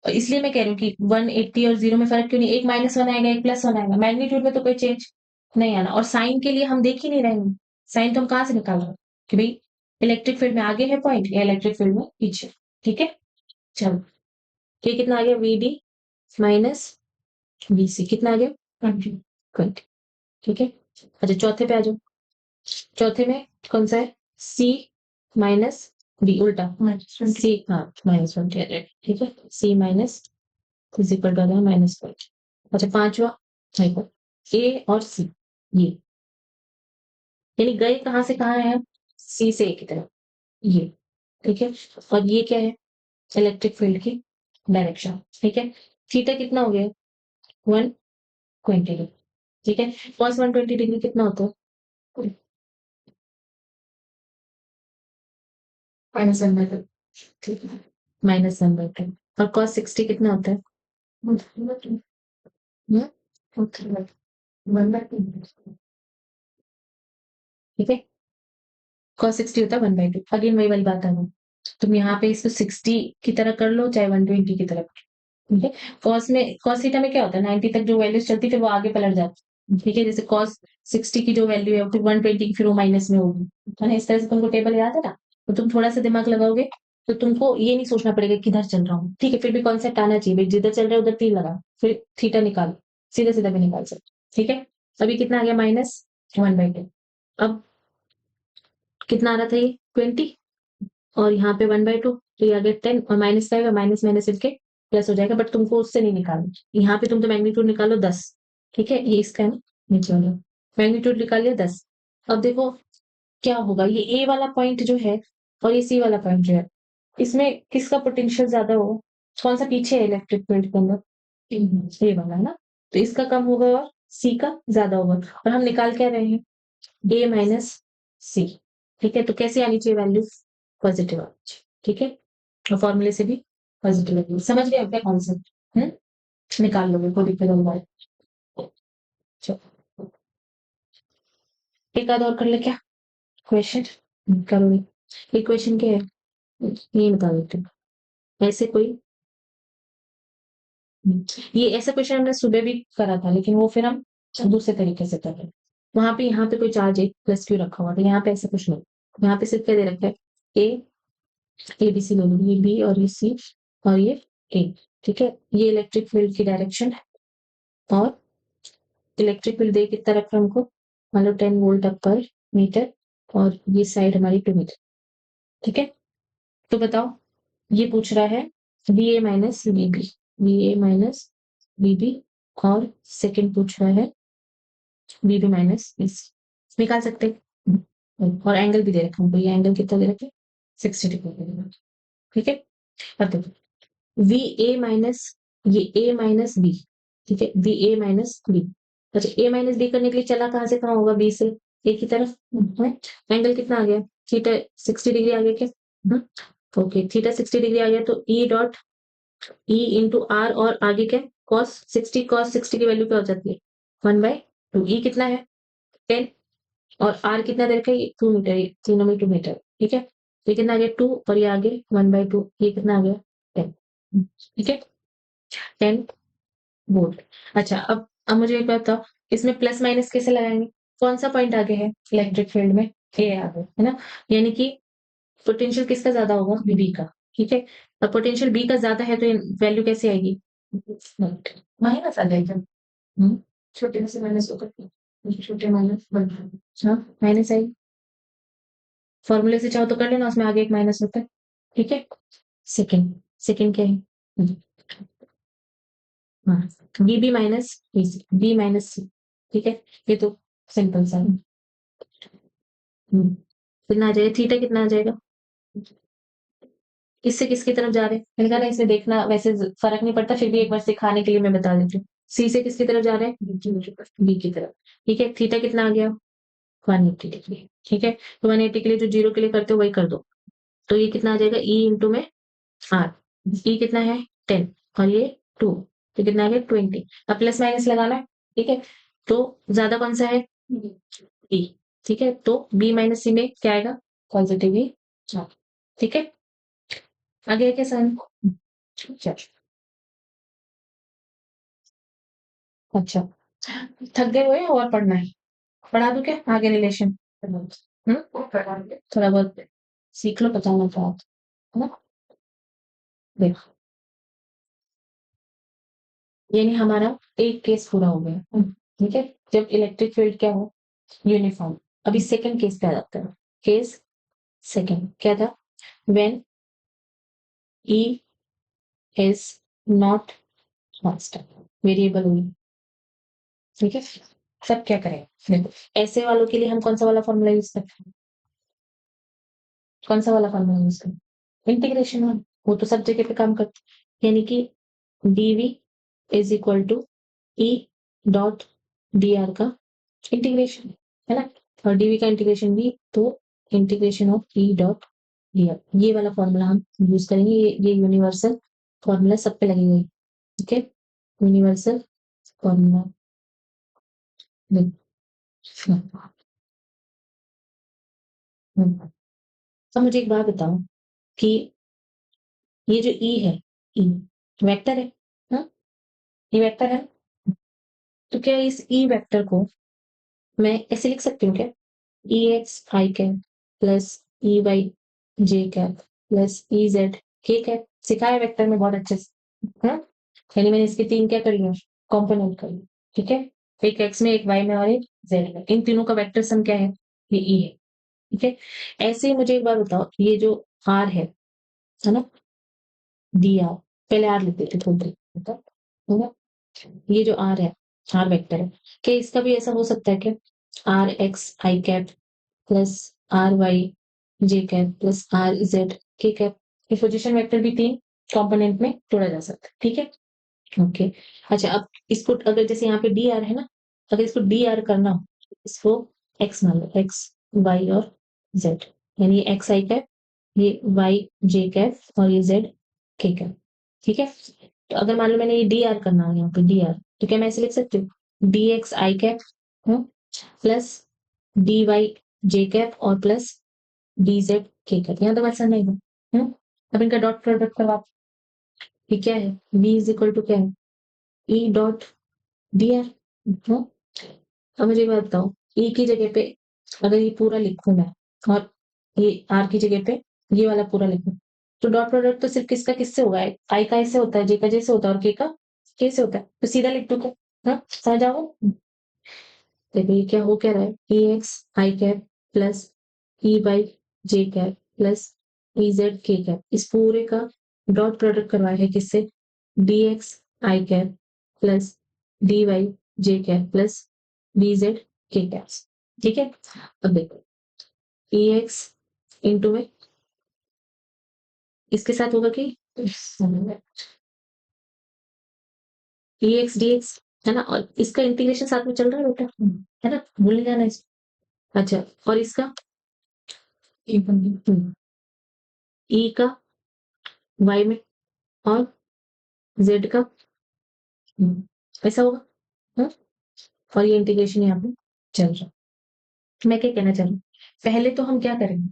और इसलिए मैं कह रही हूँ कि 180 और 0 में फर्क क्यों नहीं? एक -1 आएगा, एक +1 आएगा, मैग्नीट्यूड में तो कोई चेंज नहीं आना। और साइन के लिए हम देख ही नहीं रहे हैं, साइन तो हम कहाँ से निकाल रहे हैं कि भाई इलेक्ट्रिक फील्ड में आगे है पॉइंट या इलेक्ट्रिक फील्ड में पीछे, ठीक है? चलो, ये कितना आ गया? VD माइनस VC कितना आ गया? 20। ठीक है, अच्छा चौथे पे आ जाओ। चौथे में कौन सा है? C माइनस D, उल्टा C, हाँ -20, ठीक है? C minus is equal to -20। अच्छा पांचवा देखो, A और C, ये यानी गए कहाँ से कहाँ है? C से A की तरफ, ये, ठीक है? और ये क्या है? इलेक्ट्रिक फील्ड की डायरेक्शन, ठीक है? थीटा कितना हो गया? 120 डिग्री, ठीक है? cos 120 डिग्री कितना होता है? -1/2, ठीक है? -1/2। और cos 60 कितना होता है? हम्म, 1/2, ठीक है? cos 60 होता है 1/2। अगेन वही वाली बात आ गई, तुम यहाँ पे इसको 60 की तरह कर लो चाहे 120 की तरह, ठीक है? cos थीटा में क्या होता है? 90 तक जो वैल्यूज चलती फिर वो आगे पलट जाती, ठीक है? जैसे cos 60 की जो वैल्यू है फिर 120 की फिर वो माइनस में होगी, है ना? इस तरह से तुमको टेबल याद है ना, तो तुम थोड़ा सा दिमाग लगाओगे तो तुमको ये नहीं सोचना पड़ेगा किधर चल रहा हूँ, ठीक है? फिर भी कॉन्सेप्ट आना चाहिए भाई, जिधर चल रहा है उधर तीर लगा, फिर थीटा निकालो, सीधा सीधा भी निकाल सकते, ठीक है? अभी कितना आ गया? -1/2। अब कितना आ रहा था? ये 20 और यहाँ पे 1/2, तो ये आ गया 10 और माइनस का आएगा, माइनस माइनस मिलके प्लस हो जाएगा, बट तुमको उससे नहीं निकालना। यहाँ पे तुम तो मैग्नीट्यूड निकालो 10, ठीक है? ये इसका है ना, नीचे वाला मैग्नीट्यूड निकाल लिया 10। अब देखो क्या होगा, ये ए वाला पॉइंट जो है और ये सी वाला पॉइंट जो है, इसमें किसका पोटेंशियल ज्यादा होगा? कौन सा पीछे है इलेक्ट्रिक फील्ड के अंदर? ए वाला है ना, तो इसका कम होगा और सी का ज्यादा होगा। और हम निकाल क्या रहे हैं? ए माइनस सी, ठीक है? तो कैसे आनी चाहिए वैल्यू? पॉजिटिव आनी चाहिए, ठीक है? और फॉर्मूले से भी पॉजिटिव वैल्यू समझ गए क्या कॉन्सेप्ट? निकाल लोगे, कोई दिक्कत होगा? चलो एक आध और कर ले क्या क्वेश्चन करोगे? एक क्वेश्चन क्या है ये बता देती हूँ। ऐसे कोई ये ऐसा क्वेश्चन हमने सुबह भी करा था, लेकिन वो फिर हम दूसरे तरीके से कर रहे हैं। वहां पे यहाँ पे कोई चार्ज एक प्लस क्यू रखा हुआ था, यहाँ पे ऐसा कुछ नहीं। यहाँ पे सिर्फ क्या दे रखा है ए बी सी दोनों, ये बी और ये सी और ये ए। ठीक है, ये इलेक्ट्रिक फील्ड की डायरेक्शन है और इलेक्ट्रिक फील्ड दे कितना रखा है हमको, मान लो 10 वोल्ट पर मीटर और ये साइड हमारी 2 मीटर। ठीक है, तो बताओ ये पूछ रहा है B A minus Bibi, B A minus बीबी और सेकंड पूछ रहा है बीबी माइनस बीसी। निकाल सकते हैं। और एंगल भी दे रखा है, ये एंगल कितना दे रखे 60 डिग्री दे रखा है। ठीक है, अब देखो वी ए माइनस ये ए माइनस बी। ठीक है, बी ए माइनस बी। अच्छा ए माइनस बी करने के लिए चला कहाँ से कहाँ होगा, बी से ए की तरफ। एंगल कितना आ गया, थीटा 60 डिग्री आ गया क्या? ओके, थीटा 60 डिग्री आ गया तो E dot E into R और आगे क्या कॉस 60, कॉस 60 की वैल्यू क्या हो जाती है 1/2। ई कितना है 10 और आर कितना दे रखा है 2 मीटर, ये तीनों में 2 मीटर। ठीक है, ये कितना आ गया 2 और ये आगे 1/2, ये कितना आ गया 10। ठीक है, 10 वोल्ट। अच्छा अब मुझे एक बात बताओ, इसमें प्लस माइनस कैसे लगाएंगे? कौन सा पॉइंट आगे है इलेक्ट्रिक फील्ड में, ए आगे है ना, यानी कि पोटेंशियल किसका ज्यादा होगा बी का। ठीक है, अब पोटेंशियल बी का ज्यादा है तो वैल्यू कैसे आएगी माइनस आ जाएगा। छोटे से माइनस होकर छोटे माइनस हाँ माइनस आई। फॉर्मूले से चाहो तो कर लेना, उसमें आगे एक माइनस होता है। ठीक है, सेकंड सेकंड क्या है हाँ B B minus B minus C. ठीक है, ये तो सिंपल सा है। कितना आ जाएगा थीटा, कितना आ जाएगा, इससे किसकी तरफ जा रहे हैं मैंने कहा ना, इसमें देखना वैसे फर्क नहीं पड़ता, फिर भी एक बार सिखाने के लिए मैं बता देती हूँ। सी से किसकी तरफ जा रहे हैं बी की तरफ। ठीक है, थीटा कितना आ गया 180 डिग्री। ठीक है, तो 180 के लिए जो जीरो के लिए करते हो वही कर दो, तो ये कितना आ जाएगा ई इंटू में आर। ई कितना है 10 और ये 2, तो कितना आ गया 20। अब प्लस माइनस लगाना है। ठीक है, तो ज्यादा कौन सा है बी। ठीक है, तो बी माइनस सी में क्या आएगा पॉजिटिव ही। ठीक है, आगे है क्या साइन। चल अच्छा, थक गए हो या और पढ़ना है, पढ़ा दूं क्या आगे रिलेशन। थोड़ा बहुत सीख लो, बताना तो आप है ना। देखो यानी हमारा एक केस पूरा हो गया। ठीक है, जब इलेक्ट्रिक फील्ड क्या हो यूनिफॉर्म। अभी सेकंड केस पे आ जाता है। केस सेकंड क्या था, when E is not constant variable हुई। ठीक है, सब क्या करें देखो, ऐसे वालों के लिए हम कौन सा वाला फॉर्मूला यूज करते हैं, कौन सा वाला फॉर्मूला यूज करते हैं इंटीग्रेशन वाला, वो तो सब जगह पे काम करते हैं। यानी कि dv is equal to E dot D R का इंटीग्रेशन है ना, और dv का इंटीग्रेशन भी तो integration of E dot D R, ये वाला फॉर्मूला हम यूज करेंगे। ये यूनिवर्सल फॉर्मूला सब पे लगेगा। ठीक है, यूनिवर्सल फॉर्मूला। अब मुझे एक बात बताओ कि ये जो ई है ई वेक्टर है हाँ, ये वेक्टर है, तो क्या इस ई वेक्टर को मैं ऐसे लिख सकती हूँ क्या, ई x I cap plus E Y J cap plus E Z K cap. सिखाया वेक्टर में बहुत अच्छे से हाँ, यानी मैंने इसके 3 क्या करी है कॉम्पोनेंट करी। ठीक है, एक एक्स में एक वाई में और एक जेड में, इन तीनों का वेक्टर सम क्या है ये ई है। ठीक है, ऐसे ही मुझे एक बार बताओ, ये जो आर है ना, डी आर, पहले आर लिख देते थोड़ी देर है ना, ये जो आर है आर वेक्टर है, क्या इसका भी ऐसा हो सकता है क्या R X I cap plus R Y J cap plus R Z K cap, ये पोजीशन वेक्टर भी 3 कंपोनेंट में तोड़ा जा सकता है। ठीक है, ओके। अच्छा अब इसको अगर जैसे यहाँ पे डी आर है ना, अगर इसको डी आर करना हो इसको एक्स मान लो, एक्स वाई और जेड, यानी ये एक्स आई कैप, ये वाई जे कैप और ये जेड के कैप। ठीक है, तो अगर मान लो मैंने ये डी आर करना हो यहाँ पे डी आर, तो क्या मैं ऐसे लिख सकती हूँ dx i cap plus dy j cap और प्लस dz k कैप। यहाँ तो वैसा नहीं है। अब इनका डॉट प्रोडक्ट करवा, ये क्या है, v इज इक्वल टू क्या है, e डॉट dr। अब मुझे बात बताओ, e की जगह पे अगर ये पूरा लिखूं मैं और ये r की जगह पे ये वाला पूरा लिखूं, तो डॉट प्रोडक्ट तो सिर्फ किसका किससे होगा, आई का ऐसे होता है, जे का जैसे होता है और के का कैसे होता है, तो सीधा लिख दो क्या। हाँ समझ आओ। देखो ये क्या हो क्या रहा है, ई x I cap plus E Y J cap plus E Z K cap, इस पूरे का डॉट प्रोडक्ट करवाया है किससे, D x I cap plus D Y J cap plus D Z K cap. ठीक है, अब देखो ई एक्स इंटू में इसके साथ होगा कि ई एक्स डी एक्स है ना, और इसका इंटीग्रेशन साथ में चल रहा है बेटा, है ना, भूल नहीं जाना इसको। अच्छा और इसका ई का y में और z का ऐसा होगा। हाँ? और ये इंटीग्रेशन यहाँ पे चल रहा है। मैं क्या कहना चाह रही हूँ, पहले तो हम क्या करेंगे,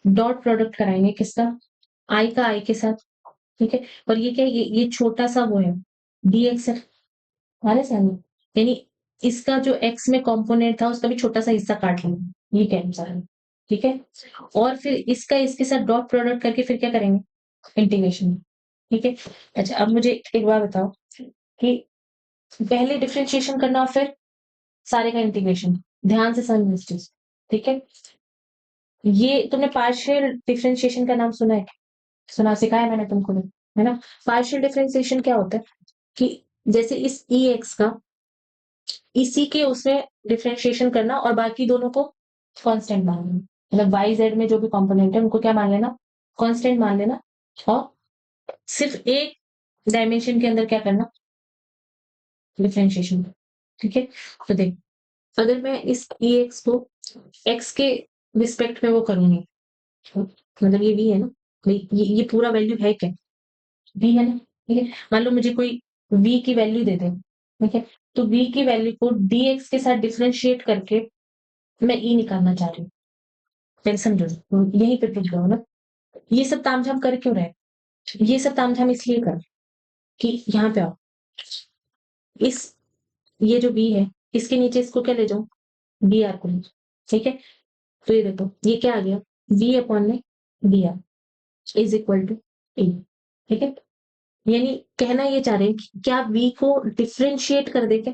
डॉट प्रोडक्ट कराएंगे किसका, i का i के साथ। ठीक है, और ये क्या है, ये छोटा सा वो है dx है हमारे सामने, यानी इसका जो x में कंपोनेंट था उसका भी छोटा सा हिस्सा काट लेंगे, ये कहना चाह रहे हैं। ठीक है, और फिर इसका इसके साथ डॉट प्रोडक्ट करके फिर क्या करेंगे, इंटीग्रेशन। ठीक है, अच्छा अब मुझे एक बार बताओ कि पहले डिफरेंशिएशन करना और फिर सारे का इंटीग्रेशन, ध्यान से समझ इस चीज। ठीक है, ये तुमने पार्शियल डिफरेंशिएशन का नाम सुना है, सुना सिखाया मैंने तुमको भी, है ना। पार्शियल डिफरेंशिएशन क्या होता है कि जैसे इस ई एक्स का इसी के उसमें डिफरेंशिएशन करना और बाकी दोनों को कांस्टेंट मान लेना, मतलब वाई जेड में जो भी कंपोनेंट है उनको क्या मान लेना, कांस्टेंट मान लेना, और सिर्फ एक डायमेंशन के अंदर क्या करना, डिफरेंशिएशन। ठीक है, तो देख अगर मैं इस ई एक्स को एक्स के रिस्पेक्ट में वो करूंगी, मतलब ये भी है ना भाई, ये पूरा वैल्यू है क्या, वी है ना। ठीक है, मान लो मुझे कोई वी की वैल्यू दे दे, ठीक है, तो वी की वैल्यू को डी एक्स के साथ डिफरेंशिएट करके मैं ई निकालना चाह रही हूँ, पहले समझो, यहीं पे प्रूव करो ना। ये सब तामझाम कर क्यों रहे, ये सब तामझाम इसलिए कर कि यहाँ पे आओ, इस ये जो बी है इसके नीचे इसको क्या ले जाऊं, बी आर को ले जाऊं। ठीक है, तो ये देखो ये क्या आ गया, वी अपॉन में B R is equal to A. ठीक है, यानी कहना ये चाह रहे हैं कि क्या v को डिफरेंशिएट कर दे क्या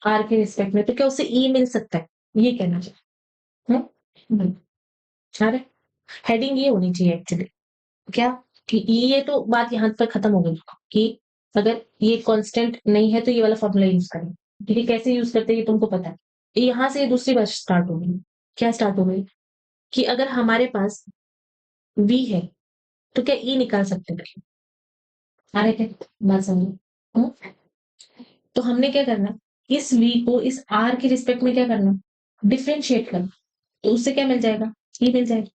r के रिस्पेक्ट में, तो क्या उससे e मिल सकता है, ये कहना चाहिए। अरे हेडिंग ये होनी चाहिए एक्चुअली, क्या कि ये तो बात यहाँ पर खत्म हो गई कि अगर ये कांस्टेंट नहीं है तो ये वाला फॉर्मूला यूज करें। ठीक है, कैसे यूज करते हैं ये तुमको पता है। यहाँ से ये दूसरी बात स्टार्ट हो गई, क्या स्टार्ट हो गई कि अगर हमारे पास v है तो क्या e निकाल सकते हैं, आ रहे थे बात समझो। तो हमने क्या करना, इस v को इस r के रिस्पेक्ट में क्या करना, डिफरेंशिएट करना, तो उससे क्या मिल जाएगा, ये मिल जाएगा।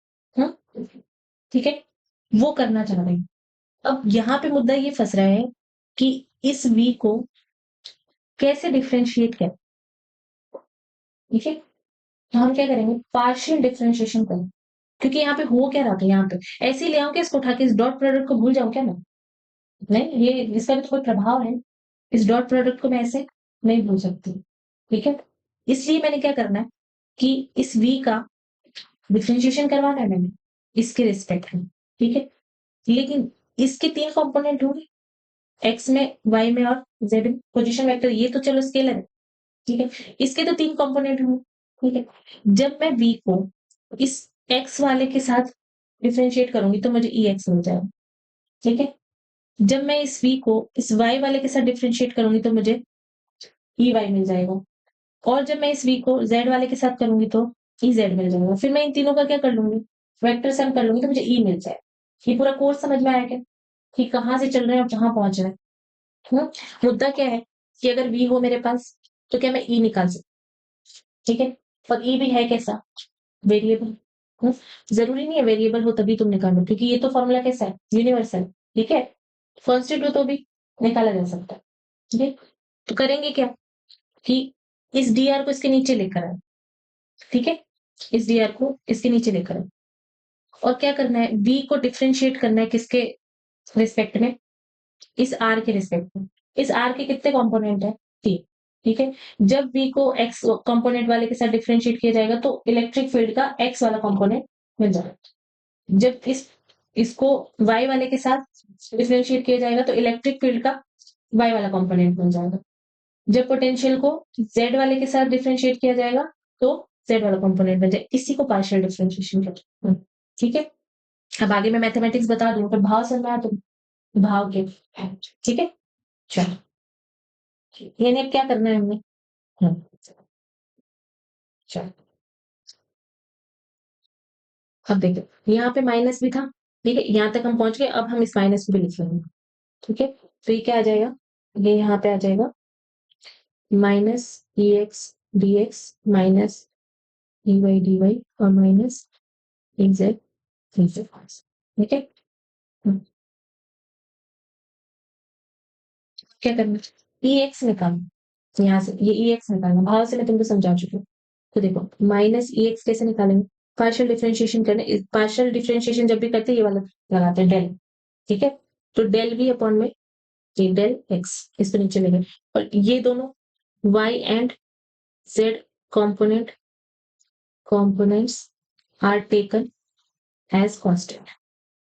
ठीक है, वो करना चाह रहे हैं। अब यहाँ पे मुद्दा ये फंस रहा है कि इस v को कैसे डिफरेंशिएट करें। ठीक है, तो हम क्या करेंगे, पार्शियल डिफरेंशिएशन करें, क्योंकि यहाँ पे हो क्या रहा था, यहाँ पे ऐसे ही ले आऊं क्या इसको उठा के, इस डॉट प्रोडक्ट को भूल जाऊं क्या मैं, नहीं ये इसका भी तो कोई प्रभाव है, इस डॉट प्रोडक्ट को मैं ऐसे नहीं भूल सकती। ठीक है, इसलिए मैंने क्या करना है कि इस v का डिफरेंशिएशन करवाना है मैंने इसके रिस्पेक्ट में। ठीक है, लेकिन इसके 3 कंपोनेंट होंगे, x में, y में और z में, पोजीशन वेक्टर ये तो चलो स्केलर है। ठीक है, इसके तो 3 कंपोनेंट होंगे। ठीक है, जब मैं v को इस x वाले के साथ डिफरेंशिएट करूंगी तो मुझे ex मिल जाएगा। ठीक है, जब मैं इस v को इस y वाले के साथ डिफरेंशिएट करूंगी तो मुझे ey मिल जाएगा, और जब मैं इस v को z वाले के साथ करूंगी तो ez मिल जाएगा। फिर मैं इन तीनों का क्या कर लूंगी, वेक्टर सम कर लूंगी तो मुझे e मिल जाए। ये पूरा कोर्स समझ में आया क्या कि कहाँ से चल रहे हैं और कहाँ पहुंच रहे हैं। मुद्दा क्या है कि अगर v हो मेरे पास तो क्या मैं e निकाल सकती, ठीक है, और e भी है कैसा, वेरिएबल। जरूरी नहीं है वेरिएबल हो तभी तुम निकालो, क्योंकि ये तो फॉर्मूला कैसा है, यूनिवर्सल। ठीक है, कांस्टेंट हो तो भी निकाला जा सकता है। ठीक है, तो करेंगे क्या, कि इस dr को इसके नीचे लेकर आए, ठीक है? इस dr को इसके नीचे लेकर आए और क्या करना है, v को डिफरेंशिएट करना है किसके रिस्पेक्ट में, इस r के रिस्पेक्ट में। इस r के कितने कंपोनेंट है, 3, ठीक है? जब v को x कंपोनेंट वाले के साथ डिफरेंशिएट किया जाएगा तो इलेक्ट्रिक फील्ड का x वाला कंपोनेंट मिल जाएगा। जब इसको y वाले के साथ डिफरेंशिएट किया जाएगा तो इलेक्ट्रिक फील्ड का y वाला कंपोनेंट मिल जाएगा। जब पोटेंशियल को z वाले के साथ डिफरेंशिएट किया जाएगा तो z वाला कंपोनेंट मिल जाएगा। इसी को पार्शियल डिफरेंशिएशन कहते हैं, ठीक है? अब आगे मैं मैथमेटिक्स बता दूं, पर भाव समझ में आया तो भाव के, ठीक है? चलो यानी अब क्या करना है हमने, चलो अब देखो यहाँ पे माइनस भी था, ठीक है? यहाँ तक हम पहुंच गए, अब हम इस माइनस को भी लिख लेंगे, ठीक है? तो ये क्या आ जाएगा, ये यहाँ पे आ जाएगा minus E X D X minus D Y और माइनस ई जेड, ठीक है? क्या करना, ई एक्स निकालना, यहाँ से ये ई एक्स निकालना, भाव से मैं तुमको समझा चुकी हूँ। तो देखो माइनस ई एक्स कैसे निकालेंगे, पार्शियल डिफरेंशिएशन करने, पार्शियल डिफरेंशिएशन जब भी करते हैं ये वाला लगाते हैं डेल, ठीक है? तो डेल वी अपॉन में ये डेल एक्स, इसको नीचे ले गए और ये दोनों y and z components are taken as constant,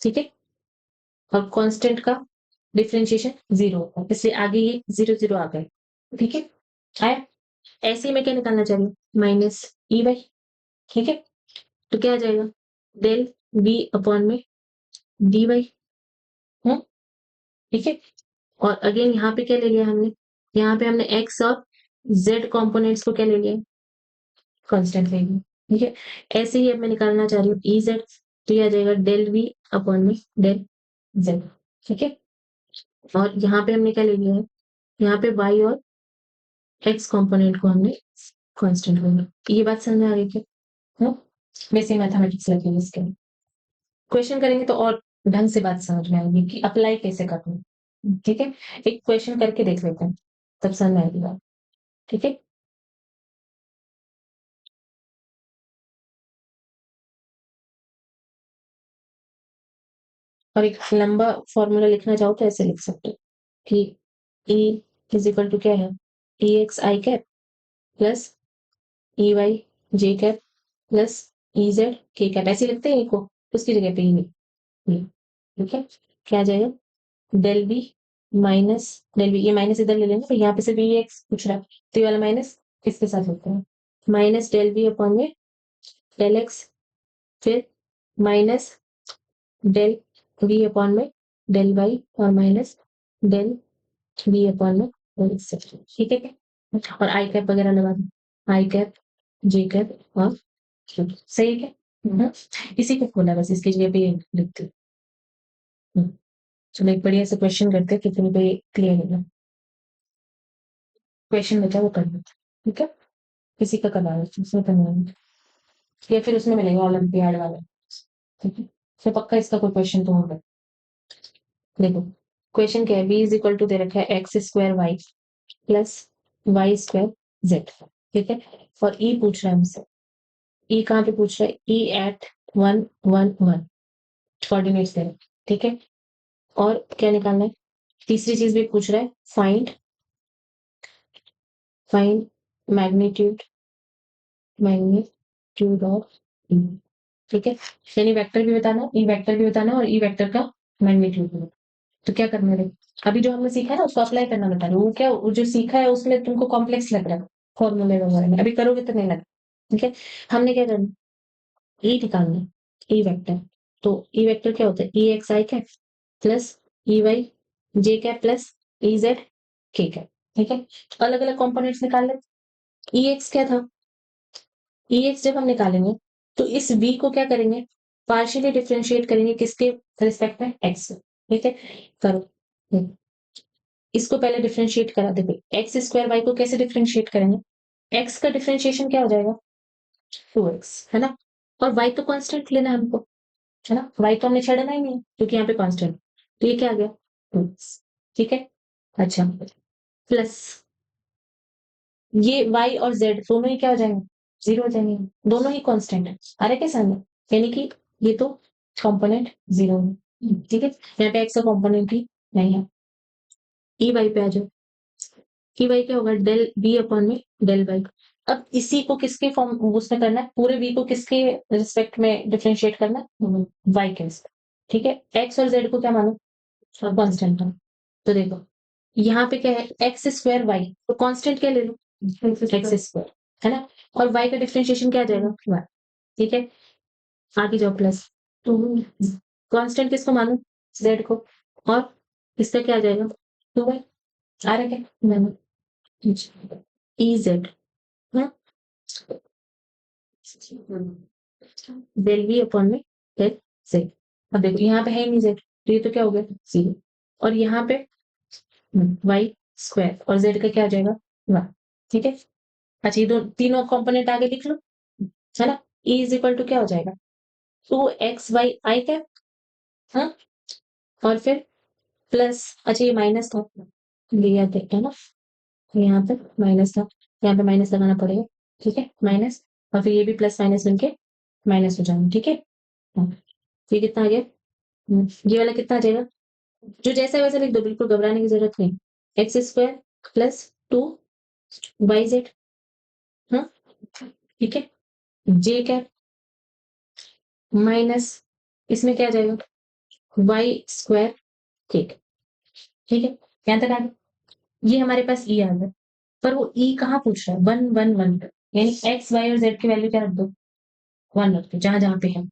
ठीक है? और कांस्टेंट का डिफरेंशिएशन 0 होता है, इसलिए आगे ये 0 आ गए, ठीक है? आया? ऐसे ही मैं क्या निकालना चाह रही हूँ, माइनस ई वाई, ठीक है? तो क्या आ जाएगा, डेल v अपॉन में डी वाई, ठीक है? और अगेन यहाँ पे क्या ले लिया हमने, यहाँ पे हमने x और z कंपोनेंट्स को क्या ले लिया, कांस्टेंट ले लिया, ठीक है? ऐसे ही अब मैं निकालना चाह रही हूँ ई जेड, तो ये आ जाएगा डेल v अपॉन में डेल z, ठीक है? और यहाँ पे हमने क्या ले लिया है, यहाँ पे y और x कंपोनेंट को हमने कांस्टेंट ले लिया। ये बात समझ में आ रही है? वैसे मैथमेटिक्स लगी इसके, क्वेश्चन करेंगे तो और ढंग से बात समझ में आएगी कि अप्लाई कैसे करना है, ठीक है? एक क्वेश्चन करके देख लेते हैं, तब समझ में आएगी बात, ठीक है? और एक लंबा फॉर्मूला लिखना चाहो तो ऐसे लिख सकते हो कि E इज इक्वल टू क्या है, ई x I cap plus E Y J cap plus E Z K cap, ऐसे लिखते हैं को, उसकी जगह पे ई, ठीक है? क्या आ जाएगा, del B minus del B, ये माइनस इधर ले लेंगे, तो यहाँ पे सिर्फ ई एक्स पूछ रहा है तो ये वाला माइनस इसके साथ लिखते हैं, माइनस डेल बी अपॉन में डेल एक्स, फिर माइनस डेल वी अपॉन में डेल वाई और माइनस डेल वी अपॉन में डेल एक्स, ठीक है? और आई कैप वगैरह लगा दो, आई कैप जे कैप और Q, सही है क्या? इसी को खोला बस, इसकी जगह पे ये लिखते हैं। चलो एक बढ़िया से क्वेश्चन करते हैं, कितने पे क्लियर होगा, क्वेश्चन बचा वो करना, ठीक है? किसी का करना है उसमें करना है, या फिर उसमें मिलेगा ओलंपियाड वाला, ठीक है? फिर पक्का इसका कोई क्वेश्चन तो होगा। देखो क्वेश्चन क्या है, b इज इक्वल टू दे रखा है X square Y plus Y square Z, ठीक है? और e पूछ रहा है हमसे, e कहाँ पे पूछ रहा है, e एट 1 1 1 कोऑर्डिनेट्स दे रहे हैं, ठीक है? और क्या निकालना है, तीसरी चीज भी पूछ रहा है, फाइंड मैग्नीट्यूड ऑफ ई, ठीक है? यानी वेक्टर भी बताना है, ई वेक्टर भी बताना है और ई वेक्टर का मैग्नीट्यूड भी। तो क्या करना है, अभी जो हमने सीखा है ना उसको अप्लाई करना बता रही हूँ, वो क्या वो जो सीखा है उसमें तुमको कॉम्प्लेक्स लग रहा है फॉर्मूले वगैरह में, अभी करोगे तो नहीं लगा, ठीक है? हमने क्या करना, ई निकालना है, ई वेक्टर, तो ई वेक्टर क्या होता है, ई x I cap plus E Y J cap plus E Z K cap, ठीक है? अलग अलग कॉम्पोनेंट्स निकाल ले, ई एक्स क्या था, ई एक्स जब हम निकालेंगे तो इस v को क्या करेंगे, पार्शियली डिफरेंशिएट करेंगे किसके रिस्पेक्ट में, x, ठीक है? करो, इसको पहले डिफरेंशिएट करा दे, एक्स स्क्वायर वाई को कैसे डिफरेंशिएट करेंगे, x का डिफरेंशिएशन क्या हो जाएगा 2x, है ना? और y तो कांस्टेंट लेना है हमको, है ना? y तो हमने छेड़ना ही नहीं है क्योंकि यहाँ पे कांस्टेंट, तो ये क्या आ गया 2x, ठीक है? अच्छा प्लस ये y और z दोनों ही क्या हो जाएंगे, 0 हो जाएंगे, दोनों ही कांस्टेंट है। आ रहा है क्या समझ? यानी कि ये तो कंपोनेंट 0 है, ठीक है। यहाँ पे x का कंपोनेंट ही नहीं है। ई वाई पे आ जाओ, ई वाई क्या होगा, डेल बी अपॉन में डेल वाई। अब इसी को किसके फॉर्म उसमें करना है, पूरे v को किसके रिस्पेक्ट में डिफरेंशिएट करना है, y के रिस्पेक्ट, ठीक है। x और z को क्या मानो, कांस्टेंट मानो। तो देखो यहाँ पे क्या है, एक्स स्क्वायर वाई, तो कांस्टेंट क्या ले लो, एक्स स्क्वायर, है ना। और y का डिफरेंशिएशन क्या आ जाएगा, y, ठीक है। आगे जाओ प्लस, तो कांस्टेंट किसको मानो, z को, और इसका क्या आ जाएगा, 2y। आ रहा है क्या मानो, E Z, del V upon में डेल जेड। अब देखो यहाँ पे है नहीं जेड, तो ये तो क्या हो गया, 0। और यहाँ पे वाई स्क्वायर और जेड का क्या आ जाएगा, 1, ठीक है। अच्छा ये दो तीनों कंपोनेंट आगे लिख लो, है ना। ई इज इक्वल टू क्या हो जाएगा, 2xy आई कैप, हाँ, और फिर प्लस, अच्छा ये माइनस था, लिया देखते हैं ना, यहाँ पे माइनस था, यहाँ पे माइनस लगाना पड़ेगा, ठीक है, माइनस, और फिर ये भी प्लस माइनस मिलके माइनस हो जाएंगे, ठीक है। हाँ, तो ये कितना आ गया, ये वाला कितना आ जाएगा, जो जैसा है वैसा लिख दो, बिल्कुल घबराने की जरूरत नहीं। एक्स स्क्वायर प्लस 2yz, हाँ, ठीक है, जे कैप माइनस, इसमें क्या आ जाएगा, वाई स्क्वायर, ठीक, ठीक है, यहाँ तक आ गया। ये हमारे पास ई आ गया, पर वो ई कहाँ पूछ रहा है, 1 1 1 पे, यानी एक्स वाई और जेड की वैल्यू क्या रख दो, 1 रख दो, जहां जहां पे है।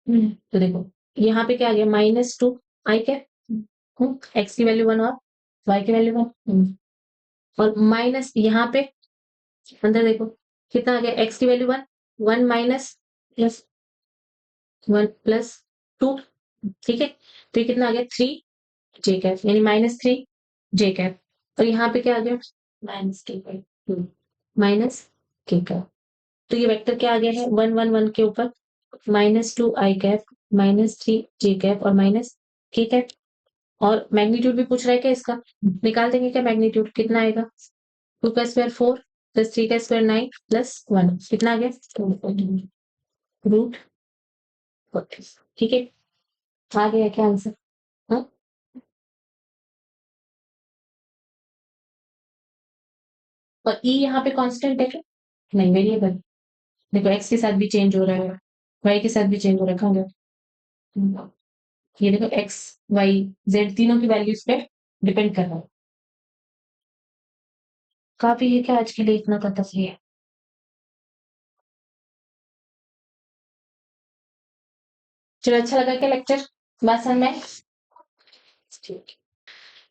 तो देखो यहाँ पे क्या आ गया, -2 आई कैप, एक्स की वैल्यू 1 और वाई की वैल्यू 1, और माइनस यहाँ पे अंदर देखो कितना आ गया, एक्स की वैल्यू 1, 1 माइनस प्लस 1 प्लस 2, ठीक है। तो ये कितना आ गया, 3 जे कैप, यानी -3 जे कैप, और यहाँ पे क्या आ गया, माइनस के कैप, माइनस के कैप। तो ये वेक्टर क्या आ गया है, 1 1 1 के ऊपर -2 आई कैप, -3 जे कैप और माइनस के कैप। और मैग्नीट्यूड भी पूछ रहा है क्या इसका, निकाल देंगे क्या मैग्नीट्यूड, कितना आएगा, 2 का स्क्वायर 4 प्लस 3 का स्क्वायर 9 प्लस 1, कितना आ गया, रूट 40, ठीक है। आ गया क्या आंसर, हाँ। और ई यहाँ पे कांस्टेंट है क्या, नहीं वेरिएबल, देखो एक्स के साथ भी चेंज हो रहा है, वाई के साथ भी चेंज हो रहा है, कहाँ गया, ये देखो एक्स वाई जेड तीनों की वैल्यूज पे डिपेंड कर रहा है। काफी है क्या आज के लिए, इतना पता सही है। चलो अच्छा लगा क्या लेक्चर, बात समझ में आई? ठीक,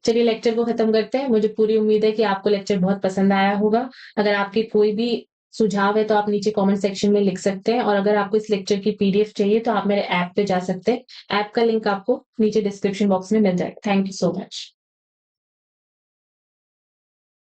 चलिए लेक्चर को खत्म करते हैं। मुझे पूरी उम्मीद है कि आपको लेक्चर बहुत पसंद आया होगा। अगर आपके कोई भी सुझाव है तो आप नीचे कमेंट सेक्शन में लिख सकते हैं, और अगर आपको इस लेक्चर की पीडीएफ चाहिए तो आप मेरे ऐप पे जा सकते हैं। ऐप का लिंक आपको नीचे डिस्क्रिप्शन बॉक्स में मिल जाएगा। Thank you so much.